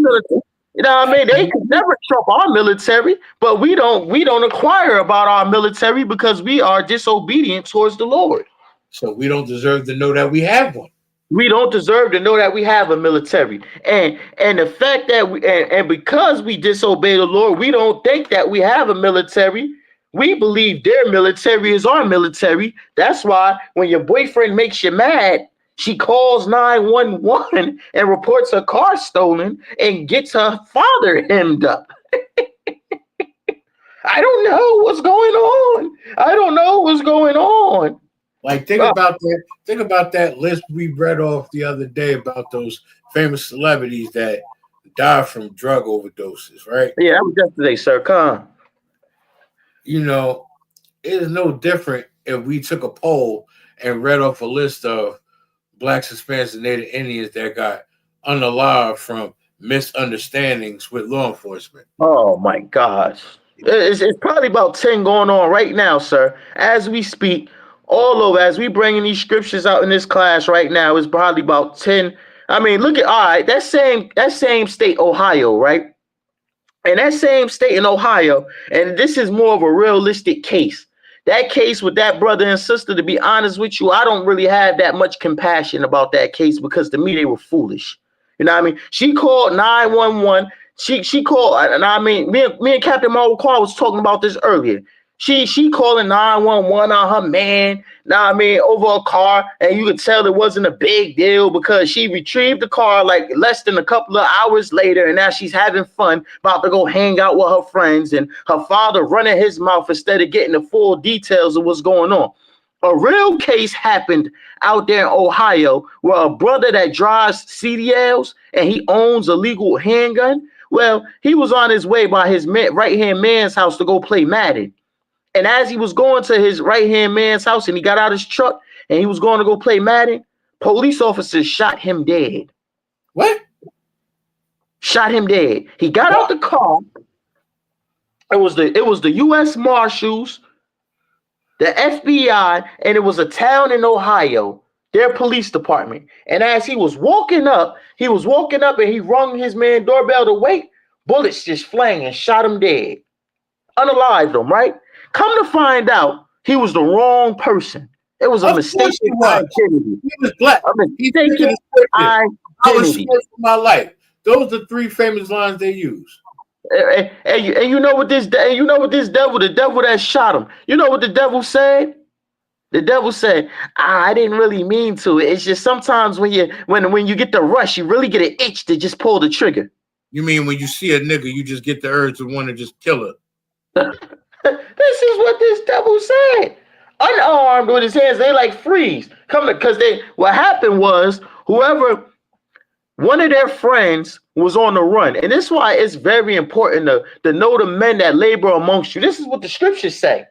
They could never trump our military, but we don't inquire about our military because we are disobedient towards the Lord. So we don't deserve to know that we have one. We don't deserve to know that we have a military, and the fact that because we disobey the Lord, we don't think that we have a military. We believe their military is our military. That's why when your boyfriend makes you mad, she calls 911 and reports her car stolen and gets her father hemmed up. I don't know what's going on. Like think about that list we read off the other day about those famous celebrities that died from drug overdoses, right? Yeah, that was yesterday, sir. Come. It is no different if we took a poll and read off a list of Blacks, Hispanics, and Native Indians that got unalived from misunderstandings with law enforcement. Oh my gosh. It's probably about 10 going on right now, sir. As we speak, as we bringing these scriptures out in this class right now, it's probably about 10. I mean, look at that same state, Ohio, right? And that same state in Ohio, and this is more of a realistic case. That case with that brother and sister, to be honest with you, I don't really have that much compassion about that case because to me they were foolish. You know what I mean? She called 911. She called, and I mean, me and Captain Marvel Carr was talking about this earlier. She calling 911 on her man, over a car, and you could tell it wasn't a big deal because she retrieved the car like less than a couple of hours later, and now she's having fun, about to go hang out with her friends, and her father running his mouth instead of getting the full details of what's going on. A real case happened out there in Ohio where a brother that drives CDLs and he owns a legal handgun. Well, he was on his way by his right-hand man's house to go play Madden. And as he was going to his right-hand man's house and he got out his truck and he was going to go play Madden, police officers shot him dead. What? Shot him dead. He got out the car. It was the U.S. Marshals, the FBI, and it was a town in Ohio, their police department. And as he was walking up and he rung his man doorbell to wait. Bullets just flying and shot him dead. Unalived him, right? Come to find out, he was the wrong person. It was a mistaken identity. He was black. A mistaken I was identity. scared for my life. Those are 3 famous lines they use. And you know what this devil, the devil that shot him, you know what the devil said? The devil said, I didn't really mean to. It's just sometimes when you get the rush, you really get an itch to just pull the trigger. You mean when you see a nigga, you just get the urge to want to just kill it? This is what this devil said. Unarmed with his hands, they like freeze. What happened was one of their friends was on the run. And this is why it's very important to know the men that labor amongst you. This is what the scriptures say.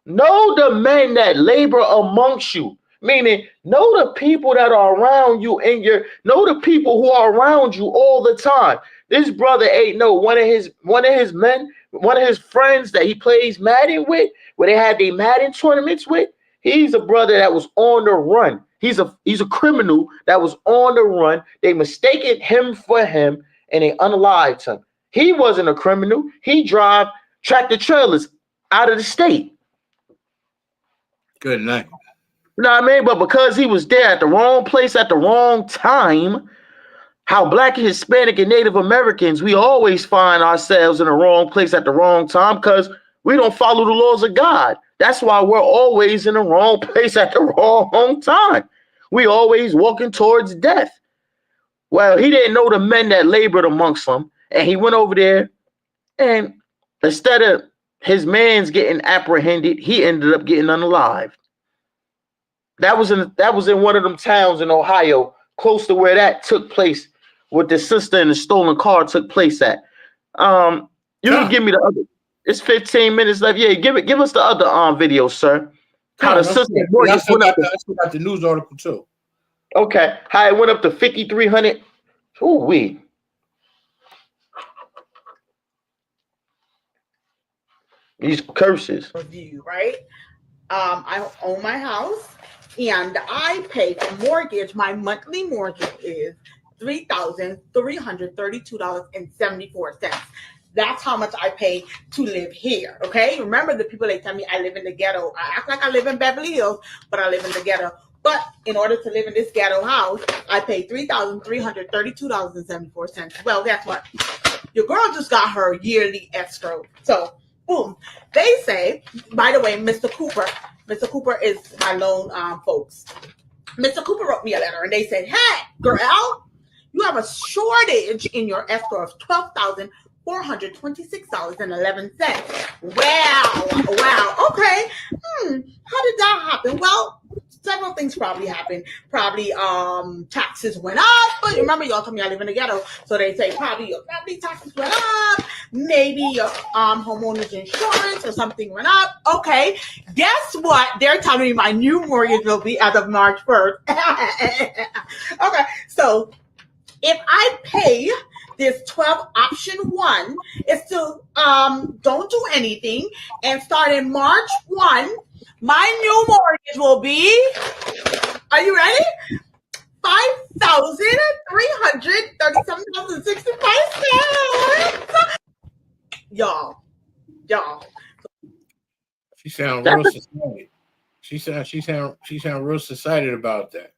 Know the men that labor amongst you. Meaning, know the people that are around you know the people who are around you all the time. This brother ain't know one of his friends that he plays Madden with, where they had their Madden tournaments with. He's a brother that was on the run. He's a criminal that was on the run. They mistaken him for him and they unalived him. He wasn't a criminal. He drive tractor trailers out of the state. Good night. You know what I mean? But because he was there at the wrong place at the wrong time, how Black and Hispanic and Native Americans, we always find ourselves in the wrong place at the wrong time because we don't follow the laws of God. That's why we're always in the wrong place at the wrong time. We always walking towards death. Well, he didn't know the men that labored amongst them, and he went over there, and instead of his man's getting apprehended, he ended up getting unalived. That was in one of them towns in Ohio, close to where that took place, with the sister and the stolen car took place at. You can give me the other. It's 15 minutes left. Yeah, give us the other video, sir. How the sister I still got the news article too. Okay, how it went up to 5,300. Ooh wee. These curses. Review, right? I own my house and I pay for mortgage. My monthly mortgage is $3,332.74. That's how much I pay to live here. Okay. Remember, the people, they tell me I live in the ghetto. I act like I live in Beverly Hills, but I live in the ghetto. But in order to live in this ghetto house, I pay $3,332.74. Well, guess what? Your girl just got her yearly escrow. So, boom. They say, by the way, Mr. Cooper is my loan folks. Mr. Cooper wrote me a letter and they said, hey, girl, you have a shortage in your escrow of $12,426.11. Wow. Okay. How did that happen? Well, several things probably happened. Probably taxes went up. But remember, y'all told me I live in the ghetto. So they say probably your property taxes went up. Maybe your homeowner's insurance or something went up. Okay. Guess what? They're telling me my new mortgage will be as of March 1st. Okay. So if I pay this 12 option 1, it's to don't do anything, and starting March 1, my new mortgage will be, are you ready? $5,337.65. Y'all. She sound real excited. She sound real excited about that.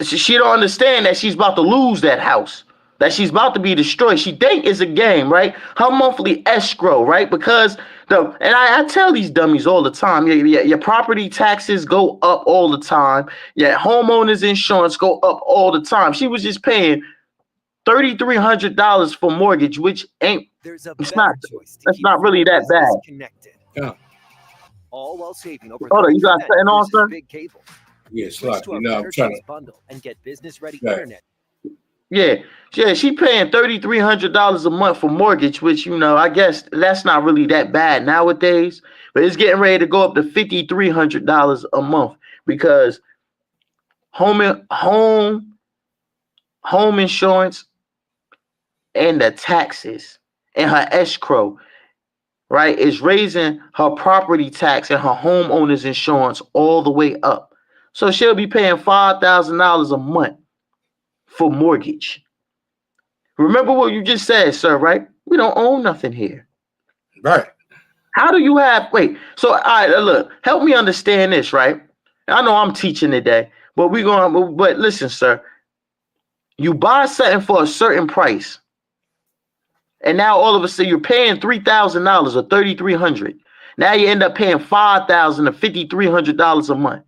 She don't understand that she's about to lose that house, that she's about to be destroyed. She think it's a game, right? Her monthly escrow, right? Because I tell these dummies all the time, your property taxes go up all the time. Your homeowner's insurance go up all the time. She was just paying $3,300 for mortgage, which it's not really that bad. Yeah. All while saving over. Hold on, you got something on, sir? Big cable. Yes, I'm trying to bundle and get business-ready internet. Yeah, she paying $3,300 a month for mortgage, which, I guess that's not really that bad nowadays, but it's getting ready to go up to $5,300 a month because home insurance and the taxes and her escrow, right, is raising her property tax and her homeowner's insurance all the way up. So she'll be paying $5,000 a month for mortgage. Remember what you just said, sir, right? We don't own nothing here. Right. How do you have, so all right, look, help me understand this, right? I know I'm teaching today, but but listen, sir, you buy something for a certain price, and now all of a sudden you're paying $3,000 or $3,300. Now you end up paying $5,000 to $5,300 a month.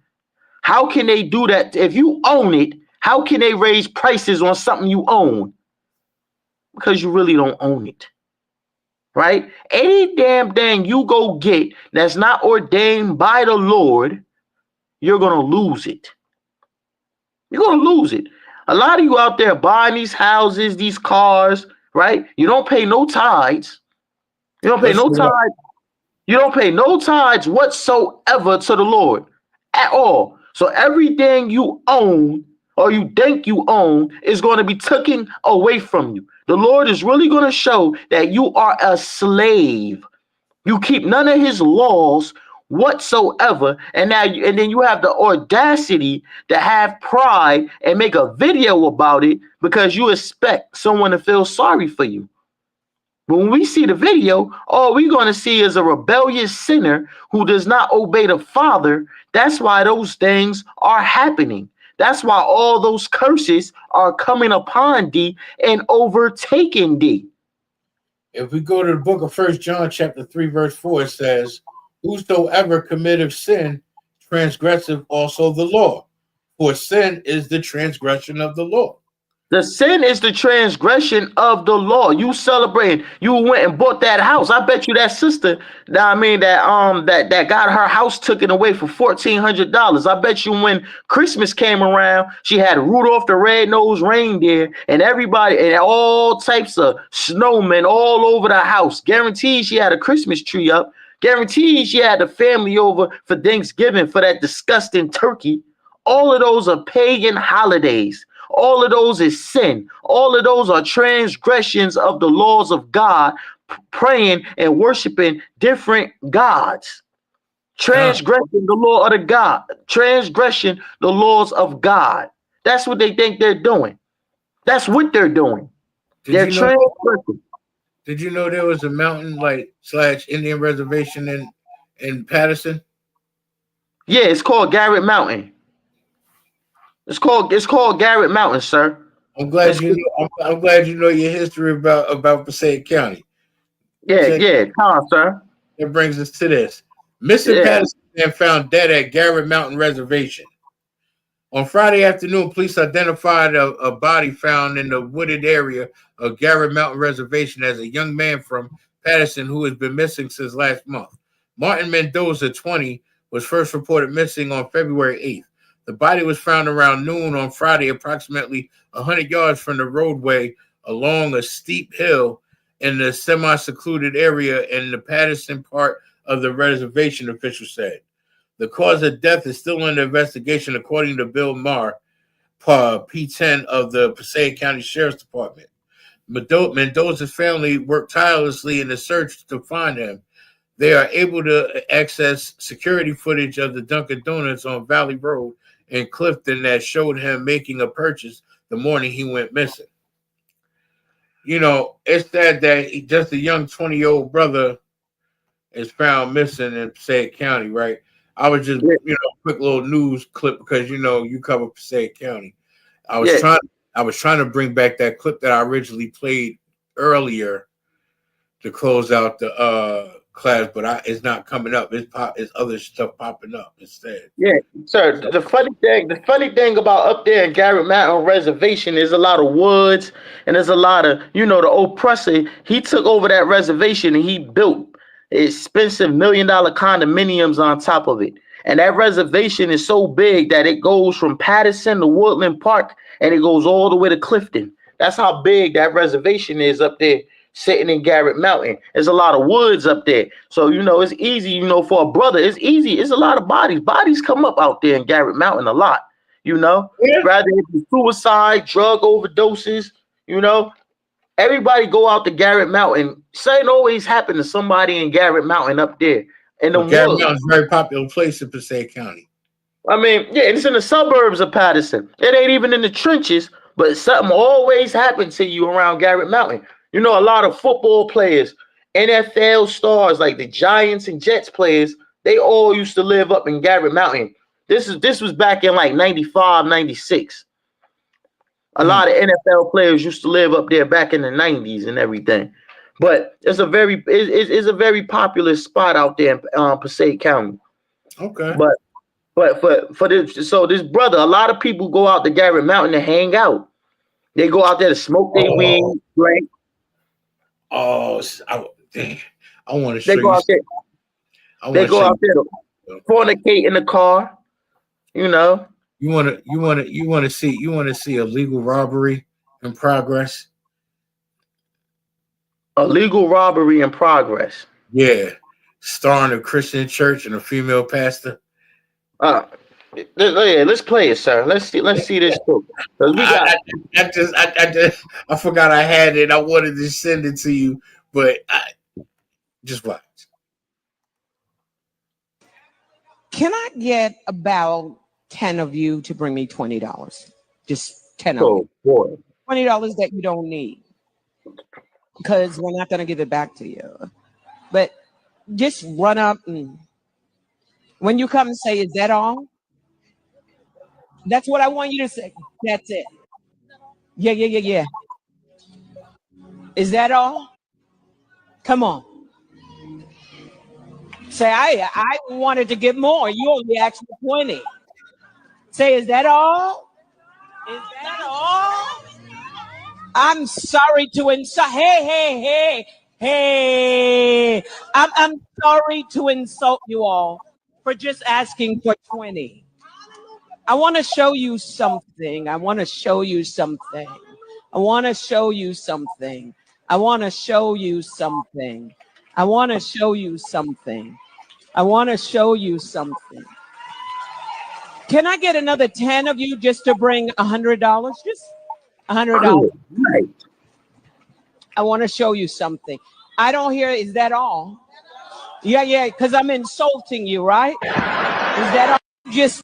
How can they do that? If you own it, how can they raise prices on something you own? Because you really don't own it, right? Any damn thing you go get that's not ordained by the Lord, you're going to lose it. You're going to lose it. A lot of you out there buying these houses, these cars, right? You don't pay no tithes. You don't pay no tithes. You don't pay no tithes whatsoever to the Lord at all. So everything you own or you think you own is going to be taken away from you. The Lord is really going to show that you are a slave. You keep none of his laws whatsoever, and then you have the audacity to have pride and make a video about it because you expect someone to feel sorry for you. But when we see the video, all we're going to see is a rebellious sinner who does not obey the Father. That's why those things are happening. That's why all those curses are coming upon thee and overtaking thee. If we go to the book of 1 John chapter 3, verse 4, it says, whosoever committeth sin transgresseth also the law, for sin is the transgression of the law. The sin is the transgression of the law. You celebrating, you went and bought that house. I bet you that sister, that got her house taken away for $1,400. I bet you when Christmas came around, she had Rudolph the Red-Nosed Reindeer and everybody and all types of snowmen all over the house. Guaranteed she had a Christmas tree up. Guaranteed she had the family over for Thanksgiving for that disgusting turkey. All of those are pagan holidays. All of those is sin. All of those are transgressions of the laws of God, praying and worshiping different gods. Transgressing the law of the God. Transgression the laws of God. That's what they think they're doing. That's what they're doing. They're transgressing. Did you know there was a mountain / Indian reservation in Paterson? Yeah, it's called Garrett Mountain. It's called Garrett Mountain, sir. I'm glad you know your history about Passaic County. Yeah, come on, sir. That brings us to this. Missing Paterson man found dead at Garrett Mountain Reservation. On Friday afternoon, police identified a body found in the wooded area of Garrett Mountain Reservation as a young man from Paterson who has been missing since last month. Martin Mendoza, 20, was first reported missing on February 8th. The body was found around noon on Friday, approximately 100 yards from the roadway along a steep hill in the semi-secluded area in the Paterson part of the reservation, officials said. The cause of death is still under investigation, according to Bill Maher, P10 of the Passaic County Sheriff's Department. Mendoza's family worked tirelessly in the search to find him. They are able to access security footage of the Dunkin' Donuts on Valley Road in Clifton that showed him making a purchase the morning he went missing. You know, it's sad that just a young 20-year-old brother is found missing in Passaic County, right? I was just, quick little news clip because, you cover Passaic County. I was trying to bring back that clip that I originally played earlier to close out the class, but it's not coming up. It's other stuff popping up instead. Yeah, sir. The funny thing about up there in Garrett Mountain Reservation is a lot of woods and there's a lot of, the oppressor. He took over that reservation and he built expensive $1 million condominiums on top of it. And that reservation is so big that it goes from Paterson to Woodland Park and it goes all the way to Clifton. That's how big that reservation is up there, sitting in Garrett Mountain. There's a lot of woods up there. So, it's easy, for a brother. It's easy. It's a lot of bodies. Bodies come up out there in Garrett Mountain a lot, rather it be suicide, drug overdoses, Everybody go out to Garrett Mountain. Something always happened to somebody in Garrett Mountain up there. And Garrett Mountain is a very popular place in Passaic County. I mean, it's in the suburbs of Paterson. It ain't even in the trenches, but something always happened to you around Garrett Mountain. A lot of football players, NFL stars like the Giants and Jets players, they all used to live up in Garrett Mountain. This was back in like 95, 96. A lot of NFL players used to live up there back in the 90s and everything. But it's a very popular spot out there in Passaic County. Okay. But for this, so this brother, a lot of people go out to Garrett Mountain to hang out. They go out there to smoke their weed, drink. Oh, I want to show They go you. out there. They go out there to fornicate in the car. You know. You want to see a legal robbery in progress. A legal robbery in progress. Yeah, starring a Christian church and a female pastor. Let's play it, sir. Let's see this too. I forgot I had it. I wanted to send it to you, but just watch. Can I get about 10 of you to bring me $20? Just 10 of you. Boy. $20 that you don't need. Because we're not going to give it back to you. But just run up and when you come and say, is that all? That's what I want you to say. That's it. Yeah. Is that all? Come on. Say, I wanted to get more. You only asked for 20. Say, is that all? Is that all? I'm sorry to insult. Hey. I'm sorry to insult you all for just asking for 20. I want to show you something. I want to show you something. I want to show you something. I want to show you something. I want to show you something. I want to show you something. Can I get another 10 of you just to bring $100? Just $100. Right. I want to show you something. I don't hear, is that all? Yeah, because I'm insulting you, right? Is that all? Just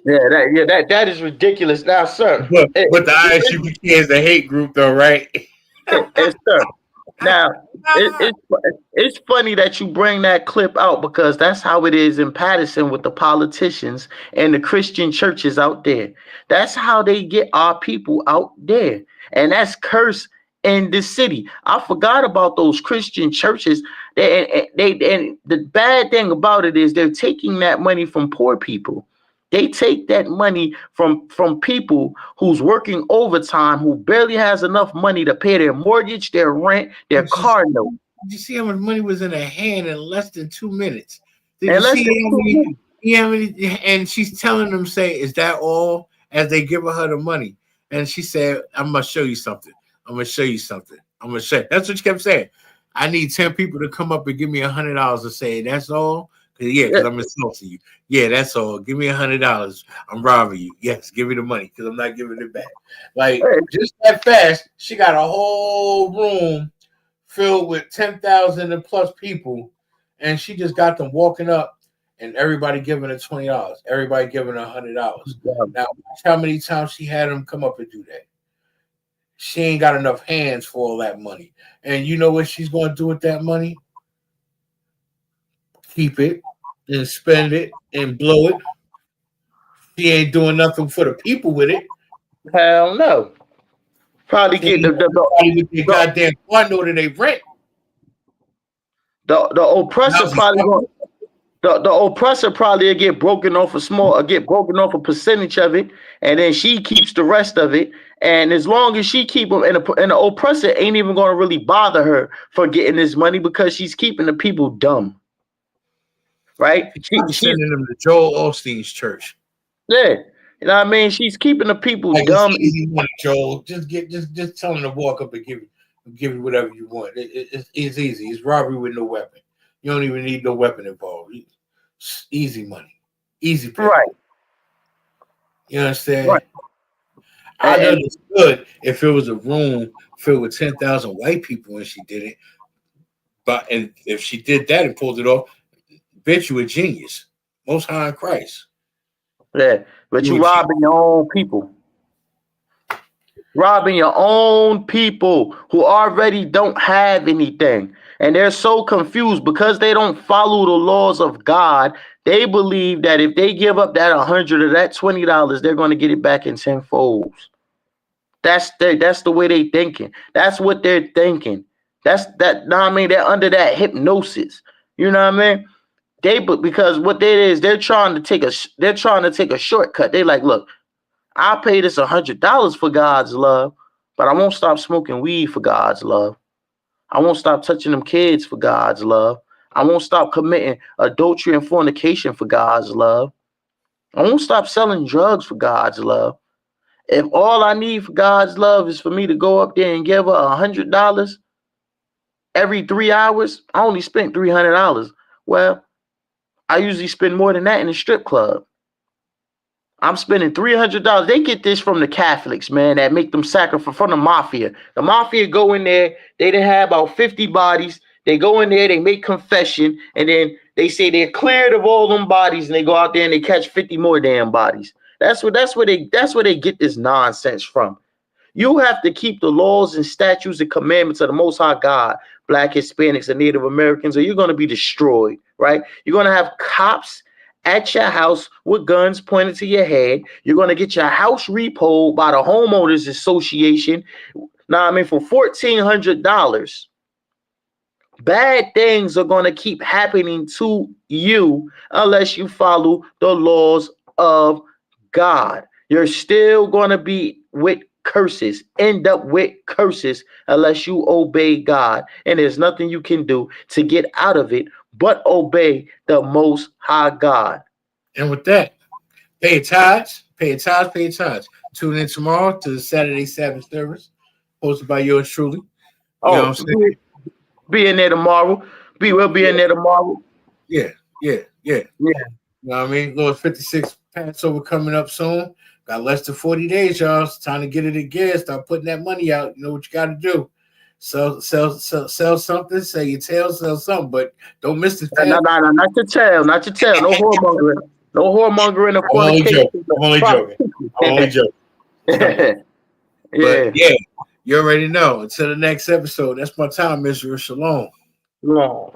that is ridiculous now, sir. But the ISUPK is the hate group, though, right? Sir. Now, it's funny that you bring that clip out because that's how it is in Paterson with the politicians and the Christian churches out there. That's how they get our people out there. And that's cursed in this city. I forgot about those Christian churches. And the bad thing about it is they're taking that money from poor people. They take that money from people who's working overtime, who barely has enough money to pay their mortgage, their rent, their car note. Did you see how much money was in her hand in less than 2 minutes? And she's telling them, say, is that all? As they give her the money. And she said, I'm going to show you something. I'm going to show you something. I'm going to show you. That's what she kept saying. I need 10 people to come up and give me $100 and say, that's all? Because I'm insulting you. Yeah, that's all. Give me $100. I'm robbing you. Yes, give me the money because I'm not giving it back. Like, just that fast, she got a whole room filled with 10,000 and plus people, and she just got them walking up, and everybody giving her $20. Everybody giving her $100. Now, how many times she had them come up and do that? She ain't got enough hands for all that money. And you know what she's going to do with that money? Keep it and spend it and blow it. She ain't doing nothing for the people with it. Hell no. Probably get the goddamn condo that they rent. The oppressor probably the oppressor probably will get broken off a percentage of it, and then she keeps the rest of it. And as long as she keep them, and the oppressor ain't even going to really bother her for getting this money because she's keeping the people dumb. Right? She's sending them to Joel Osteen's church. Yeah. You know what I mean? She's keeping the people dumb. It's easy money, Joel. Just tell them to walk up and give you whatever you want. It's easy. It's robbery with no weapon. You don't even need no weapon involved. It's easy money. Easy pay. Right. You understand? Right. I understood if it was a room filled with 10,000 white people and she did it. And if she did that and pulled it off, bitch, you a genius. Most High in Christ. Yeah, but you robbing your own people. robbing your own people who already don't have anything. And they're so confused because they don't follow the laws of God. They believe that if they give up that 100 or that $20, they're going to get it back in tenfold. That's the way they thinking. That's what they're thinking. Know what I mean? They're under that hypnosis. You know what I mean? Because what they is, they're trying to take a shortcut. They like, look, I'll pay this $100 for God's love, but I won't stop smoking weed for God's love. I won't stop touching them kids for God's love. I won't stop committing adultery and fornication for God's love. I won't stop selling drugs for God's love. If all I need for God's love is for me to go up there and give her $100 every 3 hours, I only spent $300. Well, I usually spend more than that in a strip club. I'm spending $300. They get this from the Catholics, man, that make them sacrifice from the mafia. The mafia go in there, they done have about 50 bodies. They go in there, they make confession, and then they say they're cleared of all them bodies, and they go out there and they catch 50 more damn bodies. That's where they get this nonsense from. You have to keep the laws and statutes and commandments of the Most High God, Black, Hispanics, and Native Americans, or you're going to be destroyed, right? You're going to have cops at your house with guns pointed to your head. You're going to get your house repoed by the homeowners association. Now, I mean, for $1,400, bad things are going to keep happening to you unless you follow the laws of God. You're still going to be with end up with curses unless you obey God. And there's nothing you can do to get out of it but obey the Most High God. And with that, pay tithes. Tune in tomorrow to the Saturday Sabbath service hosted by yours truly. You know what I'm saying? Be in there tomorrow. We'll be in there tomorrow. Yeah. You know what I mean? Lord 56 Passover coming up soon. Got less than 40 days, y'all. It's time to get it again. Start putting that money out. You know what you got to do. Sell something. Sell your tail. Sell something. But don't miss the tail. No, not your tail. Not your tail. No whoremongering. No whoremongering or fornication. I'm only joking. But yeah, you already know. Until the next episode. That's my time, Israel. Shalom. Shalom.